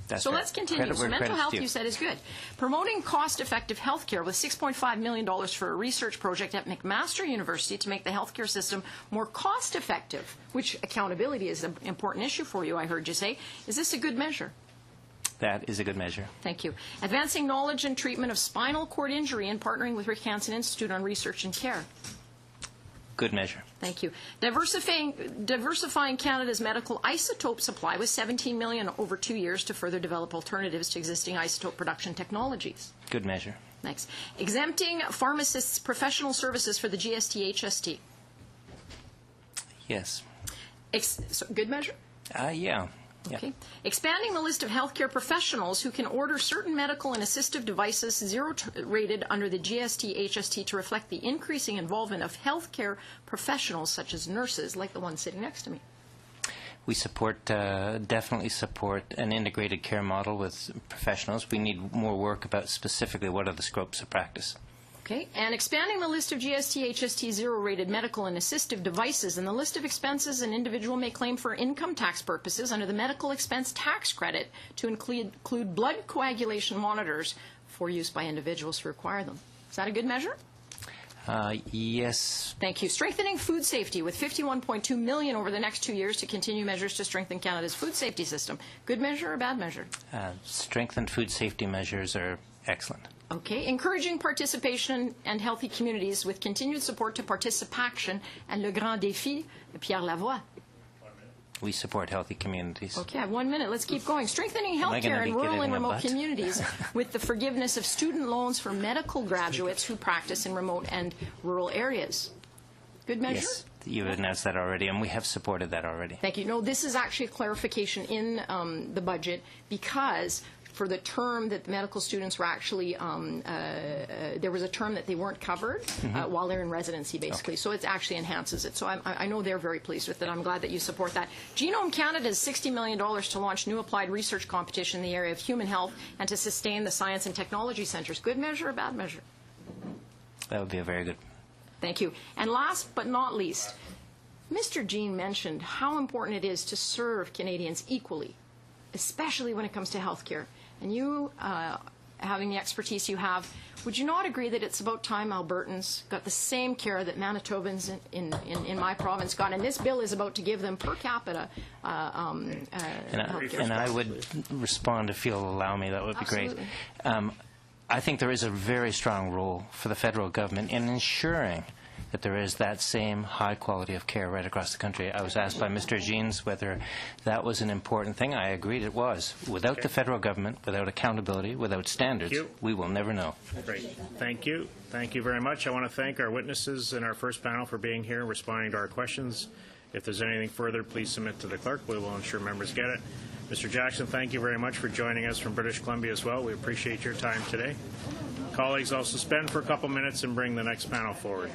That's so right. Let's continue. So mental health, you said, is good. Promoting cost-effective health care with $6.5 million for a research project at McMaster University to make the healthcare system more cost-effective, which accountability is an important issue for you, I heard you say. Is this a good measure? That is a good measure. Thank you. Advancing knowledge and treatment of spinal cord injury and partnering with Rick Hansen Institute on research and care. Good measure. Thank you. Diversifying Canada's medical isotope supply with $17 million over 2 years to further develop alternatives to existing isotope production technologies. Good measure. Thanks. Exempting pharmacists' professional services for the GST-HST. Yes. So good measure? Yeah. Okay. Expanding the list of healthcare professionals who can order certain medical and assistive devices zero-rated under the GST-HST to reflect the increasing involvement of healthcare professionals such as nurses, like the one sitting next to me. We definitely support an integrated care model with professionals. We need more work about specifically what are the scopes of practice. Okay, and expanding the list of GST-HST zero-rated medical and assistive devices and the list of expenses an individual may claim for income tax purposes under the medical expense tax credit to include blood coagulation monitors for use by individuals who require them. Is that a good measure? Yes. Thank you. Strengthening food safety with $51.2 million over the next 2 years to continue measures to strengthen Canada's food safety system. Good measure or bad measure? Strengthened food safety measures are excellent. Okay. Encouraging participation and healthy communities with continued support to Participation and Le Grand Défi, Pierre Lavoie. We support healthy communities. Okay, I have 1 minute. Let's keep going. Strengthening healthcare in rural and remote communities with the forgiveness of student loans for medical graduates who practice in remote and rural areas. Good measure? Yes, you announced that already, and we have supported that already. Thank you. No, this is actually a clarification in the budget because for the term that the medical students were actually, there was a term that they weren't covered while they're in residency, basically. Okay. So it actually enhances it. So I know they're very pleased with it. I'm glad that you support that. Genome Canada is $60 million to launch new applied research competition in the area of human health and to sustain the science and technology centers. Good measure or bad measure? That would be a very good. Thank you. And last but not least, Mr. Jean mentioned how important it is to serve Canadians equally, especially when it comes to health care. And you, having the expertise you have, would you not agree that it's about time Albertans got the same care that Manitobans in my province got? And this bill is about to give them per capita health care. And I would respond if you'll allow me. That would be great. I think there is a very strong role for the federal government in ensuring that there is that same high quality of care right across the country. I was asked by Mr. Jeans whether that was an important thing. I agreed it was. Without the federal government, without accountability, without standards, we will never know. Great. Thank you. Thank you very much. I want to thank our witnesses in our first panel for being here, responding to our questions. If there's anything further, please submit to the clerk. We will ensure members get it. Mr. Jackson, thank you very much for joining us from British Columbia as well. We appreciate your time today. Colleagues, I'll suspend for a couple minutes and bring the next panel forward.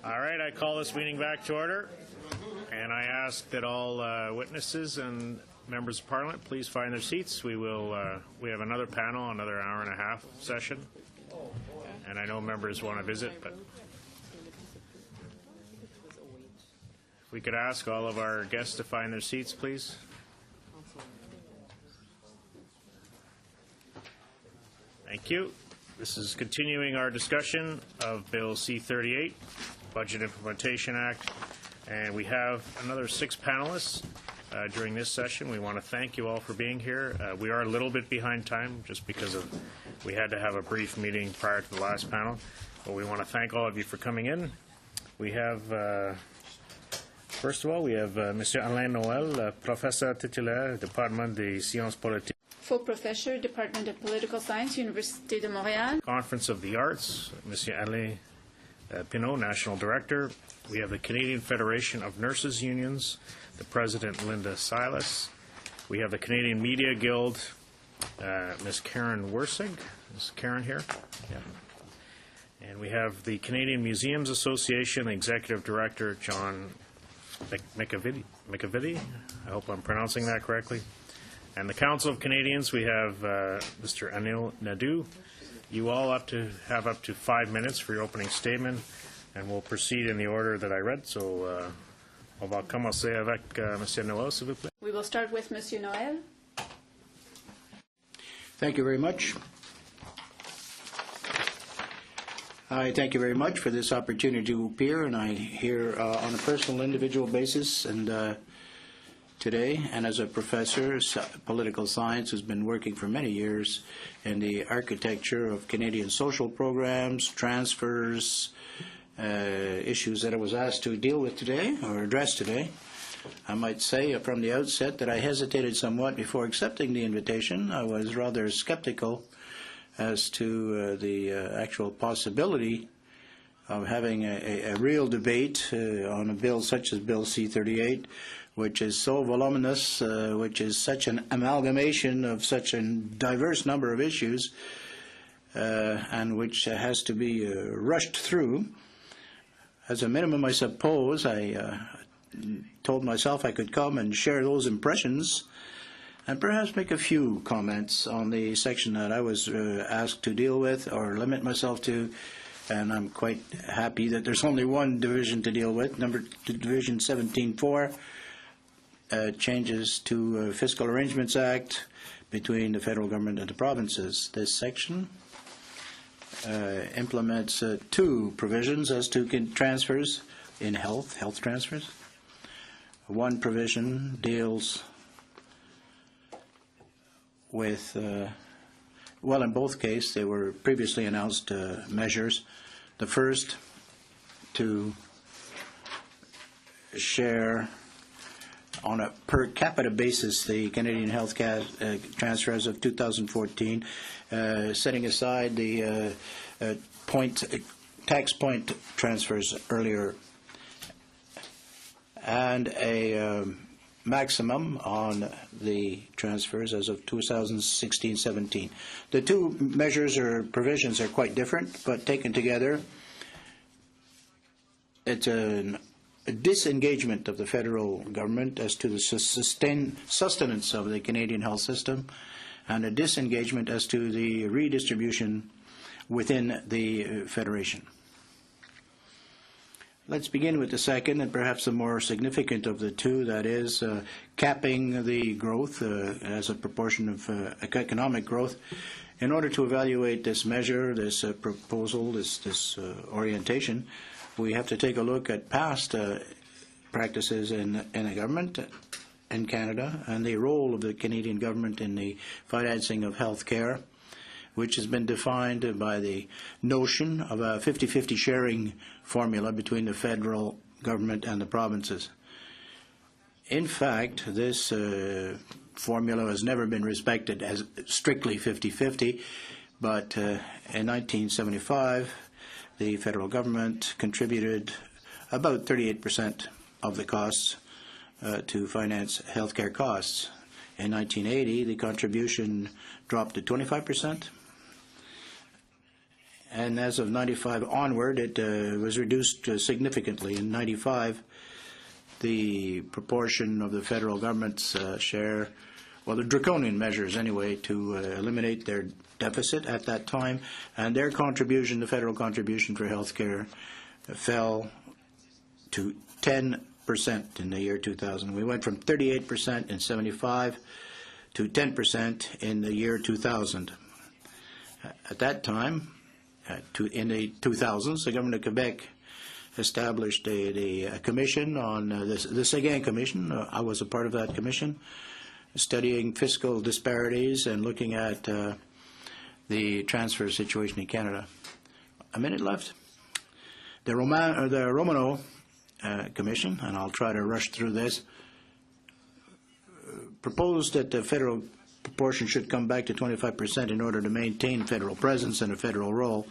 All right, I call this meeting back to order. And I ask that all witnesses and members of Parliament please find their seats. We have another panel, another hour and a half session. And I know members want to visit, but if we could ask all of our guests to find their seats, please. Thank you. This is continuing our discussion of Bill C-38, Budget Implementation Act, and we have another 6 panelists during this session. We want to thank you all for being here. We are a little bit behind time just because we had to have a brief meeting prior to the last panel, but we want to thank all of you for coming in. We have, first of all, we have Monsieur Alain Noël, Professeur titulaire, Département des Sciences Politiques. Full Professor, Department of Political Science, Université de Montréal. Conference of the Arts, Monsieur Alain Pinault, National Director. We have the Canadian Federation of Nurses Unions, the President, Linda Silas. We have the Canadian Media Guild, Ms. Karen Wersig. Is Karen here? Yeah. And we have the Canadian Museums Association, the Executive Director, John McAvity. I hope I'm pronouncing that correctly. And the Council of Canadians, we have Mr. Anil Naidu. You all have up to 5 minutes for your opening statement, and we'll proceed in the order that I read. So, on va commencer avec Monsieur Noël, s'il vous plaît. We will start with Monsieur Noël. Thank you very much. I thank you very much for this opportunity to appear, and I hear on a personal, individual basis, and today, and as a professor of political science who's been working for many years in the architecture of Canadian social programs, transfers, issues that I was asked to deal with today or address today. I might say from the outset that I hesitated somewhat before accepting the invitation. I was rather skeptical as to the actual possibility of having a real debate on a bill such as Bill C-38, which is so voluminous, which is such an amalgamation of such a diverse number of issues, and which has to be rushed through. As a minimum, I suppose, I told myself I could come and share those impressions and perhaps make a few comments on the section that I was asked to deal with or limit myself to. And I'm quite happy that there's only one division to deal with, Division 17.4. Changes to Fiscal Arrangements Act between the federal government and the provinces. This section implements 2 provisions as to transfers in health transfers. One provision deals with, well, in both cases, they were previously announced measures. The first to share on a per capita basis the Canadian health transfers of 2014, setting aside the tax point transfers earlier, and a maximum on the transfers as of 2016-17. The 2 measures or provisions are quite different, but taken together, it's a disengagement of the federal government as to the sustenance of the Canadian health system, and a disengagement as to the redistribution within the Federation. Let's begin with the second and perhaps the more significant of the 2, that is capping the growth as a proportion of economic growth. In order to evaluate this measure, this proposal, this orientation, we have to take a look at past practices in the government in Canada and the role of the Canadian government in the financing of health care, which has been defined by the notion of a 50-50 sharing formula between the federal government and the provinces. In fact, this formula has never been respected as strictly 50-50, but in 1975, the federal government contributed about 38% of the costs to finance healthcare costs. In 1980, the contribution dropped to 25%. And as of 95 onward, it was reduced significantly. In 95, the proportion of the federal government's share, well, the draconian measures anyway, to eliminate their deficit at that time, and their contribution, the federal contribution for health care, fell to 10% in the year 2000. We went from 38% in 75 to 10% in the year 2000. At that time, in the 2000s, the government of Quebec established a commission on the Séguin Commission. I was a part of that commission, studying fiscal disparities and looking at the transfer situation in Canada. A minute left. The Romano Commission, and I'll try to rush through this, proposed that the federal proportion should come back to 25% in order to maintain federal presence and a federal role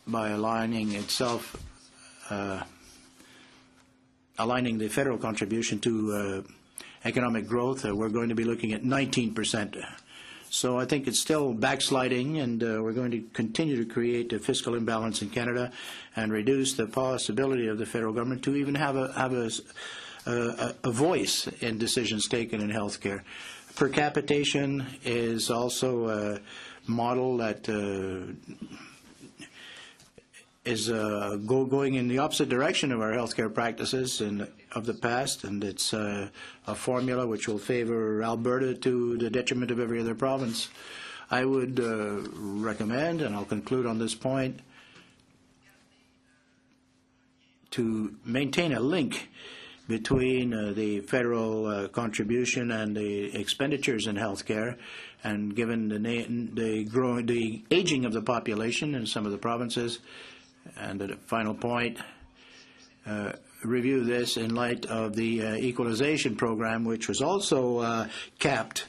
by aligning itself, aligning the federal contribution to economic growth. We're going to be looking at 19%. So I think it's still backsliding, and we're going to continue to create a fiscal imbalance in Canada and reduce the possibility of the federal government to even have a voice in decisions taken in health care. Per capitation is also a model that is going in the opposite direction of our healthcare practices of the past, and it's a formula which will favor Alberta to the detriment of every other province. I would recommend, and I'll conclude on this point, to maintain a link between the federal contribution and the expenditures in healthcare, and given the aging of the population in some of the provinces. And the final point, review this in light of the equalization program, which was also capped,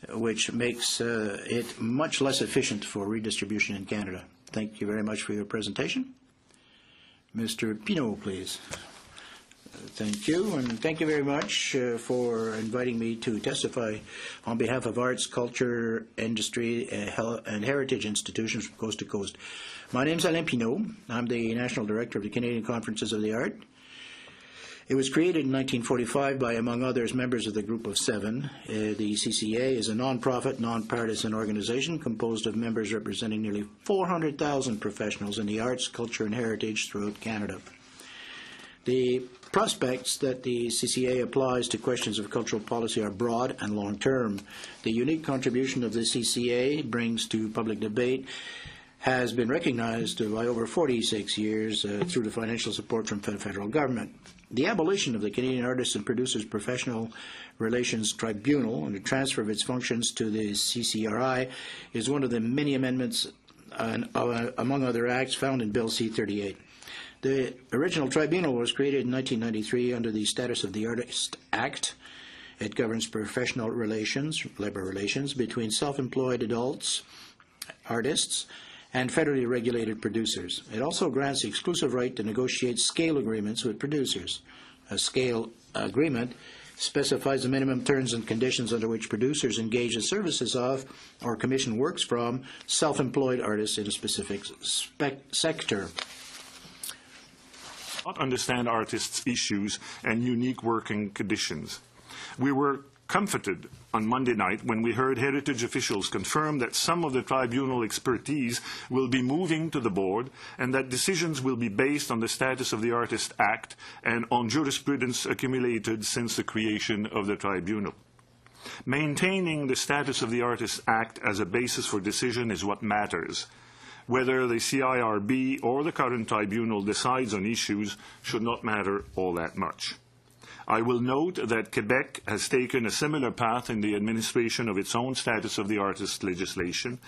which makes it much less efficient for redistribution in Canada. Thank you very much for your presentation. Mr. Pinault, please. Thank you, and thank you very much for inviting me to testify on behalf of arts, culture, industry, and heritage institutions from coast to coast. My name is Alain Pinault. I'm the National Director of the Canadian Conferences of the Art. It was created in 1945 by, among others, members of the Group of Seven. The CCA is a non-profit, non-partisan organization composed of members representing nearly 400,000 professionals in the arts, culture, and heritage throughout Canada. The prospects that the CCA applies to questions of cultural policy are broad and long-term. The unique contribution of the CCA brings to public debate has been recognized by over 46 years through the financial support from the federal government. The abolition of the Canadian Artists and Producers Professional Relations Tribunal and the transfer of its functions to the CCRI is one of the many amendments, among other acts, found in Bill C-38. The original tribunal was created in 1993 under the Status of the Artist Act. It governs professional relations, labor relations, between self-employed adults, artists, and federally regulated producers. It also grants the exclusive right to negotiate scale agreements with producers. A scale agreement specifies the minimum terms and conditions under which producers engage the services of or commission works from self-employed artists in a specific sector. Not understand artists' issues and unique working conditions. We were comforted on Monday night when we heard heritage officials confirm that some of the tribunal expertise will be moving to the board and that decisions will be based on the Status of the Artist Act and on jurisprudence accumulated since the creation of the tribunal. Maintaining the Status of the Artist Act as a basis for decision is what matters. Whether the CIRB or the current tribunal decides on issues should not matter all that much. I will note that Quebec has taken a similar path in the administration of its own Status of the Artist legislation,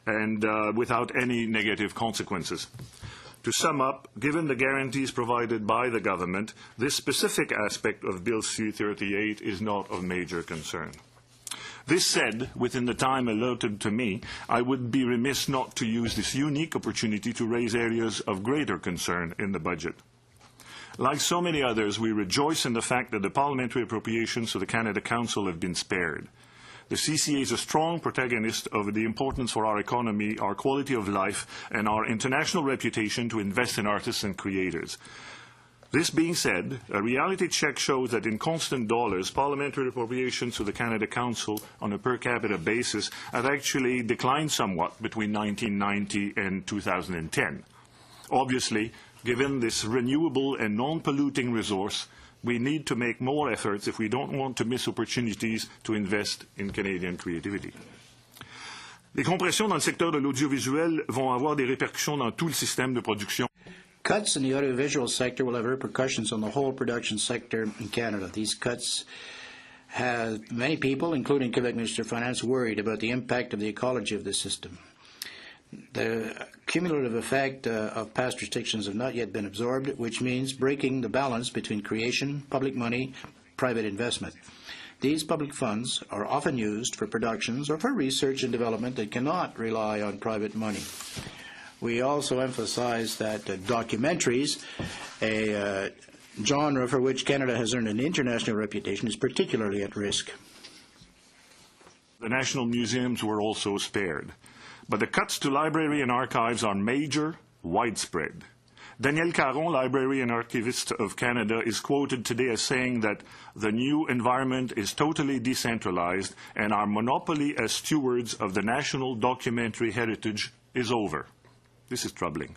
and without any negative consequences. To sum up, given the guarantees provided by the government, this specific aspect of Bill C-38 is not of major concern. This said, within the time allotted to me, I would be remiss not to use this unique opportunity to raise areas of greater concern in the budget. Like so many others, we rejoice in the fact that the parliamentary appropriations to the Canada Council have been spared. The CCA is a strong protagonist of the importance for our economy, our quality of life, and our international reputation to invest in artists and creators. This being said, a reality check shows that in constant dollars, parliamentary appropriations to the Canada Council on a per capita basis have actually declined somewhat between 1990 and 2010. Obviously, given this renewable and non-polluting resource, we need to make more efforts if we don't want to miss opportunities to invest in Canadian creativity. Les compressions dans le secteur de l'audiovisuel vont avoir des répercussions dans tout le système de production. Cuts in the audiovisual sector will have repercussions on the whole production sector in Canada. These cuts have many people, including Quebec Minister of Finance, worried about the impact of the ecology of the system. The cumulative effect of past restrictions have not yet been absorbed, which means breaking the balance between creation, public money, private investment. These public funds are often used for productions or for research and development that cannot rely on private money. We also emphasize that documentaries, a genre for which Canada has earned an international reputation, is particularly at risk. The national museums were also spared. But the cuts to library and archives are major, widespread. Daniel Caron, Library and Archivist of Canada, is quoted today as saying that the new environment is totally decentralized and our monopoly as stewards of the national documentary heritage is over. This is troubling.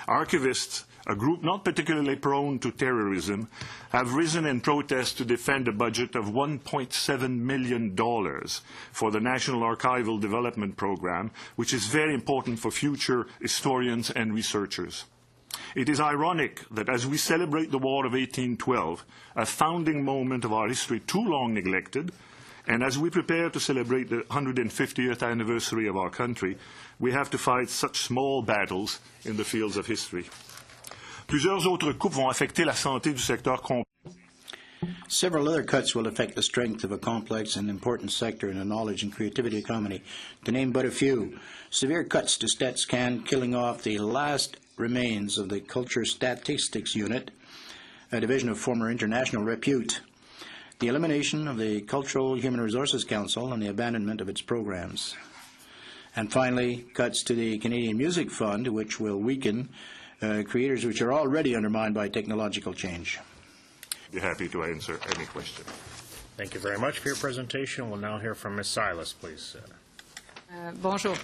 Archivists, a group not particularly prone to terrorism, have risen in protest to defend a budget of $1.7 million for the National Archival Development Program, which is very important for future historians and researchers. It is ironic that as we celebrate the War of 1812, a founding moment of our history too long neglected, and as we prepare to celebrate the 150th anniversary of our country, we have to fight such small battles in the fields of history. Plusieurs autres coupes vont affecter la santé du secteur complet. Several other cuts will affect the strength of a complex and important sector in the knowledge and creativity economy. To name but a few, severe cuts to StatsCan, killing off the last remains of the Culture Statistics Unit, a division of former international repute, the elimination of the Cultural Human Resources Council and the abandonment of its programs. And finally, cuts to the Canadian Music Fund, which will weaken creators which are already undermined by technological change. Be happy to answer any question. Thank you very much for your presentation. We'll now hear from Ms. Silas, please. Bonjour.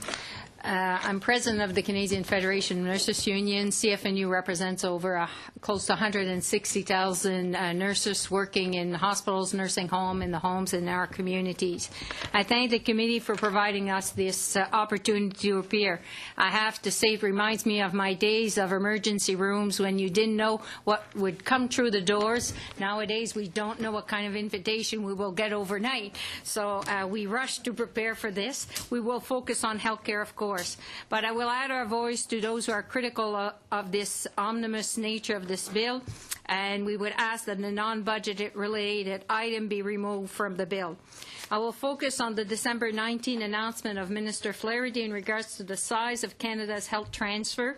I'm president of the Canadian Federation of Nurses Union. CFNU represents over close to 160,000 nurses working in hospitals, nursing home, in the homes, in our communities. I thank the committee for providing us this opportunity to appear. I have to say, it reminds me of my days of emergency rooms when you didn't know what would come through the doors. Nowadays, we don't know what kind of invitation we will get overnight. So we rush to prepare for this. We will focus on healthcare, of course. But I will add our voice to those who are critical of this omnibus nature of this bill, and we would ask that the non-budget related item be removed from the bill. I will focus on the December 19 announcement of Minister Flaherty in regards to the size of Canada's health transfer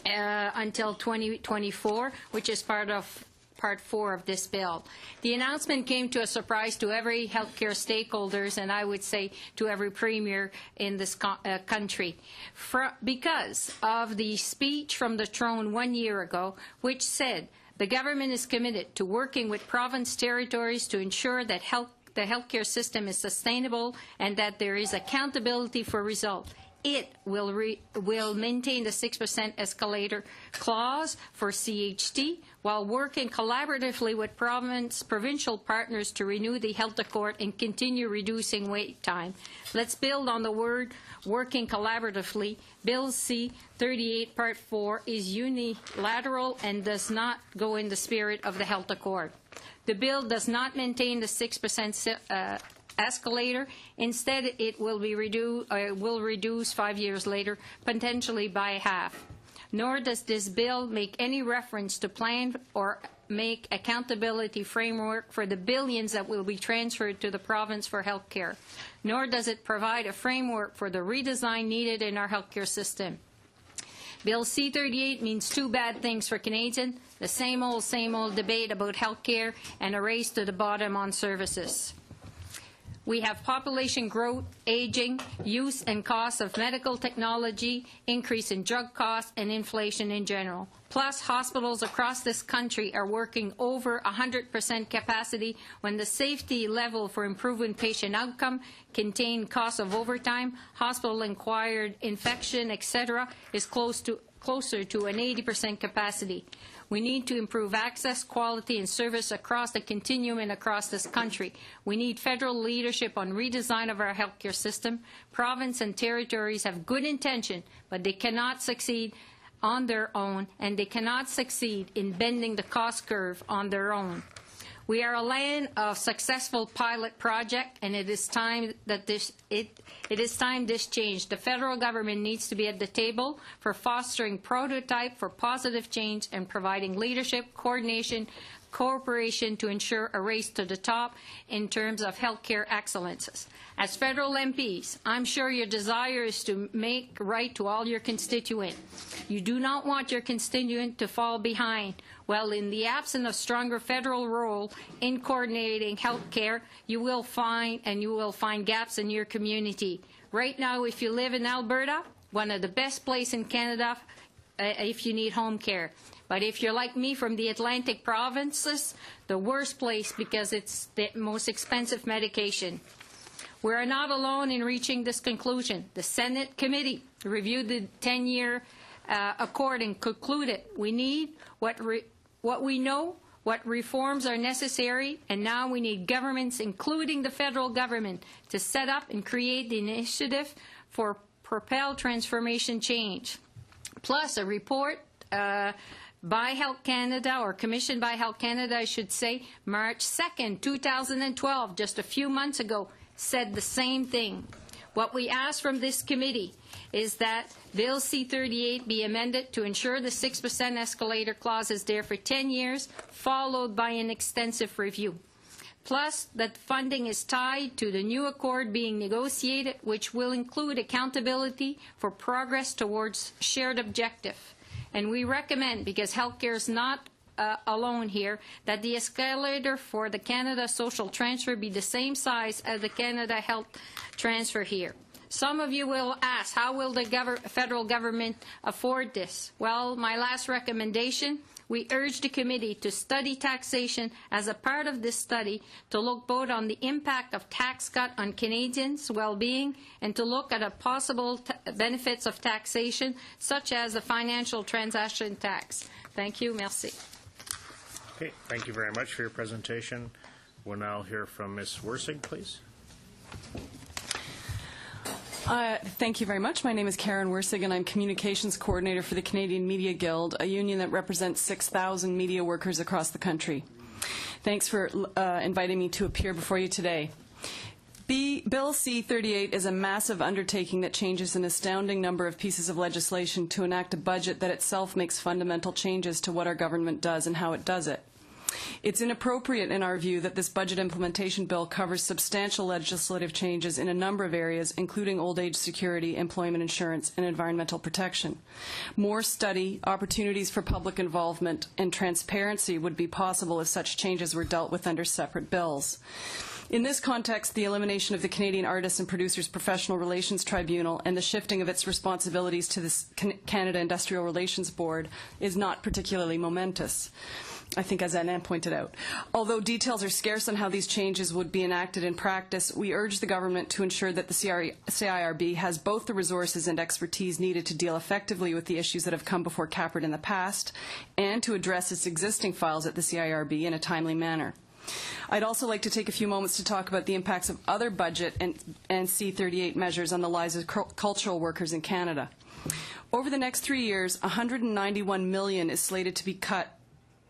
until 2024, which is Part 4 of this bill. The announcement came to a surprise to every healthcare stakeholders, and I would say to every premier in this country, because of the speech from the throne 1 year ago, which said the government is committed to working with province territories to ensure that the healthcare system is sustainable and that there is accountability for results. It will maintain the 6% escalator clause for CHT while working collaboratively with provincial partners to renew the health accord and continue reducing wait time. Let's build on the word working collaboratively. Bill C-38 Part 4 is unilateral and does not go in the spirit of the health accord. The bill does not maintain the 6% escalator. Instead, it will reduce 5 years later, potentially by half. Nor does this bill make any reference to plan or make accountability framework for the billions that will be transferred to the province for health care. Nor does it provide a framework for the redesign needed in our healthcare system. Bill C-38 means two bad things for Canadians: the same old debate about health care and a race to the bottom on services. We have population growth, aging, use and cost of medical technology, increase in drug costs, and inflation in general. Plus, hospitals across this country are working over 100% capacity when the safety level for improving patient outcome, contained cost of overtime, hospital-acquired infection, etc., is closer to an 80% capacity. We need to improve access, quality, and service across the continuum and across this country. We need federal leadership on redesign of our healthcare system. Province and territories have good intention, but they cannot succeed on their own, and they cannot succeed in bending the cost curve on their own. We are a land of successful pilot project, and it is time that this change. The federal government needs to be at the table for fostering prototype for positive change and providing leadership, coordination, cooperation to ensure a race to the top in terms of healthcare excellences. As federal MPs, I'm sure your desire is to make right to all your constituents. You do not want your constituent to fall behind. Well, in the absence of stronger federal role in coordinating healthcare, you will find gaps in your community. Right now, if you live in Alberta, one of the best places in Canada if you need home care. But if you're like me from the Atlantic provinces, the worst place because it's the most expensive medication. We are not alone in reaching this conclusion. The Senate committee reviewed the 10-year accord and concluded we need what we know, what reforms are necessary, and now we need governments, including the federal government, to set up and create the initiative for propel transformation change. Plus, a report by Health Canada, or commissioned by Health Canada, I should say, March 2nd, 2012, just a few months ago, said the same thing. What we ask from this committee is that Bill C-38 be amended to ensure the 6% escalator clause is there for 10 years, followed by an extensive review. Plus, that funding is tied to the new accord being negotiated, which will include accountability for progress towards shared objective. And we recommend, because healthcare is not alone here, that the escalator for the Canada Social Transfer be the same size as the Canada Health Transfer here. Some of you will ask, how will the federal government afford this? Well, my last recommendation, we urge the committee to study taxation as a part of this study, to look both on the impact of tax cut on Canadians' well-being and to look at a possible benefits of taxation, such as the financial transaction tax. Thank you. Merci. Okay, thank you very much for your presentation. We'll now hear from Ms. Wersig, please. Thank you very much. My name is Karen Wersig, and I'm Communications Coordinator for the Canadian Media Guild, a union that represents 6,000 media workers across the country. Thanks for inviting me to appear before you today. Bill C-38 is a massive undertaking that changes an astounding number of pieces of legislation to enact a budget that itself makes fundamental changes to what our government does and how it does it. It's inappropriate, in our view, that this budget implementation bill covers substantial legislative changes in a number of areas, including old age security, employment insurance, and environmental protection. More study, opportunities for public involvement, and transparency would be possible if such changes were dealt with under separate bills. In this context, the elimination of the Canadian Artists and Producers Professional Relations Tribunal and the shifting of its responsibilities to the Canada Industrial Relations Board is not particularly momentous, I think, as Anne pointed out. Although details are scarce on how these changes would be enacted in practice, we urge the government to ensure that the CIRB has both the resources and expertise needed to deal effectively with the issues that have come before CAPRED in the past and to address its existing files at the CIRB in a timely manner. I'd also like to take a few moments to talk about the impacts of other budget and C-38 measures on the lives of cultural workers in Canada. Over the next 3 years, $191 million is slated to be cut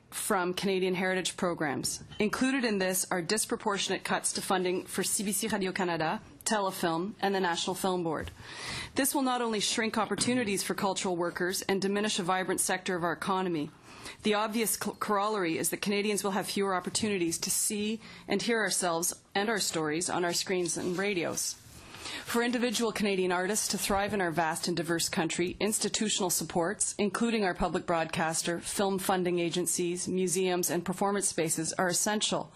from Canadian heritage programs. Included in this are disproportionate cuts to funding for CBC Radio-Canada, Telefilm, and the National Film Board. This will not only shrink opportunities for cultural workers and diminish a vibrant sector of our economy. The obvious corollary is that Canadians will have fewer opportunities to see and hear ourselves and our stories on our screens and radios. For individual Canadian artists to thrive in our vast and diverse country, institutional supports, including our public broadcaster, film funding agencies, museums, and performance spaces, are essential.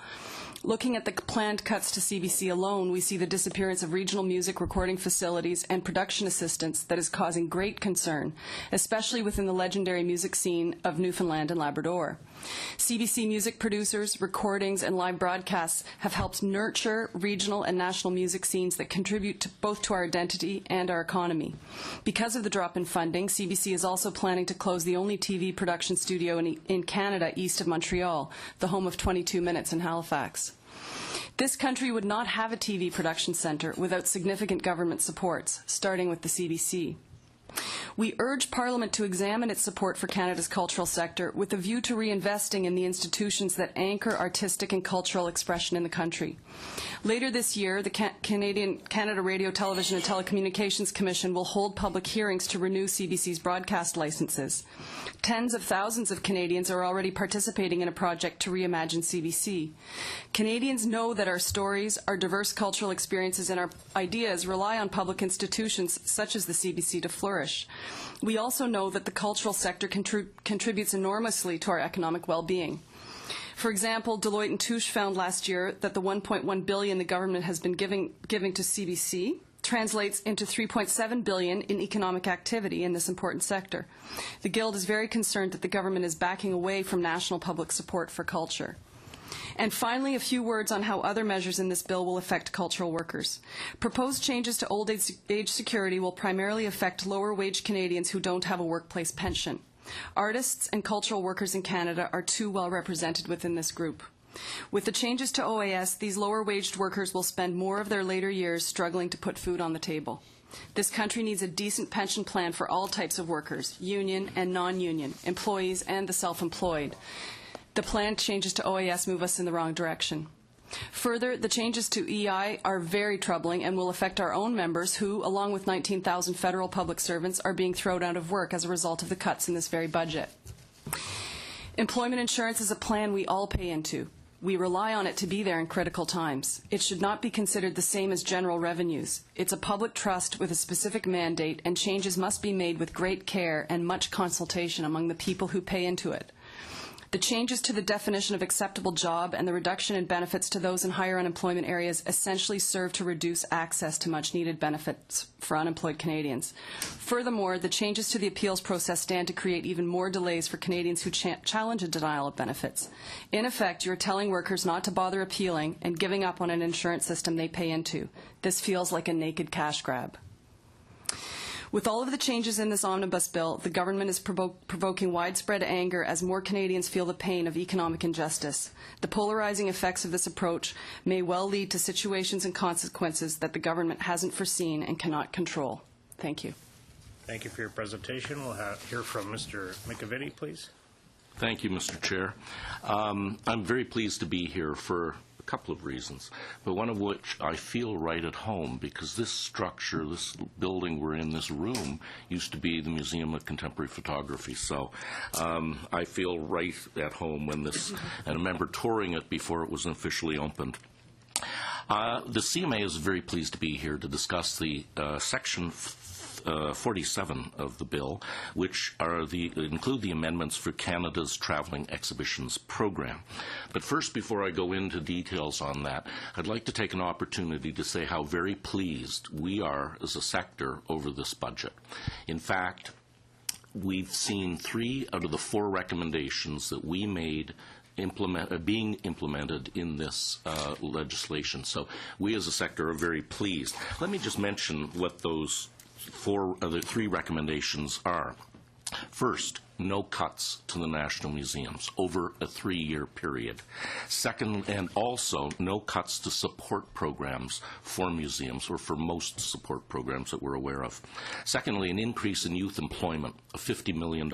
Looking at the planned cuts to CBC alone, we see the disappearance of regional music recording facilities and production assistance that is causing great concern, especially within the legendary music scene of Newfoundland and Labrador. CBC music producers, recordings, and live broadcasts have helped nurture regional and national music scenes that contribute both to our identity and our economy. Because of the drop in funding, CBC is also planning to close the only TV production studio in Canada east of Montreal, the home of 22 Minutes in Halifax. This country would not have a TV production centre without significant government supports, starting with the CBC. We urge Parliament to examine its support for Canada's cultural sector with a view to reinvesting in the institutions that anchor artistic and cultural expression in the country. Later this year, the Canada Radio, Television and Telecommunications Commission will hold public hearings to renew CBC's broadcast licenses. Tens of thousands of Canadians are already participating in a project to reimagine CBC. Canadians know that our stories, our diverse cultural experiences, and our ideas rely on public institutions such as the CBC to flourish. We also know that the cultural sector contributes enormously to our economic well-being. For example, Deloitte & Touche found last year that the $1.1 billion the government has been giving to CBC translates into $3.7 billion in economic activity in this important sector. The Guild is very concerned that the government is backing away from national public support for culture. And finally, a few words on how other measures in this bill will affect cultural workers. Proposed changes to old age security will primarily affect lower-wage Canadians who don't have a workplace pension. Artists and cultural workers in Canada are too well represented within this group. With the changes to OAS, these lower-waged workers will spend more of their later years struggling to put food on the table. This country needs a decent pension plan for all types of workers, union and non-union, employees and the self-employed. The planned changes to OAS move us in the wrong direction. Further, the changes to EI are very troubling and will affect our own members who, along with 19,000 federal public servants, are being thrown out of work as a result of the cuts in this very budget. Employment insurance is a plan we all pay into. We rely on it to be there in critical times. It should not be considered the same as general revenues. It's a public trust with a specific mandate, and changes must be made with great care and much consultation among the people who pay into it. The changes to the definition of acceptable job and the reduction in benefits to those in higher unemployment areas essentially serve to reduce access to much-needed benefits for unemployed Canadians. Furthermore, the changes to the appeals process stand to create even more delays for Canadians who challenge a denial of benefits. In effect, you're telling workers not to bother appealing and giving up on an insurance system they pay into. This feels like a naked cash grab. With all of the changes in this omnibus bill, the government is provoking widespread anger as more Canadians feel the pain of economic injustice. The polarizing effects of this approach may well lead to situations and consequences that the government hasn't foreseen and cannot control. Thank you. Thank you for your presentation. We'll hear from Mr. McAvity, please. Thank you, Mr. Chair. I'm very pleased to be here for a couple of reasons, but one of which I feel right at home, because this structure, this building we're in, this room, used to be the Museum of Contemporary Photography. So I feel right at home when this, and I remember touring it before it was officially opened. The CMA is very pleased to be here to discuss the Section 47 of the bill, which include the amendments for Canada's Travelling Exhibitions Program. But first, before I go into details on that, I'd like to take an opportunity to say how very pleased we are as a sector over this budget. In fact, we've seen 3 out of the 4 recommendations that we made being implemented in this legislation. So we as a sector are very pleased. Let me just mention what those 3 recommendations are. First, no cuts to the national museums over a 3-year period. Second, and also no cuts to support programs for museums, or for most support programs that we're aware of. Secondly, an increase in youth employment of $50 million,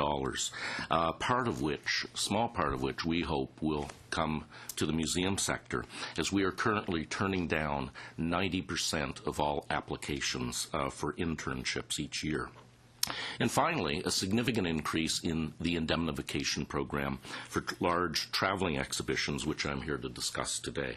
small part of which we hope will come to the museum sector, as we are currently turning down 90% of all applications for internships each year. And finally, a significant increase in the indemnification program for large traveling exhibitions, which I'm here to discuss today.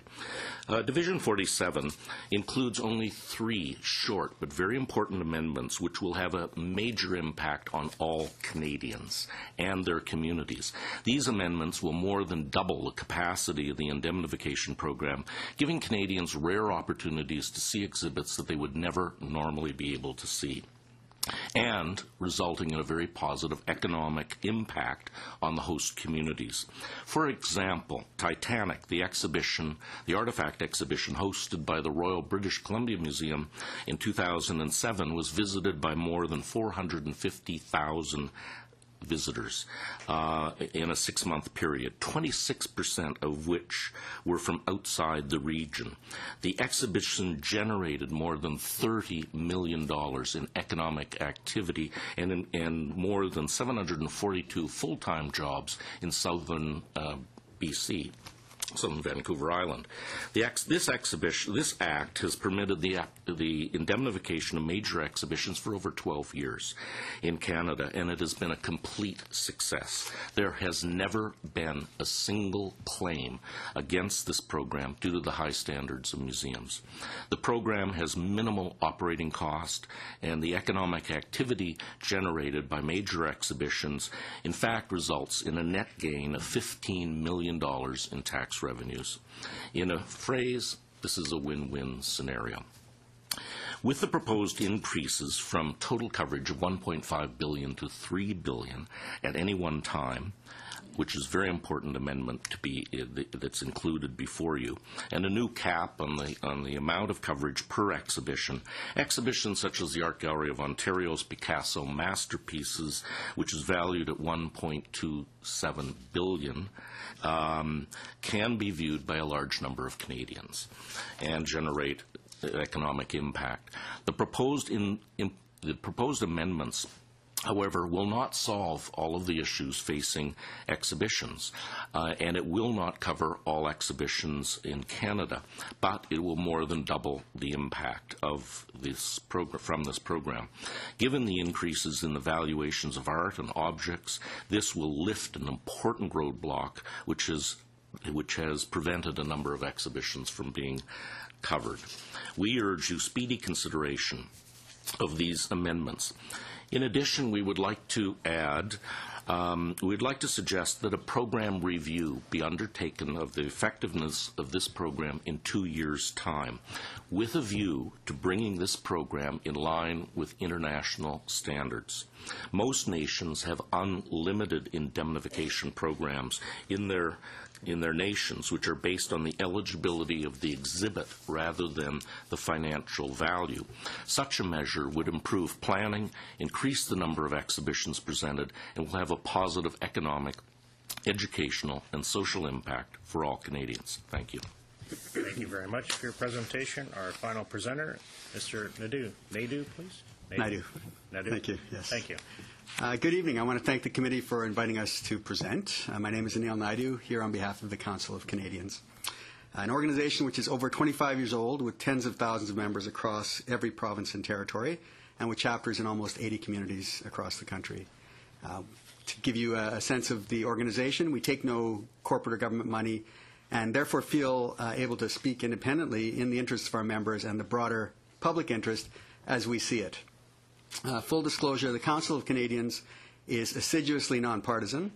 Division 47 includes only 3 short but very important amendments which will have a major impact on all Canadians and their communities. These amendments will more than double the capacity of the indemnification program, giving Canadians rare opportunities to see exhibits that they would never normally be able to see, and resulting in a very positive economic impact on the host communities. For example, Titanic, the artifact exhibition hosted by the Royal British Columbia Museum in 2007, was visited by more than 450,000 visitors in a 6-month period, 26% of which were from outside the region. The exhibition generated more than $30 million in economic activity and more than 742 full-time jobs in southern BC. Southern Vancouver Island. This act has permitted the indemnification of major exhibitions for over 12 years in Canada, and it has been a complete success. There has never been a single claim against this program due to the high standards of museums. The program has minimal operating cost, and the economic activity generated by major exhibitions, in fact, results in a net gain of $15 million in tax revenues. In a phrase, this is a win-win scenario. With the proposed increases from total coverage of $1.5 billion to $3 billion at any one time, which is a very important amendment that's included before you, and a new cap on the amount of coverage per exhibition. Exhibitions such as the Art Gallery of Ontario's Picasso masterpieces, which is valued at $1.27 billion, can be viewed by a large number of Canadians and generate economic impact. The proposed amendments, however, will not solve all of the issues facing exhibitions, and it will not cover all exhibitions in Canada, but it will more than double the impact of this from this program. Given the increases in the valuations of art and objects, this will lift an important roadblock which has prevented a number of exhibitions from being covered. We urge you speedy consideration of these amendments. In addition, we would like to suggest that a program review be undertaken of the effectiveness of this program in 2 years' time, with a view to bringing this program in line with international standards. Most nations have unlimited indemnification programs in their nations, which are based on the eligibility of the exhibit rather than the financial value. Such a measure would improve planning, increase the number of exhibitions presented, and will have a positive economic, educational, and social impact for all Canadians. Thank you. Thank you very much for your presentation. Our final presenter, Mr. Nadeau. Nadeau, please. Nadeau. Nadeau. Thank you. Yes. Thank you. Good evening. I want to thank the committee for inviting us to present. My name is Anil Naidoo, here on behalf of the Council of Canadians, an organization which is over 25 years old with tens of thousands of members across every province and territory, and with chapters in almost 80 communities across the country. To give you a sense of the organization, we take no corporate or government money and therefore feel able to speak independently in the interests of our members and the broader public interest as we see it. Full disclosure, the Council of Canadians is assiduously nonpartisan,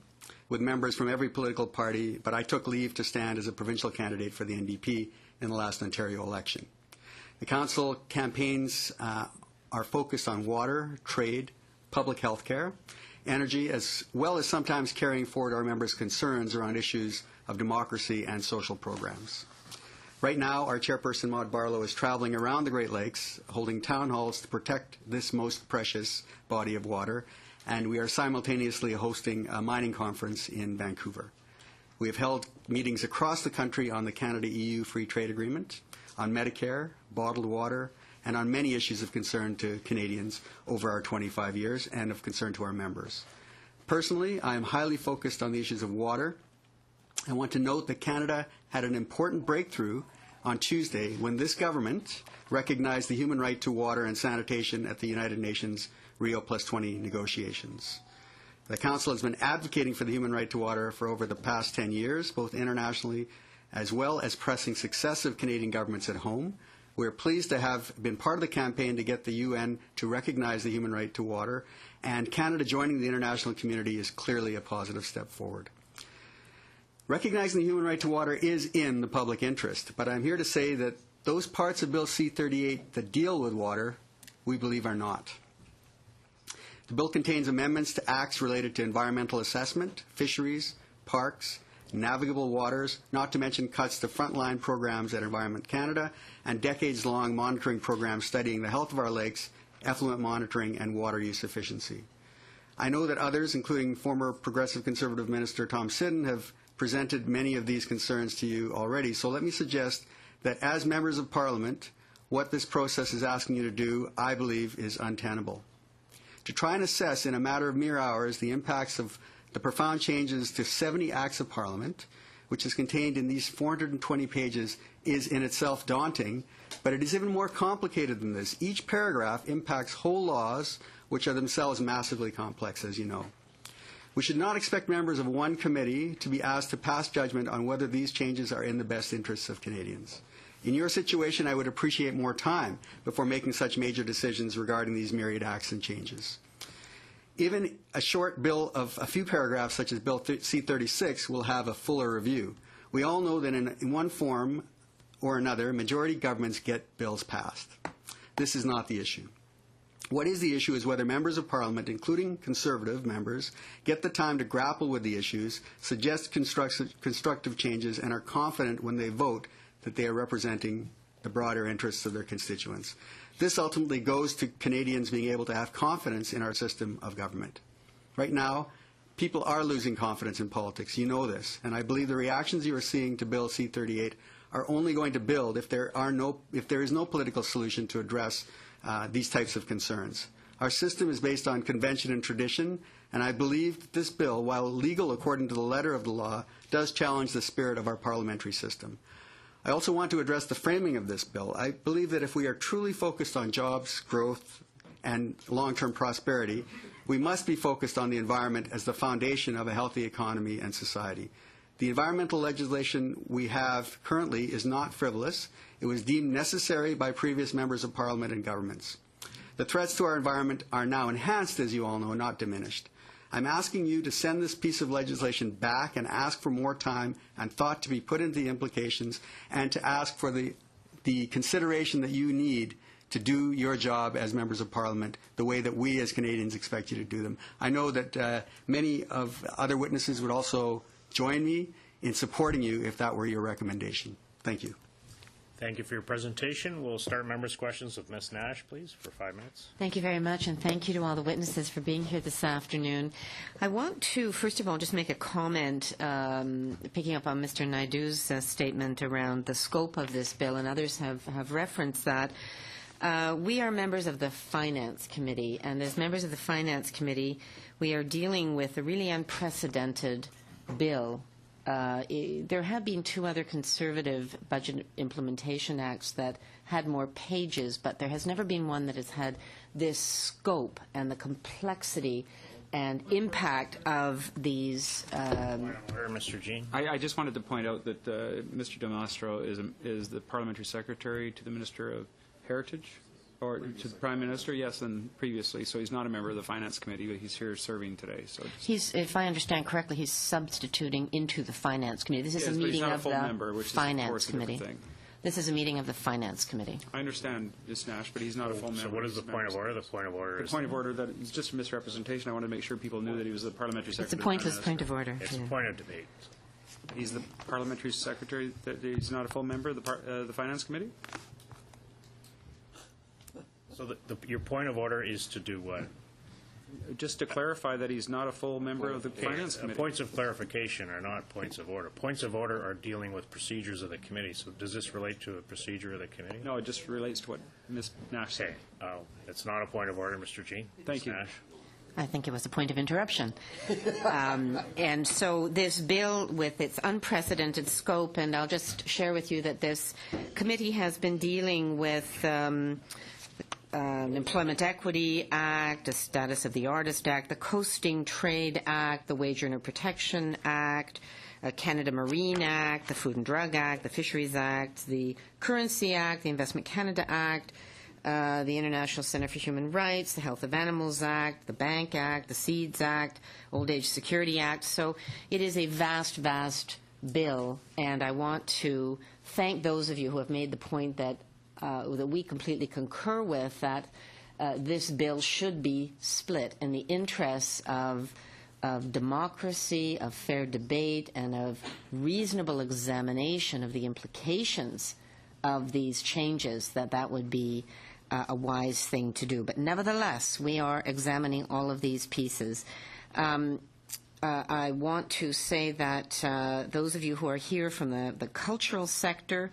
with members from every political party, but I took leave to stand as a provincial candidate for the NDP in the last Ontario election. The Council campaigns are focused on water, trade, public health care, energy, as well as sometimes carrying forward our members' concerns around issues of democracy and social programs. Right now, our chairperson, Maud Barlow, is traveling around the Great Lakes, holding town halls to protect this most precious body of water, and we are simultaneously hosting a mining conference in Vancouver. We have held meetings across the country on the Canada-EU Free Trade Agreement, on Medicare, bottled water, and on many issues of concern to Canadians over our 25 years and of concern to our members. Personally, I am highly focused on the issues of water. I want to note that Canada had an important breakthrough on Tuesday when this government recognized the human right to water and sanitation at the United Nations Rio +20 negotiations. The Council has been advocating for the human right to water for over the past 10 years, both internationally as well as pressing successive Canadian governments at home. We are pleased to have been part of the campaign to get the UN to recognize the human right to water, and Canada joining the international community is clearly a positive step forward. Recognizing the human right to water is in the public interest, but I'm here to say that those parts of Bill C-38 that deal with water, we believe are not. The bill contains amendments to acts related to environmental assessment, fisheries, parks, navigable waters, not to mention cuts to frontline programs at Environment Canada and decades-long monitoring programs studying the health of our lakes, effluent monitoring, and water use efficiency. I know that others, including former Progressive Conservative Minister Tom Sidden, have presented many of these concerns to you already, so let me suggest that as members of Parliament, what this process is asking you to do, I believe, is untenable. To try and assess in a matter of mere hours the impacts of the profound changes to 70 Acts of Parliament, which is contained in these 420 pages, is in itself daunting, but it is even more complicated than this. Each paragraph impacts whole laws, which are themselves massively complex, as you know. We should not expect members of one committee to be asked to pass judgment on whether these changes are in the best interests of Canadians. In your situation, I would appreciate more time before making such major decisions regarding these myriad acts and changes. Even a short bill of a few paragraphs, such as Bill C-36, will have a fuller review. We all know that in one form or another, majority governments get bills passed. This is not the issue. What is the issue is whether members of Parliament, including Conservative members, get the time to grapple with the issues, suggest constructive changes, and are confident when they vote that they are representing the broader interests of their constituents. This ultimately goes to Canadians being able to have confidence in our system of government. Right now, people are losing confidence in politics. You know this. And I believe the reactions you are seeing to Bill C-38 are only going to build if there is no political solution to address these types of concerns. Our system is based on convention and tradition, and I believe that this bill, while legal according to the letter of the law, does challenge the spirit of our parliamentary system. I also want to address the framing of this bill. I believe that if we are truly focused on jobs, growth, and long-term prosperity, we must be focused on the environment as the foundation of a healthy economy and society. The environmental legislation we have currently is not frivolous. It was deemed necessary by previous members of Parliament and governments. The threats to our environment are now enhanced, as you all know, not diminished. I'm asking you to send this piece of legislation back and ask for more time and thought to be put into the implications, and to ask for the consideration that you need to do your job as members of Parliament the way that we as Canadians expect you to do them. I know that many of other witnesses would also join me in supporting you if that were your recommendation. Thank you. Thank you for your presentation. We'll start members' questions with Ms. Nash, please, for 5 minutes. Thank you very much, and thank you to all the witnesses for being here this afternoon. I want to, first of all, just make a comment, picking up on Mr. Naidu's statement around the scope of this bill, and others have referenced that. We are members of the Finance Committee, and as members of the Finance Committee, we are dealing with a really unprecedented bill. There have been 2 other Conservative budget implementation acts that had more pages, but there has never been one that has had this scope and the complexity and impact of these. Mr. Jean. I just wanted to point out that Mr. De Mastro is the Parliamentary Secretary to the Minister of Heritage, or to the Prime Minister, yes, and previously. So he's not a member of the Finance Committee, but he's here serving today. So he's, if I understand correctly, he's substituting into the Finance Committee. This is a meeting of the Finance Committee. This is a meeting of the Finance Committee. I understand, Ms. Nash, but he's not a full member. So what is the point of order? The point of order is... The point of order, that it's just a misrepresentation. I wanted to make sure people knew that he was the Parliamentary Secretary. It's a pointless point of order. It's a point of debate. He's the Parliamentary Secretary, that he's not a full member of the Finance Committee? So your point of order is to do what? Just to clarify that he's not a full member of the Finance Committee. Points of clarification are not points of order. Points of order are dealing with procedures of the committee. So does this relate to a procedure of the committee? No, it just relates to what Ms. Nash said. Oh, it's not a point of order, Mr. Jean. Thank you. Nash. I think it was a point of interruption. And so this bill, with its unprecedented scope, and I'll just share with you that this committee has been dealing with Employment Equity Act, the Status of the Artist Act, the Coasting Trade Act, the Wage Earner Protection Act, Canada Marine Act, the Food and Drug Act, the Fisheries Act, the Currency Act, the Investment Canada Act, the International Center for Human Rights, the Health of Animals Act, the Bank Act, the Seeds Act, Old Age Security Act. So it is a vast, vast bill, and I want to thank those of you who have made the point that we completely concur with, that this bill should be split in the interests of democracy, of fair debate, and of reasonable examination of the implications of these changes, that would be a wise thing to do. But nevertheless, we are examining all of these pieces. I want to say that those of you who are here from the cultural sector,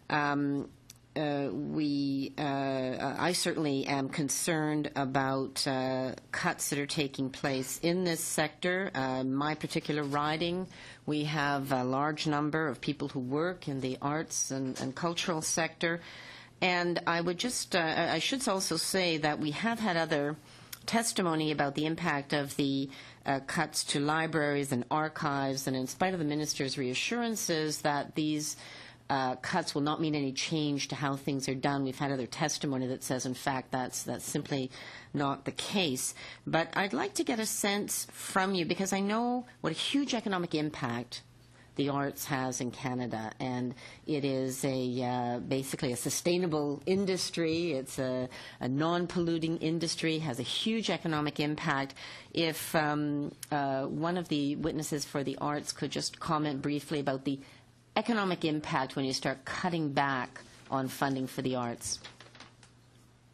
I certainly am concerned about cuts that are taking place in this sector. My particular riding, we have a large number of people who work in the arts and cultural sector. And I would just, I should also say that we have had other testimony about the impact of the cuts to libraries and archives, and in spite of the minister's reassurances that these cuts will not mean any change to how things are done. We've had other testimony that says, in fact, that's simply not the case. But I'd like to get a sense from you, because I know what a huge economic impact the arts has in Canada, and it is basically a sustainable industry. It's a non-polluting industry, has a huge economic impact. If one of the witnesses for the arts could just comment briefly about the economic impact when you start cutting back on funding for the arts.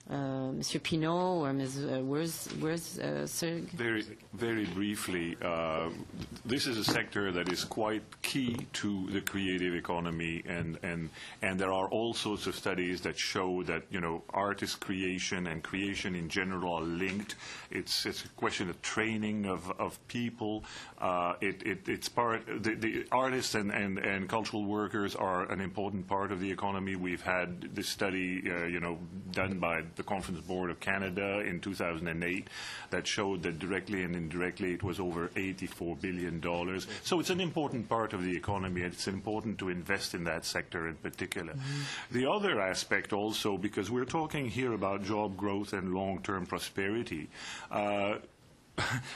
Mr. Pinault or Ms. where's Sir? Very briefly, this is a sector that is quite key to the creative economy, and there are all sorts of studies that show that, you know, artist creation and creation in general are linked. It's a question of training of people. It's part, the artists and cultural workers are an important part of the economy. We've had this study, done by the Conference Board of Canada in 2008 that showed that directly and indirectly it was over $84 billion. So it's an important part of the economy, and it's important to invest in that sector in particular. The other aspect also, because we're talking here about job growth and long-term prosperity,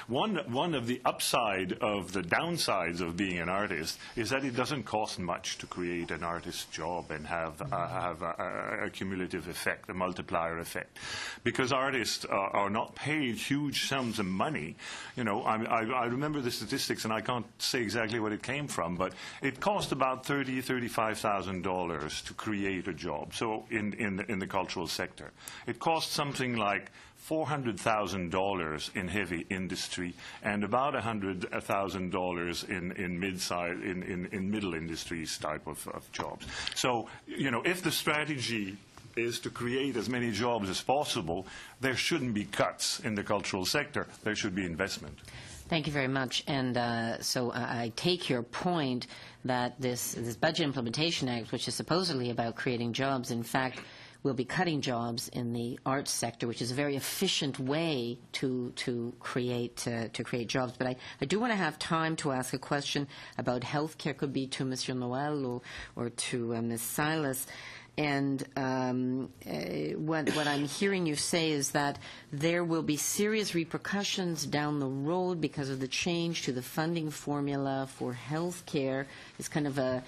one of the upside of the downsides of being an artist is that it doesn't cost much to create an artist's job and have a cumulative effect, a multiplier effect. Because artists are not paid huge sums of money. You know, I remember the statistics, and I can't say exactly what it came from, but it cost about $35,000 to create a job. So in the cultural sector, it costs something like $400,000 in heavy industry and about $100,000 in mid-size, in middle industries type of jobs. So, you know, if the strategy is to create as many jobs as possible, there shouldn't be cuts in the cultural sector. There should be investment. Thank you very much. And so I take your point that this Budget Implementation Act, which is supposedly about creating jobs, in fact, will be cutting jobs in the arts sector, which is a very efficient way to create jobs. But I do want to have time to ask a question about health care. Could be to Mr. Noel or to Ms. Silas. And what I'm hearing you say is that there will be serious repercussions down the road because of the change to the funding formula for health care. It's kind of a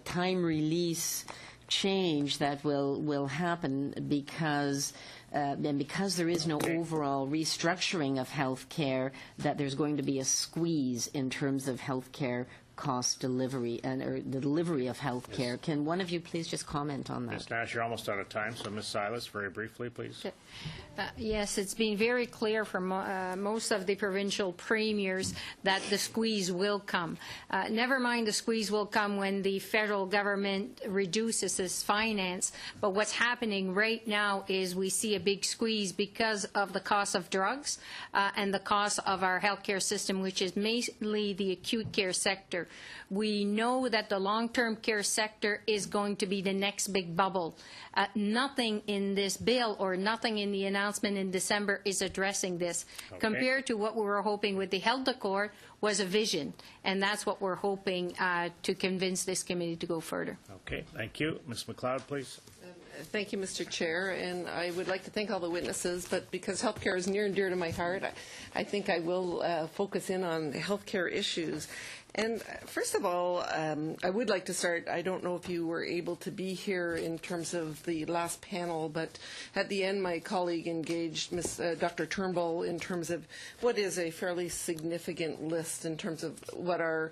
time release change that will happen because there is no overall restructuring of health care, that there's going to be a squeeze in terms of health care cost delivery or the delivery of health care. Can one of you please just comment on that? Ms. Nash, you're almost out of time, so Ms. Silas, very briefly, please. Yes, it's been very clear from most of the provincial premiers that the squeeze will come. Never mind the squeeze will come when the federal government reduces its finance, but what's happening right now is we see a big squeeze because of the cost of drugs and the cost of our healthcare system, which is mainly the acute care sector. sector. We know that the long-term care sector is going to be the next big bubble. Nothing in this bill or nothing in the announcement in December is addressing this. Okay. Compared to what we were hoping with the health accord was a vision, and that's what we're hoping to convince this committee to go further. Okay, thank you. Ms. McLeod, please. Thank you, Mr. Chair, and I would like to thank all the witnesses, but because healthcare is near and dear to my heart, I think I will focus in on healthcare issues. And first of all, I would like to start, I don't know if you were able to be here in terms of the last panel, but at the end my colleague engaged Dr. Turnbull in terms of what is a fairly significant list in terms of what are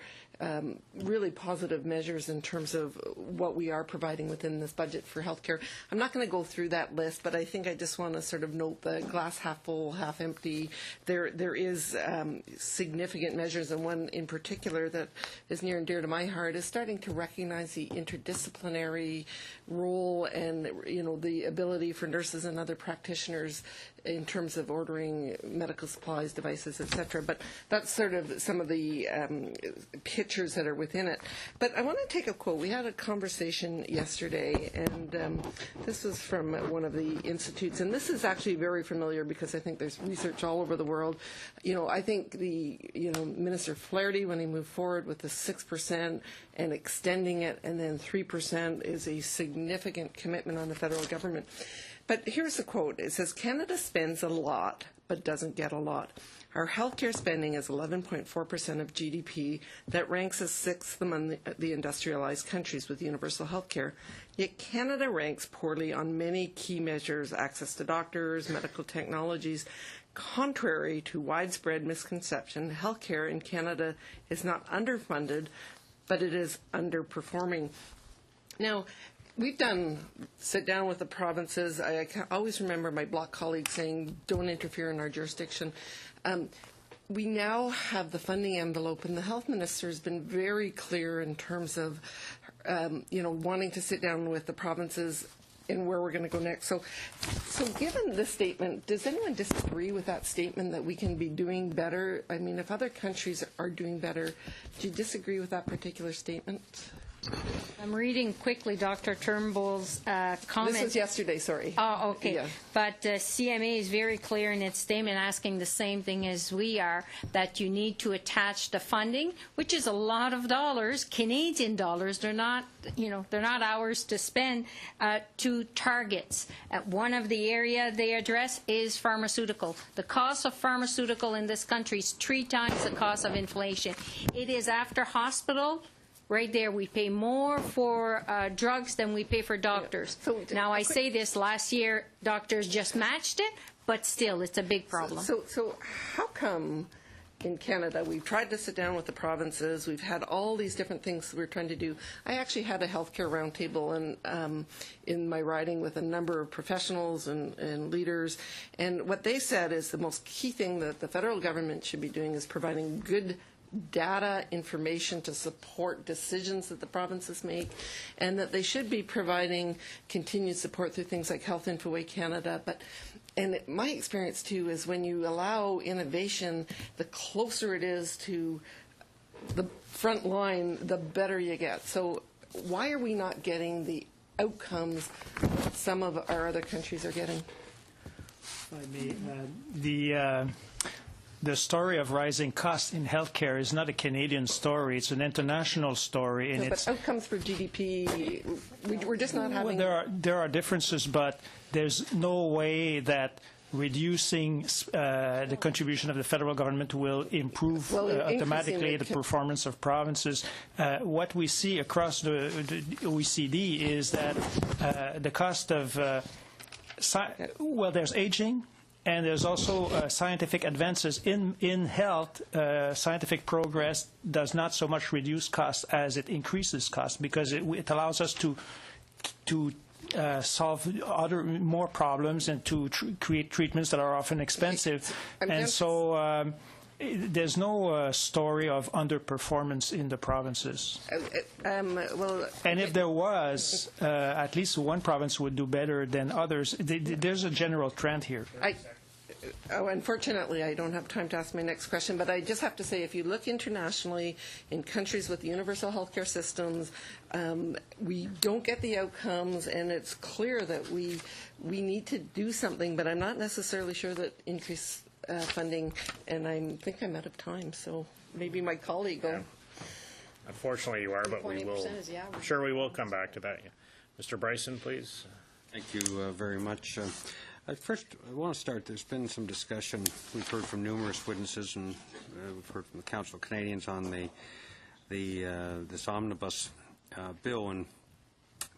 really positive measures in terms of what we are providing within this budget for healthcare. I'm not going to go through that list, but I think I just want to sort of note the glass half full, half empty. There is significant measures, and one in particular that is near and dear to my heart is starting to recognize the interdisciplinary role and the ability for nurses and other practitioners in terms of ordering medical supplies, devices, etc. But that's sort of some of the pictures that are within it. But I want to take a quote. We had a conversation yesterday, and this was from one of the institutes, and this is actually very familiar because I think there's research all over the world. I think Minister Flaherty, when he moved forward with the 6% and extending it, and then 3% is a significant commitment on the federal government. But here's the quote. It says, Canada spends a lot, but doesn't get a lot. Our healthcare spending is 11.4% of GDP. That ranks us sixth among the industrialized countries with universal healthcare. Yet Canada ranks poorly on many key measures, access to doctors, medical technologies. Contrary to widespread misconception, healthcare in Canada is not underfunded, but it is underperforming. Now, we've done sit down with the provinces. I always remember my Bloc colleagues saying, don't interfere in our jurisdiction. We now have the funding envelope, and the health minister has been very clear in terms of, wanting to sit down with the provinces and where we're going to go next. So given this statement, does anyone disagree with that statement that we can be doing better? I mean, if other countries are doing better, do you disagree with that particular statement? I'm reading quickly Dr. Turnbull's comment. This was yesterday, sorry. Oh, okay. Yeah. But CMA is very clear in its statement asking the same thing as we are, that you need to attach the funding, which is a lot of dollars, Canadian dollars. They're not, they're not ours to spend, to targets. One of the area they address is pharmaceutical. The cost of pharmaceutical in this country is 3 times the cost of inflation. It is after hospital. Right there, we pay more for drugs than we pay for doctors. Now, I say this, last year, doctors just matched it, but still, it's a big problem. So how come in Canada we've tried to sit down with the provinces, we've had all these different things we're trying to do. I actually had a healthcare roundtable in my riding with a number of professionals and leaders, and what they said is the most key thing that the federal government should be doing is providing good data, information to support decisions that the provinces make, and that they should be providing continued support through things like Health Infoway Canada. And my experience, too, is when you allow innovation, the closer it is to the front line, the better you get. So why are we not getting the outcomes that some of our other countries are getting? The story of rising costs in healthcare is not a Canadian story; it's an international story. And but outcomes for GDP, we're just not having. Well, there are differences, but there's no way that reducing the contribution of the federal government will improve automatically the performance of provinces. What we see across the OECD is that the cost of there's aging. And there's also scientific advances in health. Scientific progress does not so much reduce costs as it increases costs, because it allows us to solve more problems and to create treatments that are often expensive. And so there's no story of underperformance in the provinces. And if there was, at least one province would do better than others. There's a general trend here. Unfortunately, I don't have time to ask my next question, but I just have to say, if you look internationally in countries with universal healthcare systems, we don't get the outcomes, and it's clear that we need to do something, but I'm not necessarily sure that increased funding, and I think I'm out of time, so maybe my colleague will. Unfortunately, you are, but we will. I'm sure we will come back to that. Mr. Bryson, please. Thank you very much. First, I want to start. There's been some discussion. We've heard from numerous witnesses, and we've heard from the Council of Canadians on this omnibus bill. And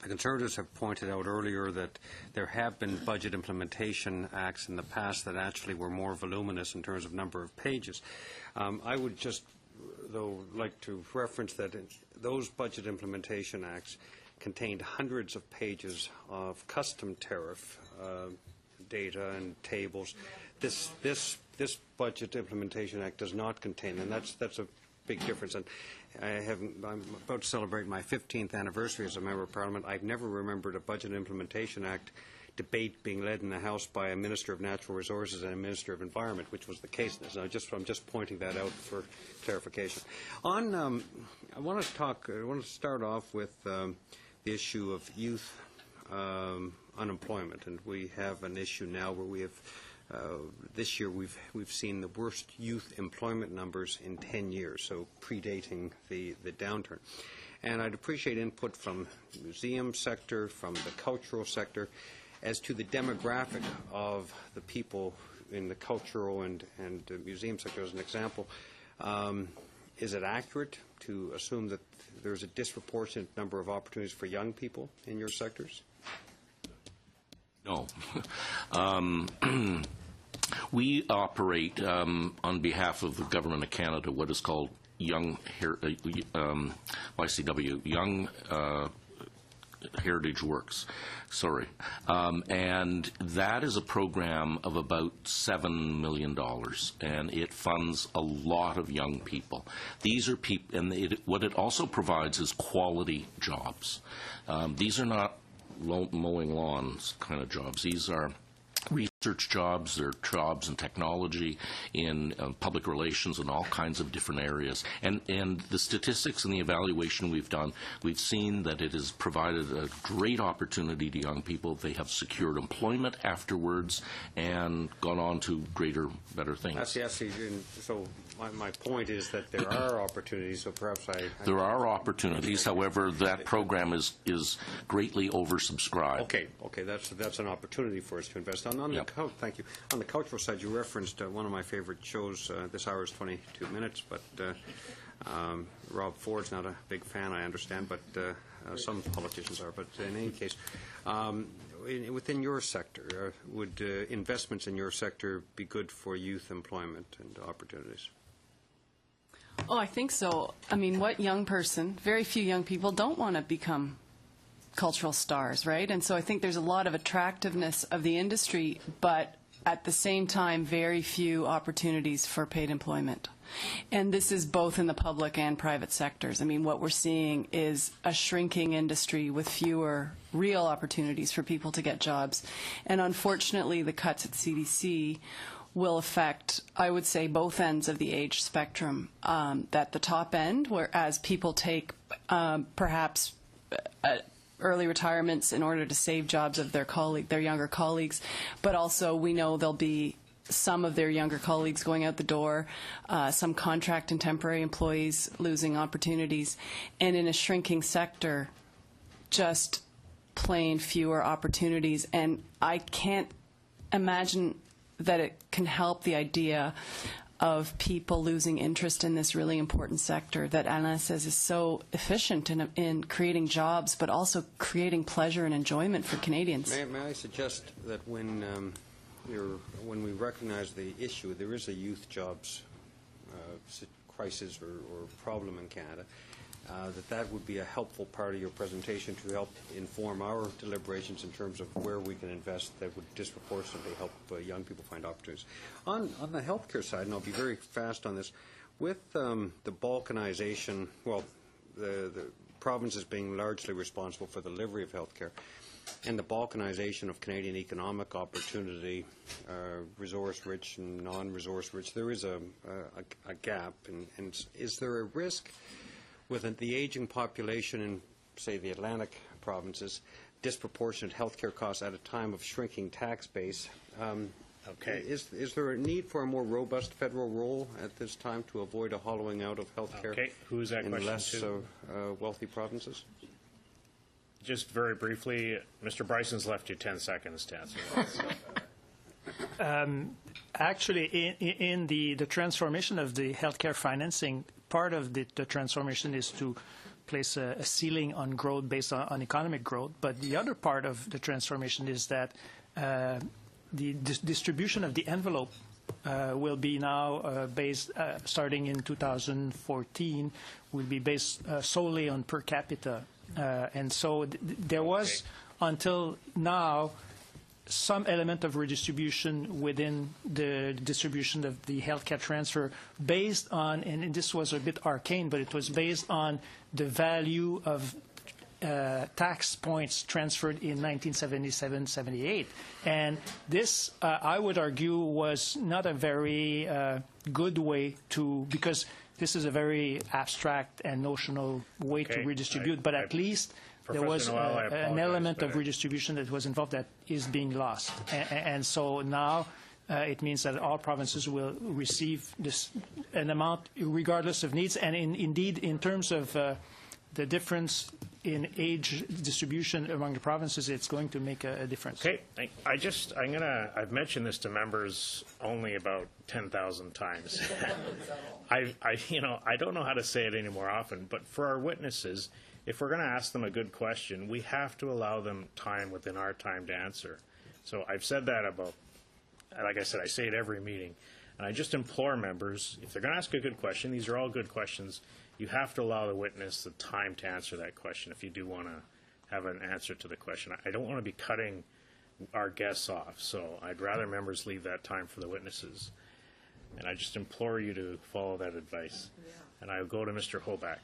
the Conservatives have pointed out earlier that there have been budget implementation acts in the past that actually were more voluminous in terms of number of pages. I would just, though, like to reference that those budget implementation acts contained hundreds of pages of custom tariff data and tables. This budget implementation act does not contain, and that's a big difference. And I'm about to celebrate my 15th anniversary as a member of Parliament. I've never remembered a budget implementation act debate being led in the House by a Minister of Natural Resources and a Minister of Environment, which was the case in this. And I'm just pointing that out for clarification. I want to start off with the issue of youth unemployment, and we have an issue now where we have this year we've seen the worst youth employment numbers in 10 years, so predating the downturn. And I'd appreciate input from the museum sector, from the cultural sector, as to the demographic of the people in the cultural and museum sector. As an example, is it accurate to assume that there's a disproportionate number of opportunities for young people in your sectors? No. We operate on behalf of the Government of Canada what is called YCW, Young Heritage Works. Sorry. And that is a program of about $7 million, and it funds a lot of young people. These are people, and what it also provides is quality jobs. These are not mowing lawns kind of jobs. These are research jobs, they're jobs in technology, in public relations, and all kinds of different areas. And the statistics and the evaluation we've done, we've seen that it has provided a great opportunity to young people. They have secured employment afterwards and gone on to greater, better things. Yes, so my point is that there are opportunities, so perhaps There are opportunities, however, that program is greatly oversubscribed. Okay, that's an opportunity for us to invest. Thank you. On the cultural side, you referenced one of my favorite shows. This hour is 22 minutes, but Rob Ford's not a big fan, I understand, but some politicians are. But in any case, within your sector, would investments in your sector be good for youth employment and opportunities? Oh, I think so. I mean, what young person, very few young people don't want to become cultural stars, right? And so I think there's a lot of attractiveness of the industry, but at the same time, very few opportunities for paid employment. And this is both in the public and private sectors. I mean, what we're seeing is a shrinking industry with fewer real opportunities for people to get jobs. And unfortunately, the cuts at CDC will affect, I would say, both ends of the age spectrum. At the top end, whereas people take perhaps early retirements in order to save jobs of their younger colleagues, but also we know there'll be some of their younger colleagues going out the door, some contract and temporary employees losing opportunities, and in a shrinking sector, just plain fewer opportunities. And I can't imagine that it can help the idea of people losing interest in this really important sector that Alain says is so efficient in creating jobs, but also creating pleasure and enjoyment for Canadians. May I suggest that when we recognize the issue, there is a youth jobs crisis or problem in Canada, that would be a helpful part of your presentation to help inform our deliberations in terms of where we can invest that would disproportionately help young people find opportunities. On the healthcare side, and I'll be very fast on this, with the balkanization, well, the provinces being largely responsible for the delivery of healthcare, and the balkanization of Canadian economic opportunity, resource-rich and non-resource-rich, there is a gap. And is there a risk with the aging population in, say, the Atlantic provinces, disproportionate healthcare costs at a time of shrinking tax base? Okay. Is there a need for a more robust federal role at this time to avoid a hollowing out of healthcare Who is that in question less to? Wealthy provinces? Just very briefly, Mr. Bryson's left you 10 seconds to answer that. Actually, in the transformation of the healthcare financing, part of the transformation is to place a ceiling on growth based on economic growth. But the other part of the transformation is that the distribution of the envelope will be now based, starting in 2014, will be based solely on per capita. And so there was, until now, some element of redistribution within the distribution of the healthcare transfer based on, and this was a bit arcane, but it was based on the value of tax points transferred in 1977-78. And this, I would argue, was not a very good way to, because this is a very abstract and notional way to redistribute, but at least there was an element of redistribution that was involved that is being lost. And so now it means that all provinces will receive an amount regardless of needs. And indeed, in terms of the difference in age distribution among the provinces, it's going to make a difference. Okay, I've mentioned this to members only about 10,000 times. I don't know how to say it any more often, but for our witnesses, if we're going to ask them a good question, we have to allow them time within our time to answer. So I've said that about, like I said, I say it every meeting. And I just implore members, if they're going to ask a good question, these are all good questions, you have to allow the witness the time to answer that question if you do want to have an answer to the question. I don't want to be cutting our guests off, so I'd rather members leave that time for the witnesses. And I just implore you to follow that advice. And I will go to Mr. Hoback.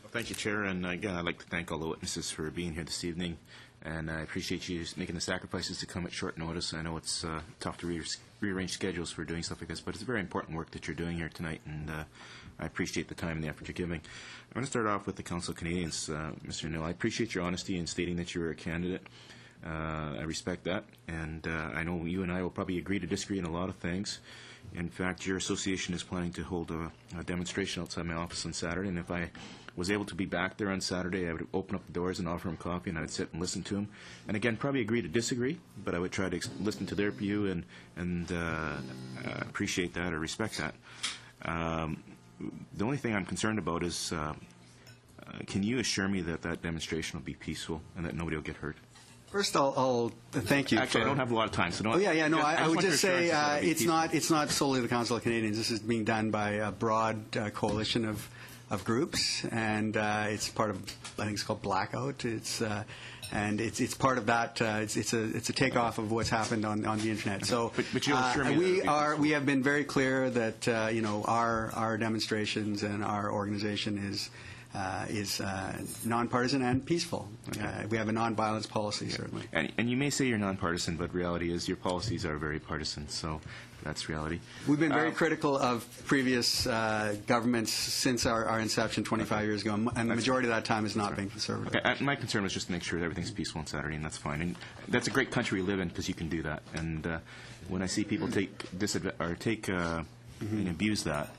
Well, thank you, Chair. And again, I'd like to thank all the witnesses for being here this evening. And I appreciate you making the sacrifices to come at short notice. I know it's tough to rearrange schedules for doing stuff like this, but it's very important work that you're doing here tonight, and I appreciate the time and the effort you're giving. I'm going to start off with the Council of Canadians, Mr. Neal. I appreciate your honesty in stating that you were a candidate. I respect that, and I know you and I will probably agree to disagree on a lot of things. In fact, your association is planning to hold a demonstration outside my office on Saturday, and if I was able to be back there on Saturday, I would open up the doors and offer him coffee, and I would sit and listen to him. And again, probably agree to disagree, but I would try to listen to their view and appreciate that or respect that. The only thing I'm concerned about is, can you assure me that that demonstration will be peaceful and that nobody will get hurt? First, I'll thank you. Actually, I don't have a lot of time, so don't. Oh, yeah. No, I would just say it's not solely the Council of Canadians. This is being done by a broad coalition of groups, and it's part of, I think it's called Blackout. And it's part of that. It's a takeoff of what's happened on the internet. So but you'll assure me we have been very clear that our demonstrations and our organization is nonpartisan and peaceful. We have a nonviolence policy, certainly. And you may say you're nonpartisan, but reality is your policies are very partisan, so that's reality. We've been very critical of previous governments since our inception 25 years ago, and the majority of that time has not been conservative. Okay. My concern was just to make sure that everything's peaceful on Saturday, and that's fine. And that's a great country we live in because you can do that. And when I see people take and abuse that,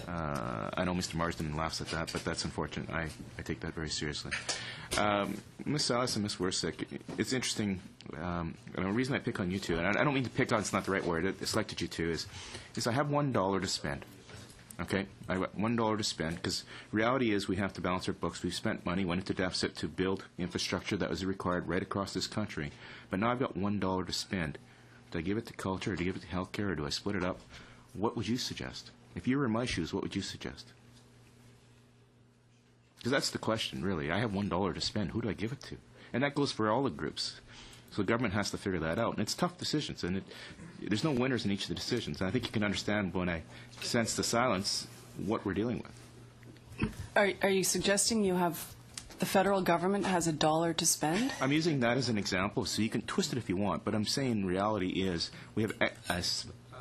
I know Mr. Marsden laughs at that, but that's unfortunate. I take that very seriously. Ms. Salas and Ms. Wersick, it's interesting. The reason I pick on you two, and I don't mean to pick on, it's not the right word, I selected you two, is I have $1 to spend. Okay? I have $1 to spend because reality is we have to balance our books. We've spent money, went into deficit to build infrastructure that was required right across this country. But now I've got $1 to spend. Do I give it to culture, or do I give it to healthcare, or do I split it up? What would you suggest? If you were in my shoes, what would you suggest? Because that's the question, really. I have $1 to spend. Who do I give it to? And that goes for all the groups. So the government has to figure that out. And it's tough decisions, and there's no winners in each of the decisions. And I think you can understand when I sense the silence what we're dealing with. Are you suggesting you have the federal government has $1 to spend? I'm using that as an example, so you can twist it if you want, but I'm saying reality is we have a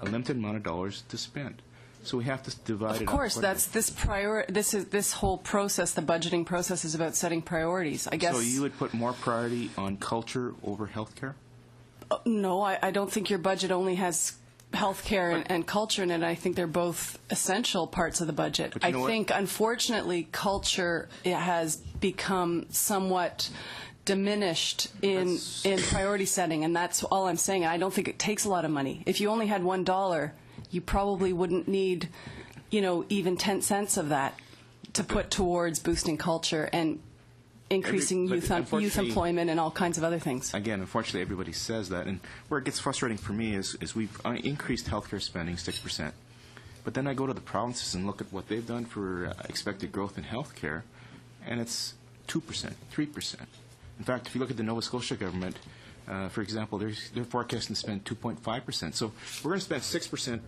limited amount of dollars to spend. So we have to divide it up. Of course, that's this whole process, the budgeting process is about setting priorities. I guess. So you would put more priority on culture over healthcare? No, I don't think your budget only has healthcare and culture in it. I think they're both essential parts of the budget. I think, unfortunately, culture has become somewhat diminished in priority setting, and that's all I'm saying. I don't think it takes a lot of money. If you only had $1, you probably wouldn't need, even 10 cents of that to put towards boosting culture and increasing youth employment and all kinds of other things. Again, unfortunately, everybody says that. And where it gets frustrating for me is we've increased healthcare spending 6%. But then I go to the provinces and look at what they've done for expected growth in healthcare, and it's 2%, 3%. In fact, if you look at the Nova Scotia government, for example, they're forecasting to spend 2.5%. So we're going to spend 6%,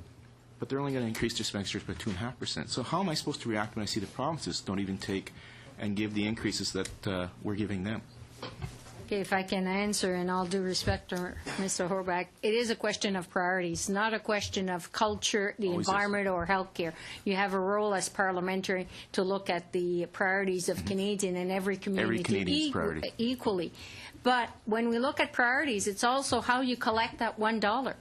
but they're only going to increase their expenditures by 2.5%. So how am I supposed to react when I see the provinces don't even take and give the increases that we're giving them? Okay, if I can answer, in all due respect to Mr. Horbach, it is a question of priorities, not a question of culture, the environment, or healthcare. You have a role as parliamentary to look at the priorities of Canadian and every community equally. But when we look at priorities, it's also how you collect that $1.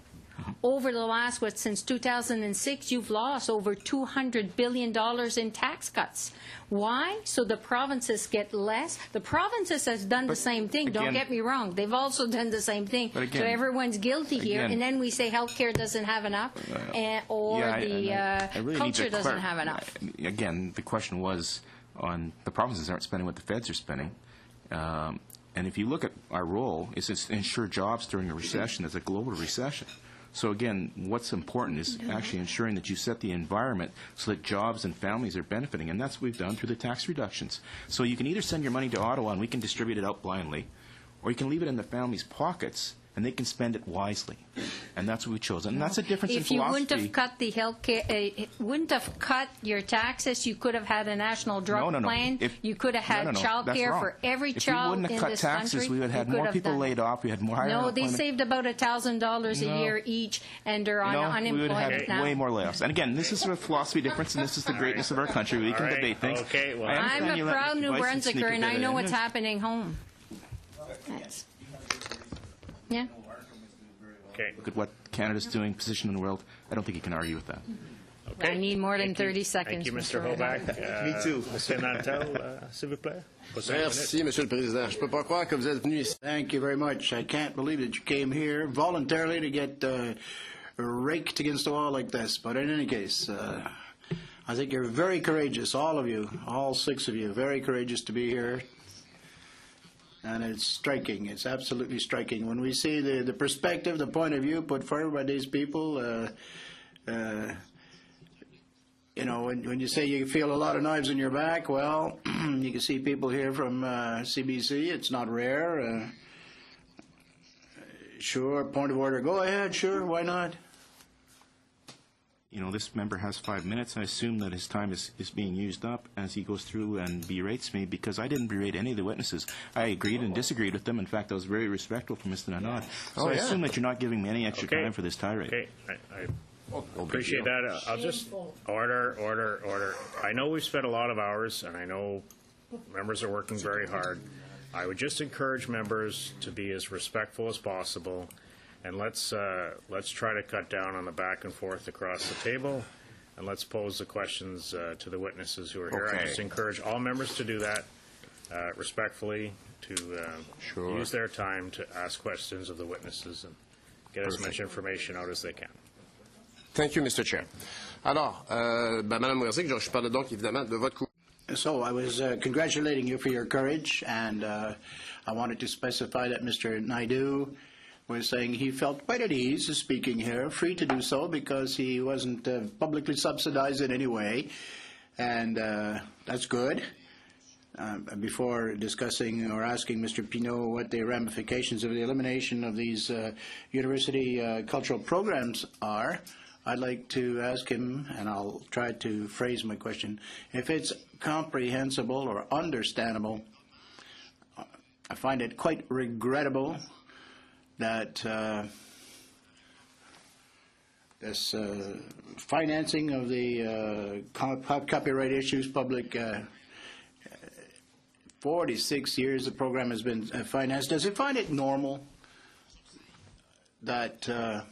Over the last, since 2006, you've lost over $200 billion in tax cuts. Why? So the provinces get less. The provinces has done the same thing. Don't get me wrong. They've also done the same thing. So everyone's guilty here. And then we say healthcare doesn't have enough, culture doesn't have enough. Again, the question was on the provinces aren't spending what the feds are spending. And if you look at our role, it's to ensure jobs during a recession. It's a global recession. So again, what's important is actually ensuring that you set the environment so that jobs and families are benefiting, and that's what we've done through the tax reductions. So you can either send your money to Ottawa and we can distribute it out blindly, or you can leave it in the families' pockets and they can spend it wisely. And that's what we chose. And that's a difference in philosophy. If you wouldn't have cut the healthcare, wouldn't have cut your taxes, you could have had a national drug plan. You could have had child care for every child in this country. If we wouldn't have cut taxes, we would have had more people laid off. We had more higher unemployment. No, they saved about $1,000 a year each, and they're on unemployment we would have had now. way more layoffs. And again, this is a philosophy difference, and this is the greatness of our country. We can debate things. Okay, well, I'm a proud New Brunswicker, and I know what's happening home. Yeah. Okay. Look at what Canada's doing, position in the world. I don't think you can argue with that. Okay. I need more than 30 seconds. Thank you, Mr. Horbach. Me too. Monsieur Nantel, s'il vous plaît. Merci, Monsieur le Président. Je peux pas croire que vous êtes venu ici. Thank you very much. I can't believe that you came here voluntarily to get raked against the wall like this. But in any case, I think you're very courageous, all of you, all 6 of you, very courageous to be here. And it's striking. It's absolutely striking. When we see the perspective, the point of view put forward by these people, when you say you feel a lot of knives in your back, well, you can see people here from CBC. It's not rare. Sure, point of order. Go ahead, sure, why not? This member has 5 minutes. I assume that his time is being used up as he goes through and berates me, because I didn't berate any of the witnesses. I agreed and disagreed with them. In fact, I was very respectful for Mr. Nanad. So I assume that you're not giving me any extra time for this tirade. Okay, I appreciate that. I'll just order. I know we've spent a lot of hours, and I know members are working very hard. I would just encourage members to be as respectful as possible. And let's try to cut down on the back and forth across the table, and let's pose the questions to the witnesses who are here. I just encourage all members to do that respectfully, to use their time to ask questions of the witnesses and get as much information out as they can. Thank you, Mr. Chair. Alors, Madame Werzik, je parle donc évidemment de votre courage. So I was congratulating you for your courage, and I wanted to specify that Mr. Naidu was saying he felt quite at ease speaking here, free to do so because he wasn't publicly subsidized in any way, and that's good. Before discussing or asking Mr. Pinault what the ramifications of the elimination of these university cultural programs are, I'd like to ask him, and I'll try to phrase my question, if it's comprehensible or understandable I find it quite regrettable that this financing of the copyright issues public 46 years the program has been financed. Does it find it normal that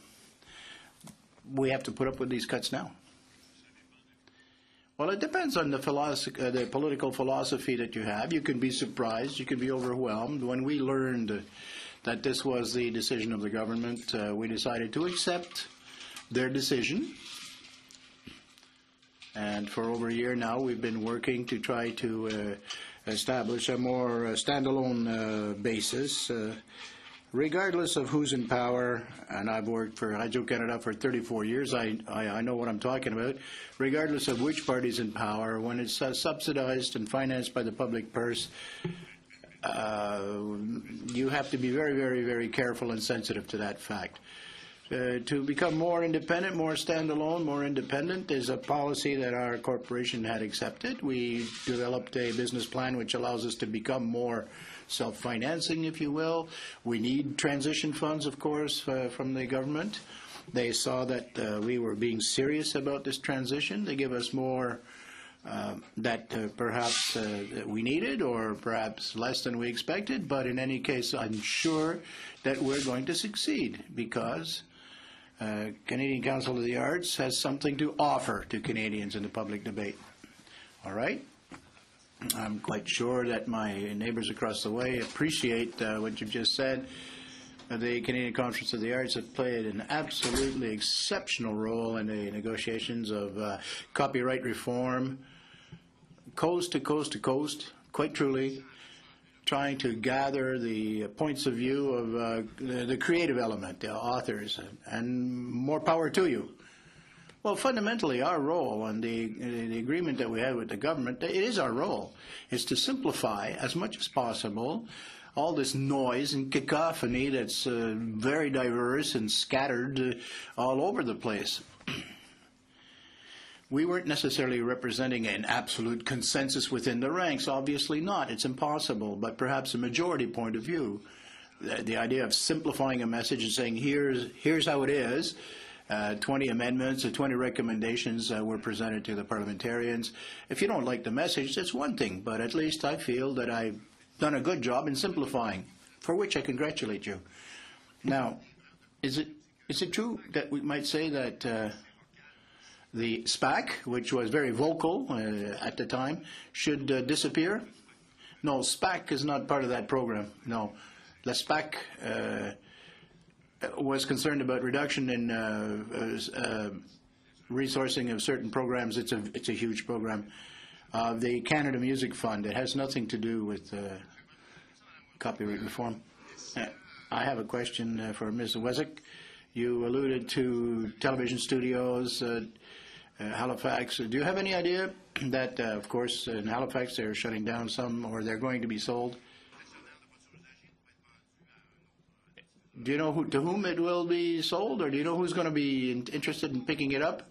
we have to put up with these cuts now? Well, it depends on the political philosophy that you have. You can be surprised, you can be overwhelmed. When we learned that this was the decision of the government, we decided to accept their decision. And for over a year now, we've been working to try to establish a more standalone basis, regardless of who's in power. And I've worked for Radio-Canada for 34 years. I know what I'm talking about. Regardless of which party's in power, when it's subsidized and financed by the public purse, you have to be very, very, very careful and sensitive to that fact. To become more independent, more standalone, more independent is a policy that our corporation had accepted. We developed a business plan which allows us to become more self-financing, if you will. We need transition funds, of course, from the government. They saw that we were being serious about this transition. They give us more that perhaps we needed, or perhaps less than we expected. But in any case, I'm sure that we're going to succeed because Canadian Council of the Arts has something to offer to Canadians in the public debate. All right? I'm quite sure that my neighbors across the way appreciate what you've just said. The Canadian Conference of the Arts have played an absolutely exceptional role in the negotiations of copyright reform, coast to coast to coast, quite truly, trying to gather the points of view of the creative element, the authors, and more power to you. Well, fundamentally, our role and the agreement that we have with the government, it is our role, is to simplify as much as possible all this noise and cacophony that's very diverse and scattered all over the place. We weren't necessarily representing an absolute consensus within the ranks. Obviously not. It's impossible. But perhaps a majority point of view. The idea of simplifying a message and saying, here's how it is. 20 amendments or 20 recommendations were presented to the parliamentarians. If you don't like the message, that's one thing. But at least I feel that I've done a good job in simplifying, for which I congratulate you. Now, is it true that we might say that the SPAC, which was very vocal at the time, should disappear? No, SPAC is not part of that program. No. The SPAC was concerned about reduction in resourcing of certain programs. It's a huge program. The Canada Music Fund, it has nothing to do with copyright reform. I have a question for Ms. Wezek. You alluded to television studios, Halifax. Do you have any idea that, of course, in Halifax they're shutting down some, or they're going to be sold? Do you know to whom it will be sold, or do you know who's going to be interested in picking it up?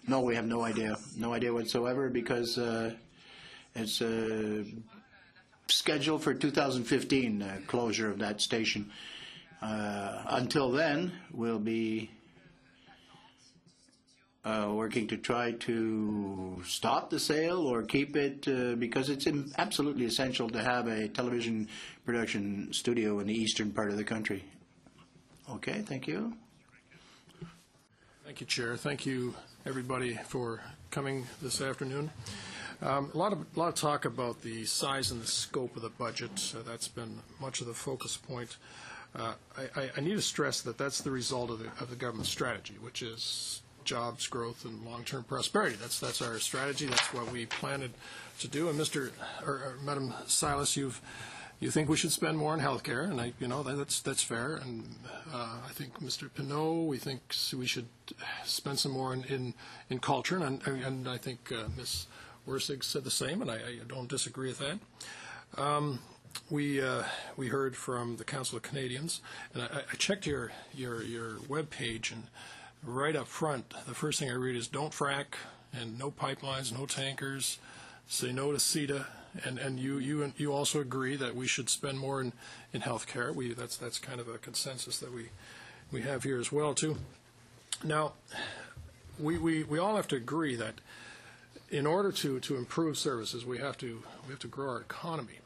No, we have no idea. No idea whatsoever, because it's scheduled for 2015 closure of that station. Until then, we'll be working to try to stop the sale or keep it, because it's absolutely essential to have a television production studio in the eastern part of the country. Okay, thank you. Thank you, Chair. Thank you, everybody, for coming this afternoon. A lot of talk about the size and the scope of the budget. That's been much of the focus point. I need to stress that that's the result of the government strategy, which is jobs, growth, and long-term prosperity. That's our strategy. That's what we planned to do. And Madam Silas, you think we should spend more on healthcare, and that's fair. And I think Mr. Pinault, we think we should spend some more in culture, and I think Ms. Wersig said the same, and I don't disagree with that. We heard from the Council of Canadians, and I checked your web page, and right up front, the first thing I read is don't frack, and no pipelines, no tankers, say no to CETA, and you also agree that we should spend more in health care. That's kind of a consensus that we have here as well, too. Now, we all have to agree that in order to improve services, we have to grow our economy.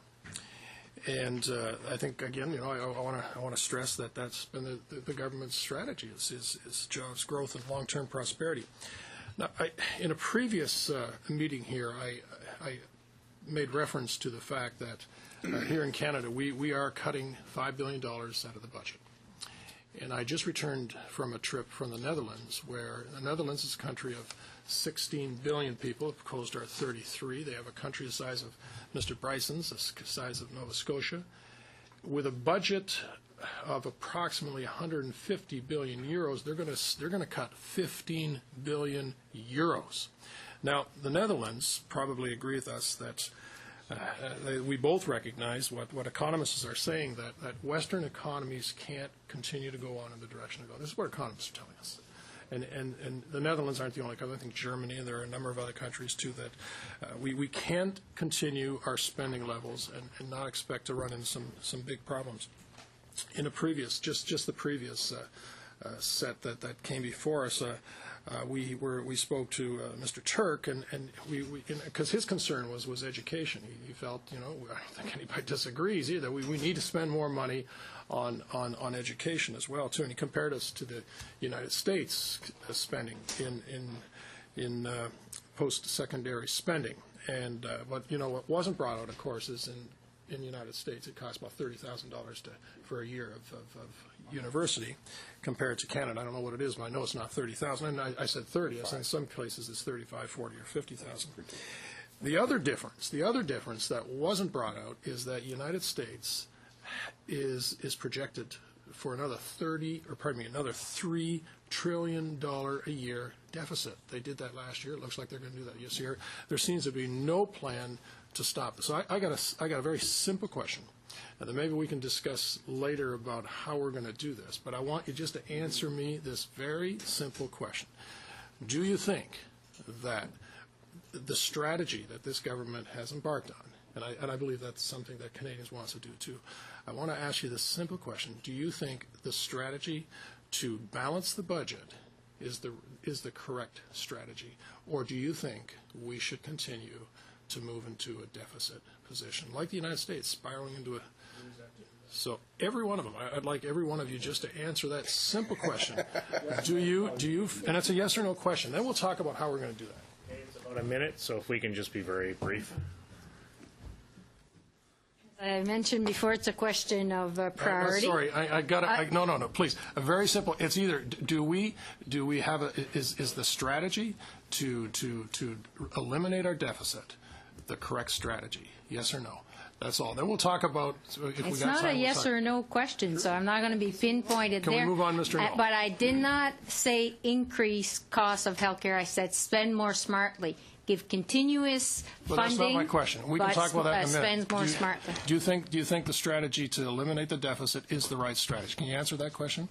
And I think, again, I want to stress that that's been the government's strategy is jobs growth and long-term prosperity. Now, in a previous meeting here, I made reference to the fact that here in Canada, we are cutting $5 billion out of the budget. And I just returned from a trip from the Netherlands, where the Netherlands is a country of 16 billion people. Coast are 33. They have a country the size of Mr. Bryson's, the size of Nova Scotia, with a budget of approximately 150 billion euros. They're going to cut 15 billion euros. Now, the Netherlands probably agree with us that we both recognize what economists are saying, that Western economies can't continue to go on in the direction they're going. This is what economists are telling us. And the Netherlands aren't the only country. I think Germany, and there are a number of other countries, too, that we can't continue our spending levels and not expect to run into some big problems. In a previous, just the previous set that came before us, we spoke to Mr. Turk, and because his concern was education. He felt, I don't think anybody disagrees either. We need to spend more money on education as well too. And he compared us to the United States spending in post-secondary spending. And what wasn't brought out, of course, is in the United States it costs about $30,000 for a year of university, compared to Canada. I don't know what it is, but I know it's not 30,000. And I said 30. I said in some places it's 35, 40, or 50,000. The other difference that wasn't brought out is that United States is projected for another $3 trillion a year deficit. They did that last year. It looks like they're going to do that this year. There seems to be no plan to stop this. So I got a very simple question, and then maybe we can discuss later about how we're going to do this. But I want you just to answer me this very simple question. Do you think that the strategy that this government has embarked on, and I believe that's something that Canadians want to do too, I want to ask you this simple question. Do you think the strategy to balance the budget is the correct strategy, or do you think we should continue to move into a deficit position, like the United States, spiraling into a... So every one of them, I'd like every one of you just to answer that simple question. Do you, and it's a yes or no question. Then we'll talk about how we're going to do that. It's about a minute, so if we can just be very brief. I mentioned before, it's a question of priority. Sorry, no, please. A very simple. It's either do we have is the strategy to eliminate our deficit the correct strategy? Yes or no? That's all. Then we'll talk about if we got time. It's not a yes or no question, so I'm not going to be pinpointed there. Can we move on, Mr. No? But I did not say increase costs of health care. I said spend more smartly. Give continuous funding. That's not my question. We can talk about that in a minute. Spend more smartly. Do you think the strategy to eliminate the deficit is the right strategy? Can you answer that question,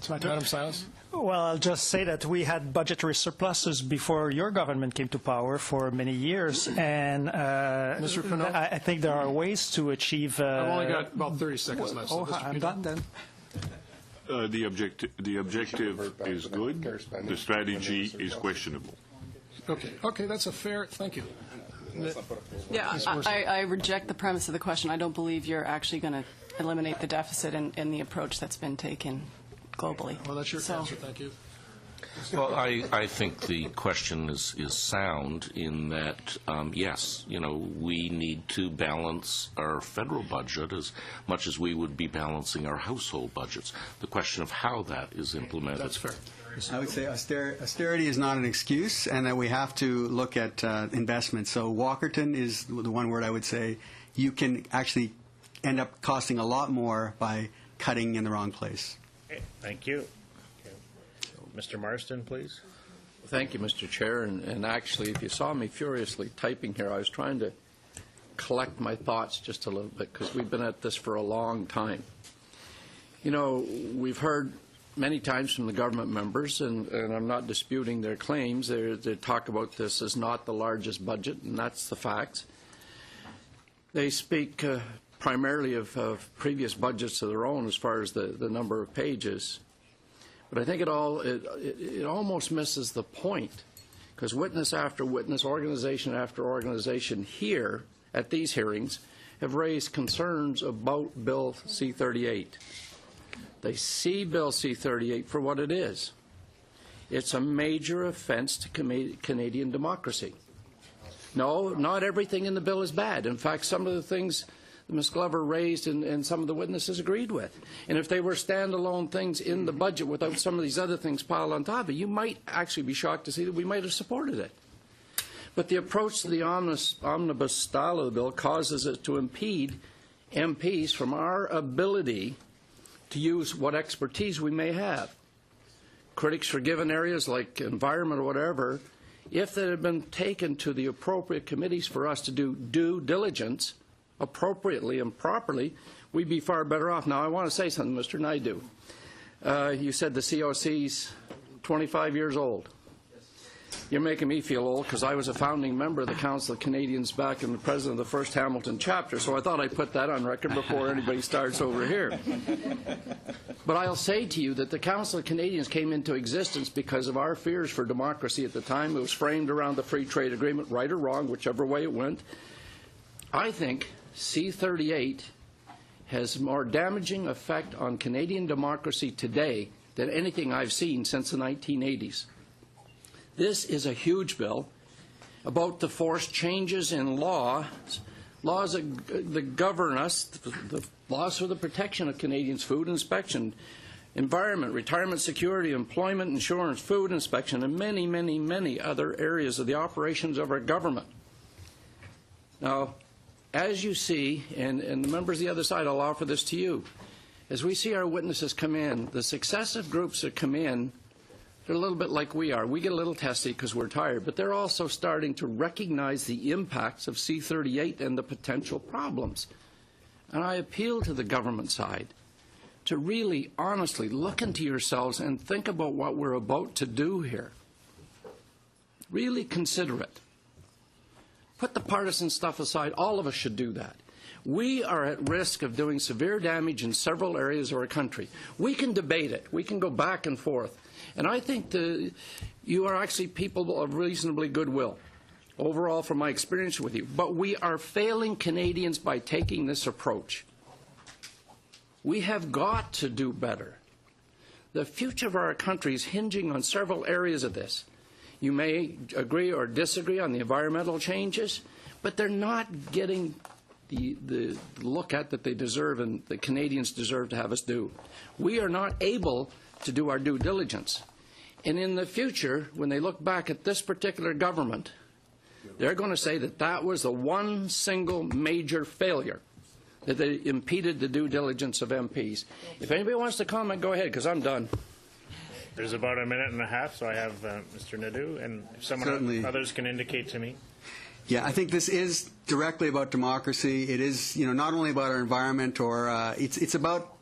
Madam Silas? Well, I'll just say that we had budgetary surpluses before your government came to power for many years, and Mr. Pinot? I think there are ways to achieve. I've only got about 30 seconds left. So I'm done then. The objective is good. The strategy is questionable. Okay, that's a fair. Thank you. Yeah, I reject the premise of the question. I don't believe you're actually going to eliminate the deficit in the approach that's been taken globally. Well, that's your answer. Thank you. Well, I think the question is sound in that, yes, we need to balance our federal budget as much as we would be balancing our household budgets. The question of how that is implemented. That's fair. I would say austerity is not an excuse, and that we have to look at investment. So Walkerton is the one word I would say. You can actually end up costing a lot more by cutting in the wrong place. Okay, thank you. Okay. Mr. Marston, please. Thank you, Mr. Chair. And actually, if you saw me furiously typing here, I was trying to collect my thoughts just a little bit, because we've been at this for a long time. We've heard many times from the government members, and I'm not disputing their claims. They talk about this as not the largest budget, and that's the facts. They speak primarily of previous budgets of their own as far as the number of pages. But I think it almost misses the point, because witness after witness, organization after organization here at these hearings have raised concerns about Bill C-38. They see Bill C-38 for what it is. It's a major offense to Canadian democracy. No, not everything in the bill is bad. In fact, some of the things that Ms. Glover raised and some of the witnesses agreed with. And if they were standalone things in the budget without some of these other things piled on top of it, you might actually be shocked to see that we might have supported it. But the approach to the omnibus style of the bill causes it to impede MPs from our ability to use what expertise we may have. Critics for given areas like environment or whatever, if they had been taken to the appropriate committees for us to do due diligence appropriately and properly, we'd be far better off. Now, I want to say something, Mr. Naidu. You said the COC's 25 years old. You're making me feel old because I was a founding member of the Council of Canadians back and the president of the first Hamilton chapter, so I thought I'd put that on record before anybody starts over here. But I'll say to you that the Council of Canadians came into existence because of our fears for democracy at the time. It was framed around the Free Trade Agreement, right or wrong, whichever way it went. I think C-38 has more damaging effect on Canadian democracy today than anything I've seen since the 1980s. This is a huge bill about the forced changes in laws that govern us, the laws for the protection of Canadians' food inspection, environment, retirement security, employment insurance, food inspection, and many, many, many other areas of the operations of our government. Now, as you see, and the members of the other side, I'll offer this to you, as we see our witnesses come in, the successive groups that come in, they're a little bit like we are. We get a little testy because we're tired, but they're also starting to recognize the impacts of C-38 and the potential problems. And I appeal to the government side to really honestly look into yourselves and think about what we're about to do here. Really consider it. Put the partisan stuff aside. All of us should do that. We are at risk of doing severe damage in several areas of our country. We can debate it. We can go back and forth. And I think you are actually people of reasonably goodwill, overall, from my experience with you. But we are failing Canadians by taking this approach. We have got to do better. The future of our country is hinging on several areas of this. You may agree or disagree on the environmental changes, but they're not getting the look at that they deserve and the Canadians deserve to have us do. We are not able to do our due diligence. And in the future, when they look back at this particular government, they're going to say that that was the one single major failure, that they impeded the due diligence of MPs. If anybody wants to comment, go ahead, because I'm done. There's about a minute and a half, so I have Mr. Nadeau, and if others can indicate to me. Yeah, I think this is directly about democracy. It is, not only about our environment, or it's about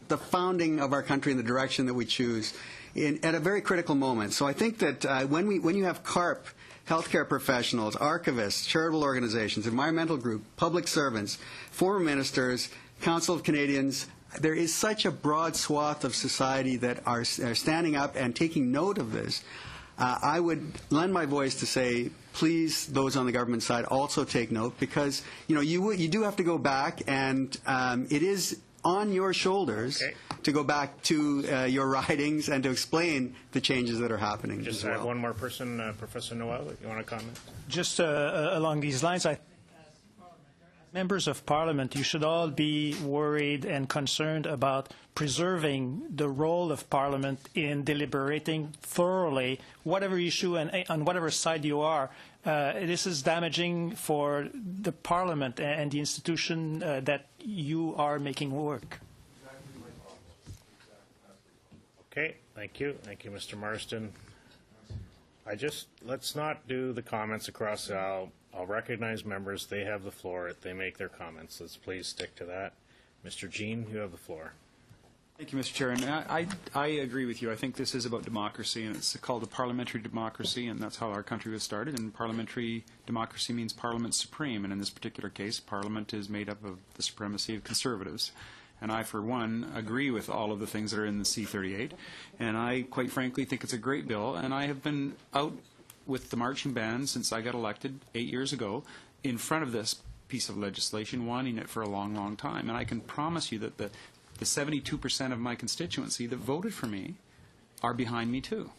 the founding of our country and the direction that we choose at a very critical moment. So I think that when you have CARP, healthcare professionals, archivists, charitable organizations, environmental group, public servants, former ministers, Council of Canadians, there is such a broad swath of society that are standing up and taking note of this. I would lend my voice to say, please, those on the government side also take note, because you do have to go back, and it is on your shoulders to go back to your ridings and to explain the changes that are happening. Just have one more person, Professor Noel, you want to comment? Just along these lines, I think as members of Parliament, you should all be worried and concerned about preserving the role of Parliament in deliberating thoroughly whatever issue and on whatever side you are. This is damaging for the Parliament and the institution that you are making work. Okay, thank you. Thank you, Mr. Marston. Let's not do the comments across the aisle. I'll recognize members. They have the floor. They make their comments. Let's please stick to that. Mr. Jean, you have the floor. Thank you, Mr. Chair. And I agree with you. I think this is about democracy, and it's called a parliamentary democracy, and that's how our country was started. And parliamentary democracy means Parliament supreme, and in this particular case, Parliament is made up of the supremacy of Conservatives. And I, for one, agree with all of the things that are in the C-38. And I, quite frankly, think it's a great bill. And I have been out with the marching band since I got elected 8 years ago in front of this piece of legislation, wanting it for a long, long time. And I can promise you that the 72% of my constituency that voted for me are behind me too.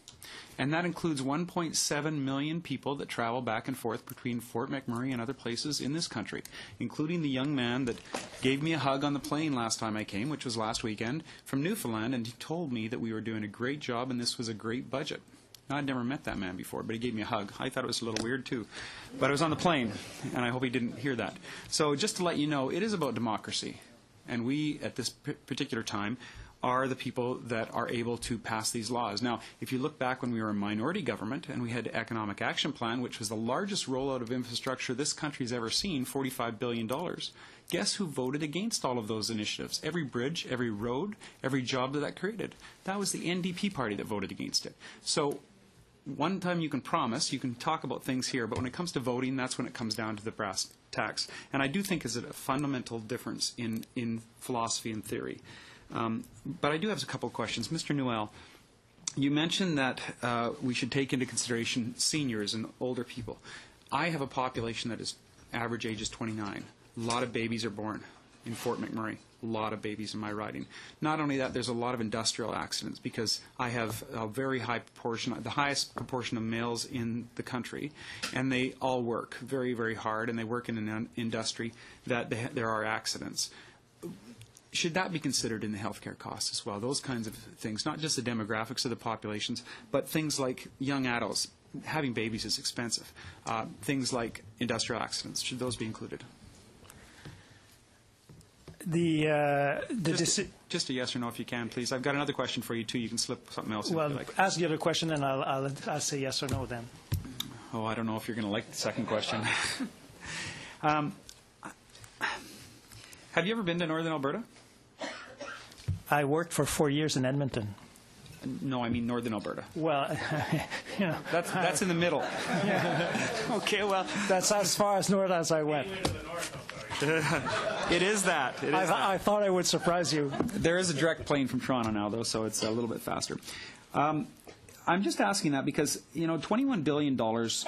And that includes 1.7 million people that travel back and forth between Fort McMurray and other places in this country, including the young man that gave me a hug on the plane last time I came, which was last weekend, from Newfoundland, and he told me that we were doing a great job and this was a great budget. Now, I'd never met that man before, but he gave me a hug. I thought it was a little weird, too. But I was on the plane, and I hope he didn't hear that. So just to let you know, it is about democracy. And we, at this particular time, are the people that are able to pass these laws. Now, if you look back when we were a minority government and we had the Economic Action Plan, which was the largest rollout of infrastructure this country's ever seen, $45 billion, guess who voted against all of those initiatives? Every bridge, every road, every job that created. That was the NDP party that voted against it. So one time you can promise, you can talk about things here, but when it comes to voting, that's when it comes down to the brass tacks. And I do think is a fundamental difference in philosophy and theory. But I do have a couple of questions. Mr. Newell, you mentioned that we should take into consideration seniors and older people. I have a population that is average age is 29. A lot of babies are born in Fort McMurray. A lot of babies in my riding. Not only that, there's a lot of industrial accidents because I have a very high proportion, the highest proportion of males in the country, and they all work very, very hard, and they work in an industry that there are accidents. Should that be considered in the healthcare costs as well? Those kinds of things, not just the demographics of the populations, but things like young adults. Having babies is expensive. Things like industrial accidents, should those be included? Just a yes or no if you can, please. I've got another question for you, too. You can slip something else in if you like. Ask the other question, and I'll say yes or no then. Oh, I don't know if you're going to like the second question. Have you ever been to Northern Alberta? I worked for 4 years in Edmonton. No, I mean Northern Alberta. Well, you know, that's in the middle. Okay, well, that's as far as north as I went. It is that. I thought I would surprise you. There is a direct plane from Toronto now, though, so it's a little bit faster. I'm just asking that because, you know, $21 billion was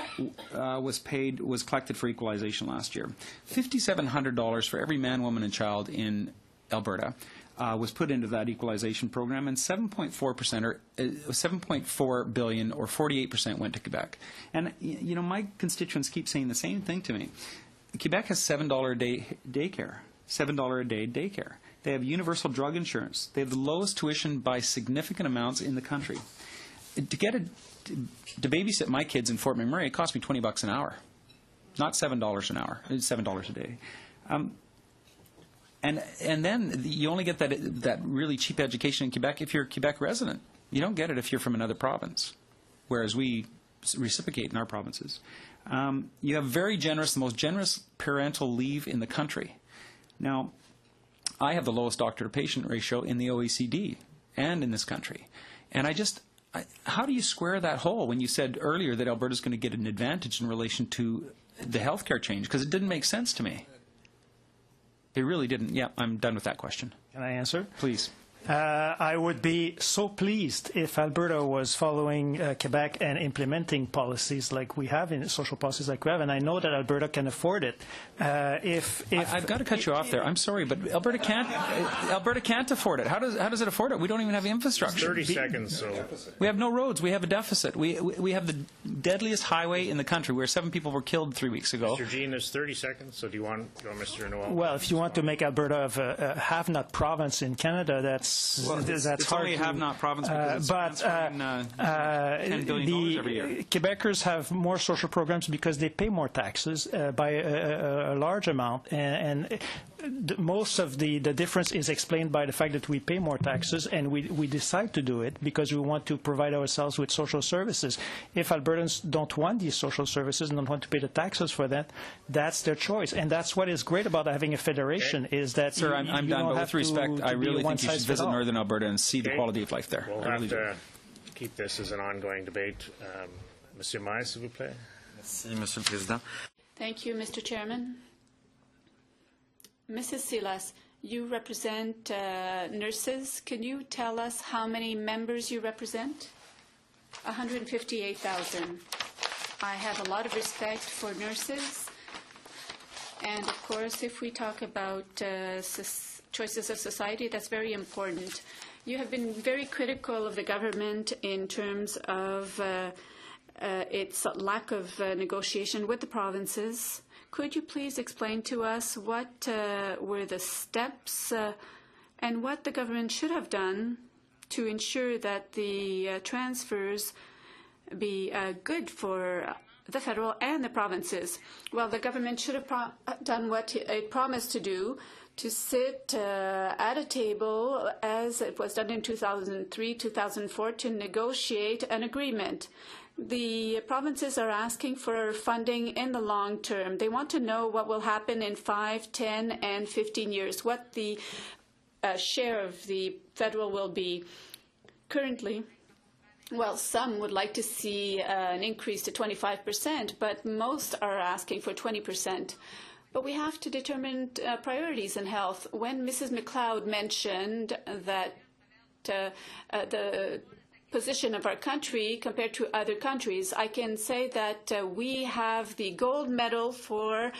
collected for equalization last year. $5,700 for every man, woman, and child in Alberta was put into that equalization program, and 7.4% or 7.4 billion or 48% went to Quebec. And you know, my constituents keep saying the same thing to me. Quebec has $7 a day daycare, $7 a day daycare. They have universal drug insurance. They have the lowest tuition by significant amounts in the country. To babysit my kids in Fort McMurray, it cost me $20 an hour, not $7 an hour. It's $7 a day. And then you only get that really cheap education in Quebec if you're a Quebec resident. You don't get it if you're from another province, whereas we reciprocate in our provinces. You have the most generous parental leave in the country. Now, I have the lowest doctor-to-patient ratio in the OECD and in this country. And how do you square that hole when you said earlier that Alberta's going to get an advantage in relation to the healthcare change? Because it didn't make sense to me. It really didn't. Yeah, I'm done with that question. Can I answer? Please. I would be so pleased if Alberta was following Quebec and implementing policies like we have, in social policies like we have, and I know that Alberta can afford it. I've got to cut you off there. I'm sorry, but Alberta can't afford it. How does it afford it? We don't even have infrastructure. 30 seconds. So we have no roads. We have a deficit. We have the deadliest highway in the country, where 7 people were killed 3 weeks ago. Mr. Jean, there's 30 seconds. So do you want Mr. Noel? Well, if you want to make Alberta a have-not province in Canada, that's it's only a have-not province because it's $10 billion every year. Quebecers have more social programs because they pay more taxes by a large amount, and most of the difference is explained by the fact that we pay more taxes, and we decide to do it because we want to provide ourselves with social services. If Albertans don't want these social services and don't want to pay the taxes for that, that's their choice. And that's what is great about having a federation is that Sir, I'm done, but with respect, I really think you should visit Northern Alberta and see the quality of life there. We'll have to keep this as an ongoing debate. Monsieur Maille, s'il vous plaît. Merci, Monsieur le Président. Thank you, Mr. Chairman. Mrs. Silas, you represent nurses. Can you tell us how many members you represent? 158,000. I have a lot of respect for nurses. And, of course, if we talk about choices of society, that's very important. You have been very critical of the government in terms of its lack of negotiation with the provinces. Could you please explain to us what were the steps and what the government should have done to ensure that the transfers be good for the federal and the provinces? Well, the government should have done what it promised to do, to sit at a table, as it was done in 2003, 2004, to negotiate an agreement. The provinces are asking for funding in the long term. They want to know what will happen in 5, 10, and 15 years, what the share of the federal will be. Currently, well, some would like to see an increase to 25%, but most are asking for 20%. But we have to determine priorities in health. When Mrs. McLeod mentioned that the position of our country compared to other countries, I can say that we have the gold medal for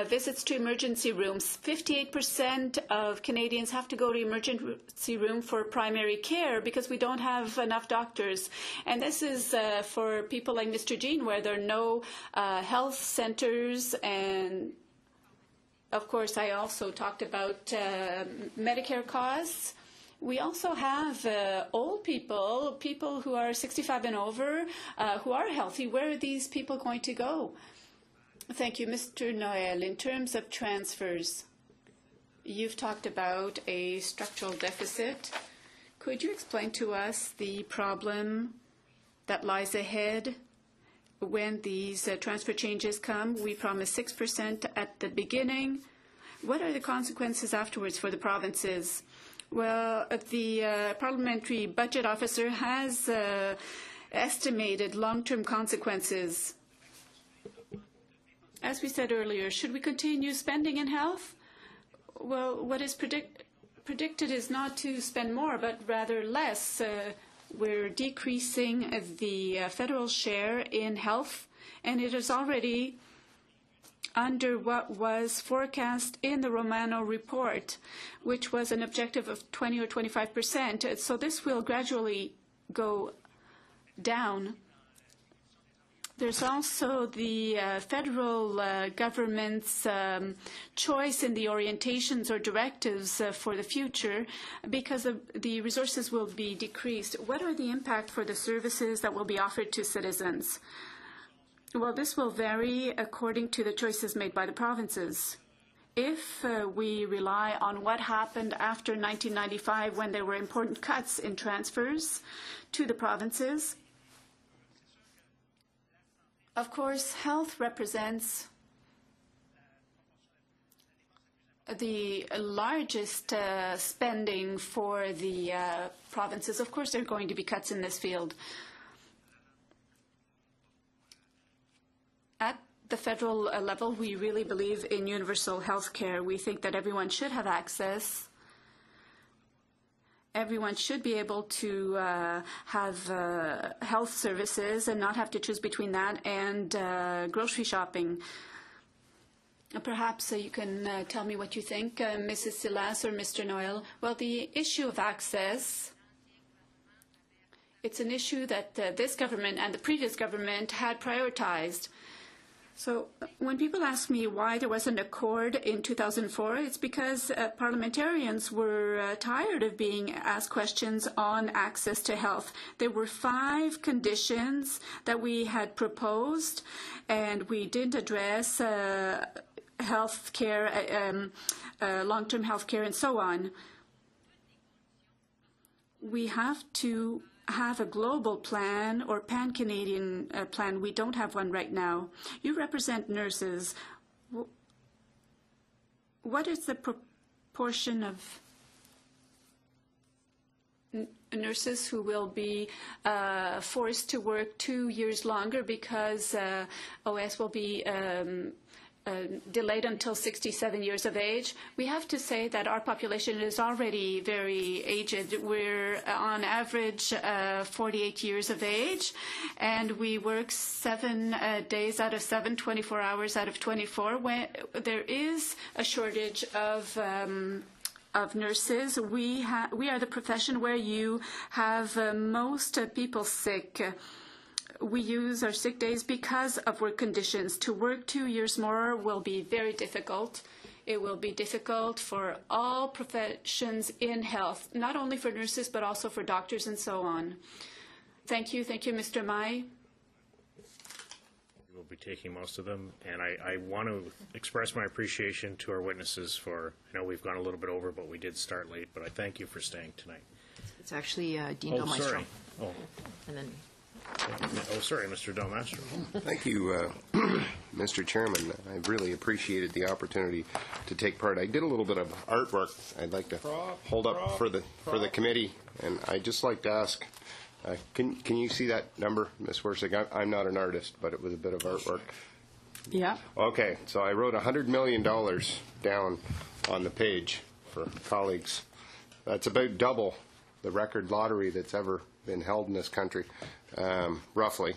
visits to emergency rooms. 58% of Canadians have to go to emergency room for primary care because we don't have enough doctors. And this is for people like Mr. Jean, where there are no health centers. And of course, I also talked about Medicare costs. We also have old people, people who are 65 and over, who are healthy. Where are these people going to go? Thank you, Mr. Noel. In terms of transfers, you've talked about a structural deficit. Could you explain to us the problem that lies ahead when these transfer changes come? We promised 6% at the beginning. What are the consequences afterwards for the provinces? Well, the parliamentary budget officer has estimated long-term consequences. As we said earlier, should we continue spending in health? Well, what is predicted is not to spend more, but rather less. We're decreasing the federal share in health, and it is already under what was forecast in the Romano report, which was an objective of 20 or 25%. So this will gradually go down. There's also the federal government's choice in the orientations or directives for the future, because the resources will be decreased. What are the impact for the services that will be offered to citizens? Well, this will vary according to the choices made by the provinces. If we rely on what happened after 1995, when there were important cuts in transfers to the provinces, of course, health represents the largest spending for the provinces. Of course, there are going to be cuts in this field. At the federal level, we really believe in universal health care. We think that everyone should have access. Everyone should be able to have health services and not have to choose between that and grocery shopping. Perhaps you can tell me what you think, Mrs. Silas or Mr. Noel. Well, the issue of access, it's an issue that this government and the previous government had prioritized. So when people ask me why there was an accord in 2004, it's because parliamentarians were tired of being asked questions on access to health. There were 5 conditions that we had proposed, and we didn't address health care, long-term health care, and so on. We have to have a global plan or pan-Canadian plan. We don't have one right now. You represent nurses. What is the proportion of nurses who will be forced to work 2 years longer because OS will be delayed until 67 years of age? We have to say that our population is already very aged. We're on average 48 years of age, and we work 7 days out of 7, 24 hours out of 24. When there is a shortage of nurses, we are the profession where you have most people sick. We use our sick days because of work conditions. To work 2 years more will be very difficult. It will be difficult for all professions in health, not only for nurses, but also for doctors and so on. Thank you. Thank you, Mr. Mai. We'll be taking most of them, and I want to express my appreciation to our witnesses for, I know we've gone a little bit over, but we did start late, but I thank you for staying tonight. It's actually Dean Del Maestro. Sorry. Oh. And then sorry, Mr. Del Maestro. Thank you, Mr. Chairman. I really appreciated the opportunity to take part. I did a little bit of artwork I'd like to hold up for the committee, and I'd just like to ask, can you see that number, Ms. Wersig? I'm not an artist, but it was a bit of artwork. Yeah. Okay, so I wrote $100 million down on the page for colleagues. That's about double the record lottery that's ever been held in this country, roughly.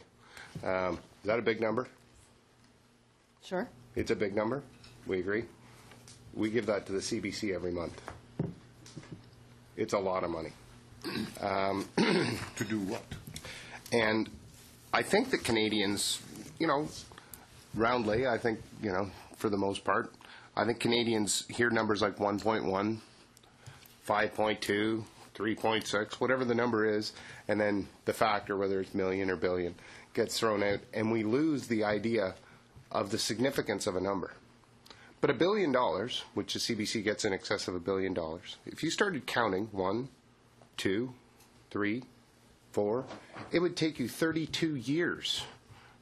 Is that a big number? Sure. It's a big number. We agree. We give that to the CBC every month. It's a lot of money. To do what? And I think that Canadians, roundly, I think, for the most part, I think Canadians hear numbers like 1.1, 5.2, 3.6, whatever the number is, and then the factor, whether it's million or billion, gets thrown out, and we lose the idea of the significance of a number. But $1 billion, which the CBC gets in excess of $1 billion, if you started counting 1, 2, 3, 4, it would take you 32 years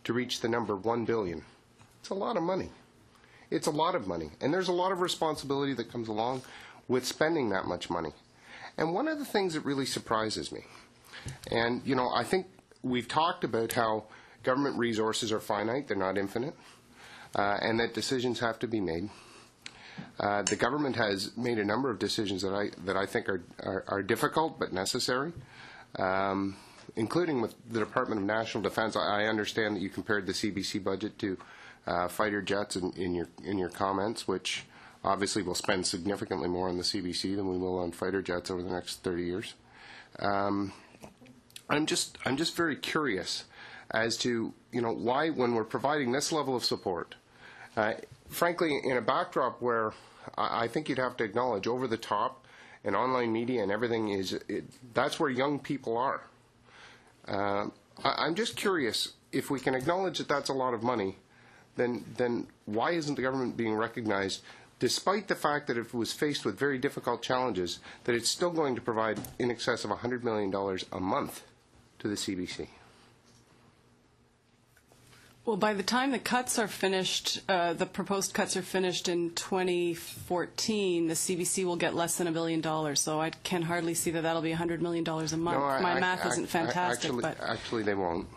to reach the number 1 billion. It's a lot of money. It's a lot of money. And there's a lot of responsibility that comes along with spending that much money. And one of the things that really surprises me, and, I think we've talked about how government resources are finite, they're not infinite, and that decisions have to be made. The government has made a number of decisions that I think are difficult but necessary, including with the Department of National Defense. I understand that you compared the CBC budget to fighter jets in your comments, which obviously will spend significantly more on the CBC than we will on fighter jets over the next 30 years. I'm just very curious as to why, when we're providing this level of support, frankly, in a backdrop where I think you'd have to acknowledge over the top and online media and everything that's where young people are. I'm just curious, if we can acknowledge that that's a lot of money, then why isn't the government being recognized, despite the fact that it was faced with very difficult challenges, that it's still going to provide in excess of $100 million a month to the CBC? Well, by the time the cuts are finished, the proposed cuts are finished in 2014, the CBC will get less than $1 billion. So I can hardly see that that'll be $100 million a month. No, My math isn't fantastic. Actually, they won't.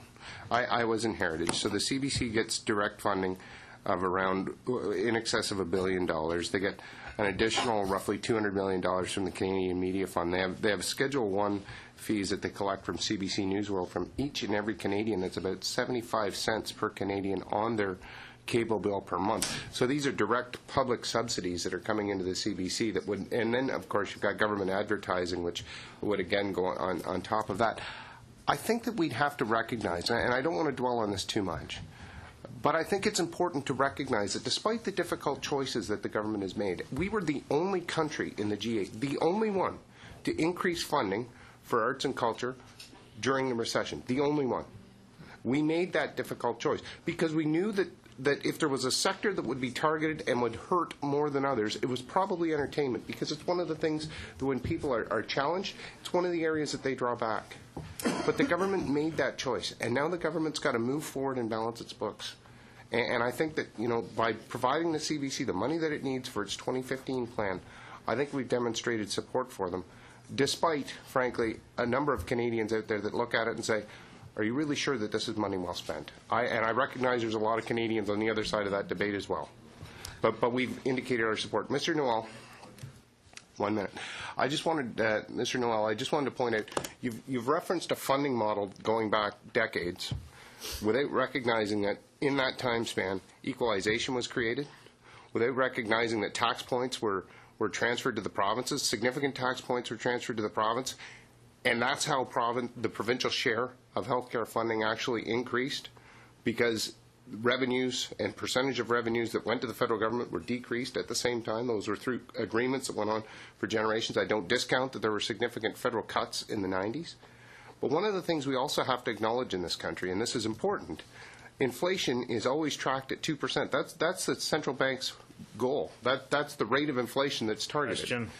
I was in Heritage. So the CBC gets direct funding of around in excess of $1 billion. They get an additional roughly $200 million from the Canadian Media Fund. They have Schedule 1 fees that they collect from CBC Newsworld from each and every Canadian. That's about 75 cents per Canadian on their cable bill per month. So these are direct public subsidies that are coming into the CBC that would, and then of course you've got government advertising, which would again go on top of that. I think that we'd have to recognize, and I don't want to dwell on this too much, but I think it's important to recognize that despite the difficult choices that the government has made, we were the only country in the G8, the only one, to increase funding for arts and culture during the recession, the only one. We made that difficult choice because we knew that that if there was a sector that would be targeted and would hurt more than others, it was probably entertainment, because it's one of the things that when people are challenged, it's one of the areas that they draw back. But the government made that choice, and now the government's got to move forward and balance its books. And I think that, by providing the CBC the money that it needs for its 2015 plan, I think we've demonstrated support for them, despite, frankly, a number of Canadians out there that look at it and say, are you really sure that this is money well spent? And I recognize there's a lot of Canadians on the other side of that debate as well. But we've indicated our support. Mr. Noel, 1 minute. I just wanted, Mr. Noel, I just wanted to point out, you've referenced a funding model going back decades without recognizing that in that time span, equalization was created, without recognizing that tax points were transferred to the provinces, significant tax points were transferred to the province, and that's how the provincial share of healthcare funding actually increased, because revenues and percentage of revenues that went to the federal government were decreased at the same time. Those were through agreements that went on for generations. I don't discount that there were significant federal cuts in the 90s. But one of the things we also have to acknowledge in this country, and this is important, inflation is always tracked at 2%. That's the central bank's goal. That's the rate of inflation that's targeted. Question.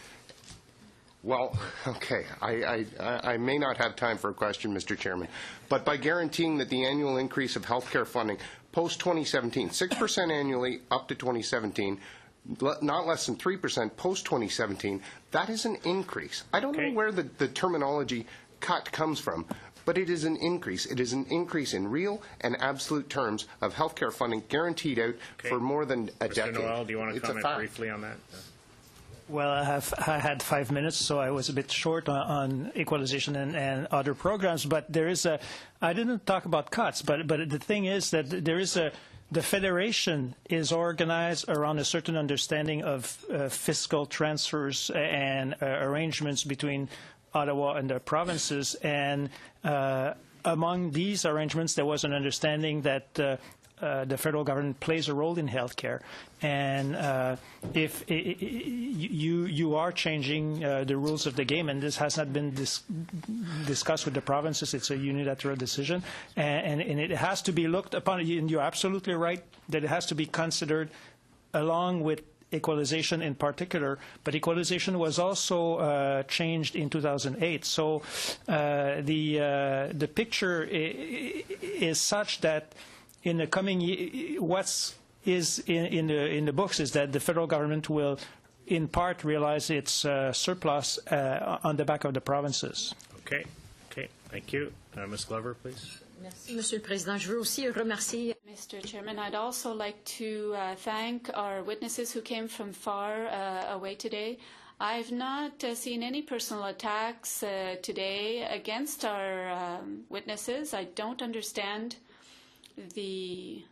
Well, okay, I may not have time for a question, Mr. Chairman, but by guaranteeing that the annual increase of healthcare funding post-2017, 6% annually up to 2017, not less than 3% post-2017, that is an increase. I don't know where the terminology cut comes from, but it is an increase. It is an increase in real and absolute terms of healthcare funding guaranteed out for more than a decade. Mr. Noel, do you want to comment briefly on that? Well, I had 5 minutes, so I was a bit short on equalization and other programs. But there is I didn't talk about cuts, but the thing is that there is the federation is organized around a certain understanding of fiscal transfers and arrangements between Ottawa and the provinces. And among these arrangements, there was an understanding that the federal government plays a role in healthcare, and if you are changing the rules of the game, and this has not been discussed with the provinces, it's a unilateral decision, and it has to be looked upon. And you're absolutely right that it has to be considered along with equalization in particular, but equalization was also changed in 2008. So the picture is such that in the coming year, what's in the books is that the federal government will, in part, realize its surplus on the back of the provinces. Okay. Thank you. Ms. Glover, please. Merci, Monsieur le Président. Je veux aussi remercier. Mr. Chairman, I'd also like to thank our witnesses who came from far away today. I've not seen any personal attacks today against our witnesses. I don't understand the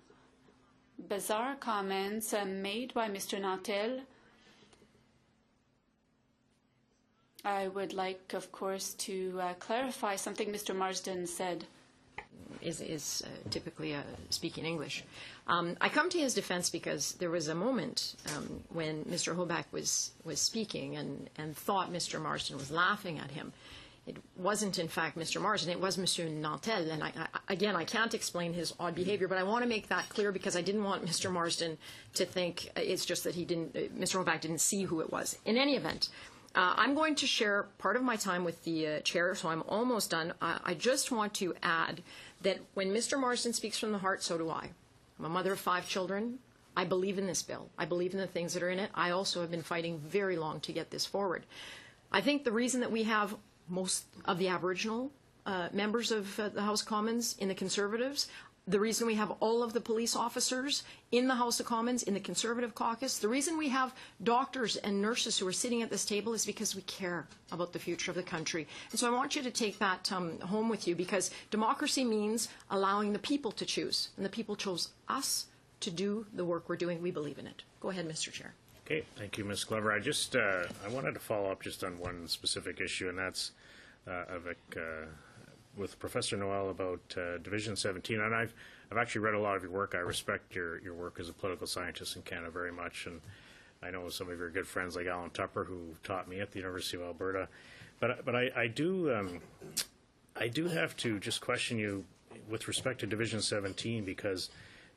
bizarre comments made by Mr. Nantel. I would like, of course, to clarify something Mr. Marsden said. Is typically speaking English. I come to his defense because there was a moment when Mr. Hoback was speaking and thought Mr. Marsden was laughing at him. It wasn't, in fact, Mr. Marsden. It was Mr. Nantel. And again, I can't explain his odd behavior, but I want to make that clear because I didn't want Mr. Marsden to think it's just that Mr. Hoback didn't see who it was. In any event, I'm going to share part of my time with the chair, so I'm almost done. I just want to add that when Mr. Marsden speaks from the heart, so do I. I'm a mother of 5 children. I believe in this bill. I believe in the things that are in it. I also have been fighting very long to get this forward. I think the reason that we have most of the Aboriginal members of the House of Commons in the Conservatives, the reason we have all of the police officers in the House of Commons, in the Conservative caucus, the reason we have doctors and nurses who are sitting at this table is because we care about the future of the country. And so I want you to take that home with you, because democracy means allowing the people to choose. And the people chose us to do the work we're doing. We believe in it. Go ahead, Mr. Chair. Okay, thank you, Ms. Glover. I just I wanted to follow up just on one specific issue, and that's with Professor Noel about Division 17. And I've actually read a lot of your work. I respect your work as a political scientist in Canada very much, and I know some of your good friends like Alan Tupper, who taught me at the University of Alberta. But I do have to just question you with respect to Division 17, because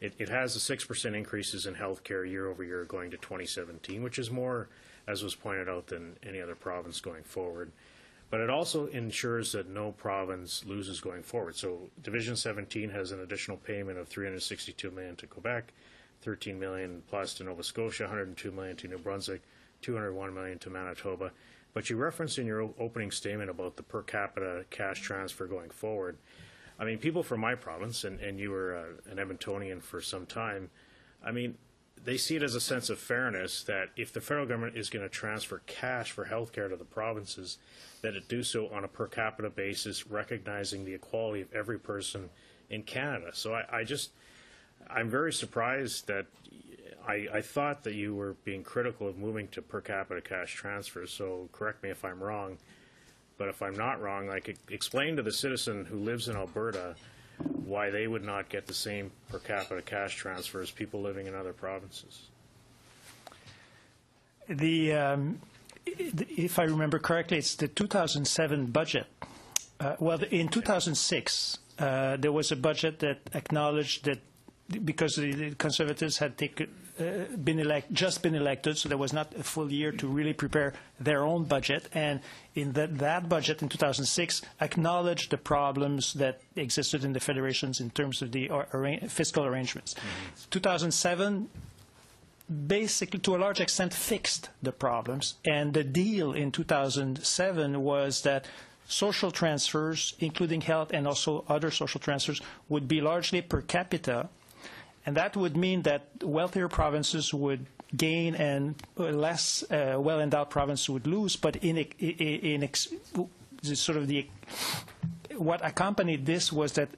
it has the 6% increases in healthcare year over year going to 2017, which is more, as was pointed out, than any other province going forward. But it also ensures that no province loses going forward. So Division 17 has an additional payment of $362 million to Quebec, $13 million plus to Nova Scotia, $102 million to New Brunswick, $201 million to Manitoba. But you referenced in your opening statement about the per capita cash transfer going forward. I mean, people from my province, and you were an Edmontonian for some time, I mean, they see it as a sense of fairness that if the federal government is going to transfer cash for health care to the provinces, that it do so on a per capita basis, recognizing the equality of every person in Canada. So I'm very surprised that I thought that you were being critical of moving to per capita cash transfers, so correct me if I'm wrong. But if I'm not wrong, like, explain to the citizen who lives in Alberta why they would not get the same per capita cash transfer as people living in other provinces. If I remember correctly, it's the 2007 budget. In 2006, there was a budget that acknowledged that because the Conservatives had just been elected, so there was not a full year to really prepare their own budget. And in that budget in 2006 acknowledged the problems that existed in the federations in terms of the fiscal arrangements. 2007 basically, to a large extent, fixed the problems. And the deal in 2007 was that social transfers, including health and also other social transfers, would be largely per capita. And that would mean that wealthier provinces would gain and less well-endowed provinces would lose. But what accompanied this was that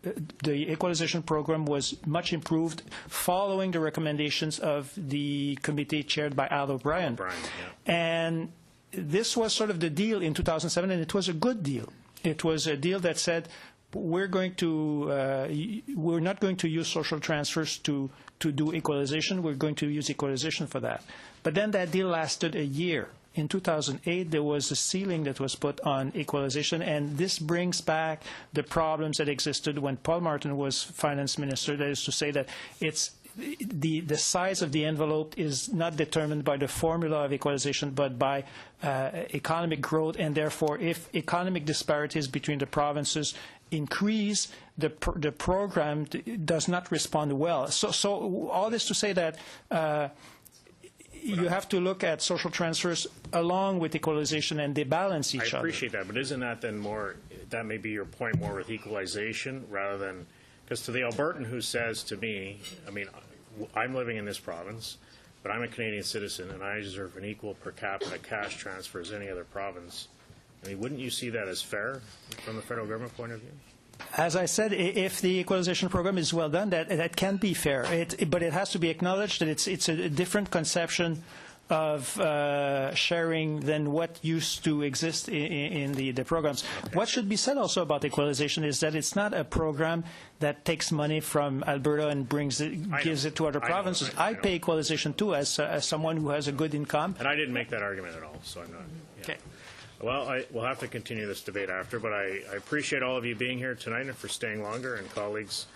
the equalization program was much improved following the recommendations of the committee chaired by Al O'Brien. And this was sort of the deal in 2007, and it was a good deal. It was a deal that said, we're not going to use social transfers to do equalization. We're going to use equalization for that. But then that deal lasted a year. In 2008, there was a ceiling that was put on equalization, and this brings back the problems that existed when Paul Martin was finance minister. That is to say that it's the size of the envelope is not determined by the formula of equalization, but by economic growth, and therefore, if economic disparities between the provinces increase, the program does not respond well. So all this to say that you have to look at social transfers along with equalization, and they balance each other. I appreciate that, but isn't that then more, that may be your point more with equalization rather than, because to the Albertan who says to me, I mean, I'm living in this province, but I'm a Canadian citizen and I deserve an equal per capita cash transfer as any other province. I mean, wouldn't you see that as fair from the federal government point of view? As I said, if the equalization program is well done, that can be fair. But it has to be acknowledged that it's a different conception of sharing than what used to exist in the programs. Okay. What should be said also about equalization is that it's not a program that takes money from Alberta and gives it to other provinces. I pay equalization too as someone who has a good income. And I didn't make that argument at all, so I'm not. Yeah. Okay. Well, we'll have to continue this debate after, but I appreciate all of you being here tonight and for staying longer. And colleagues,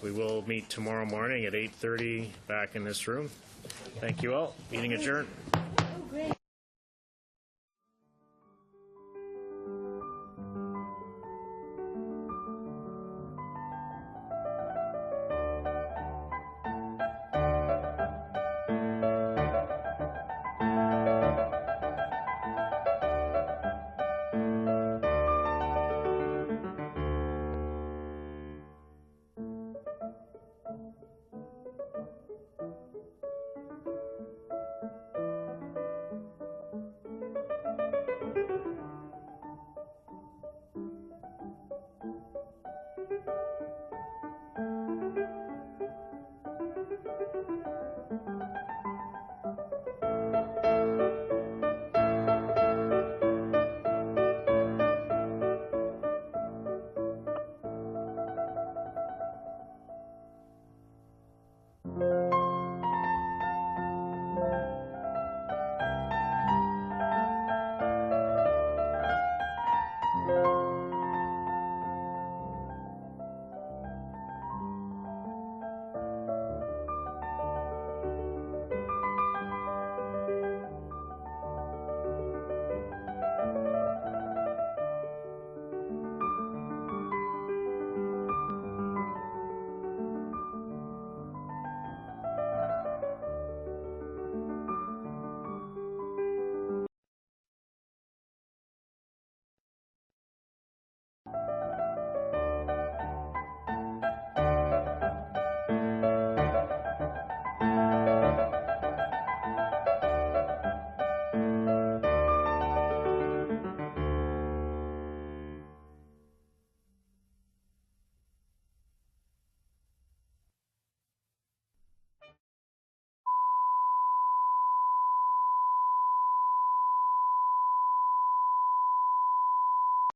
we will meet tomorrow morning at 8:30 back in this room. Thank you all. Meeting adjourned.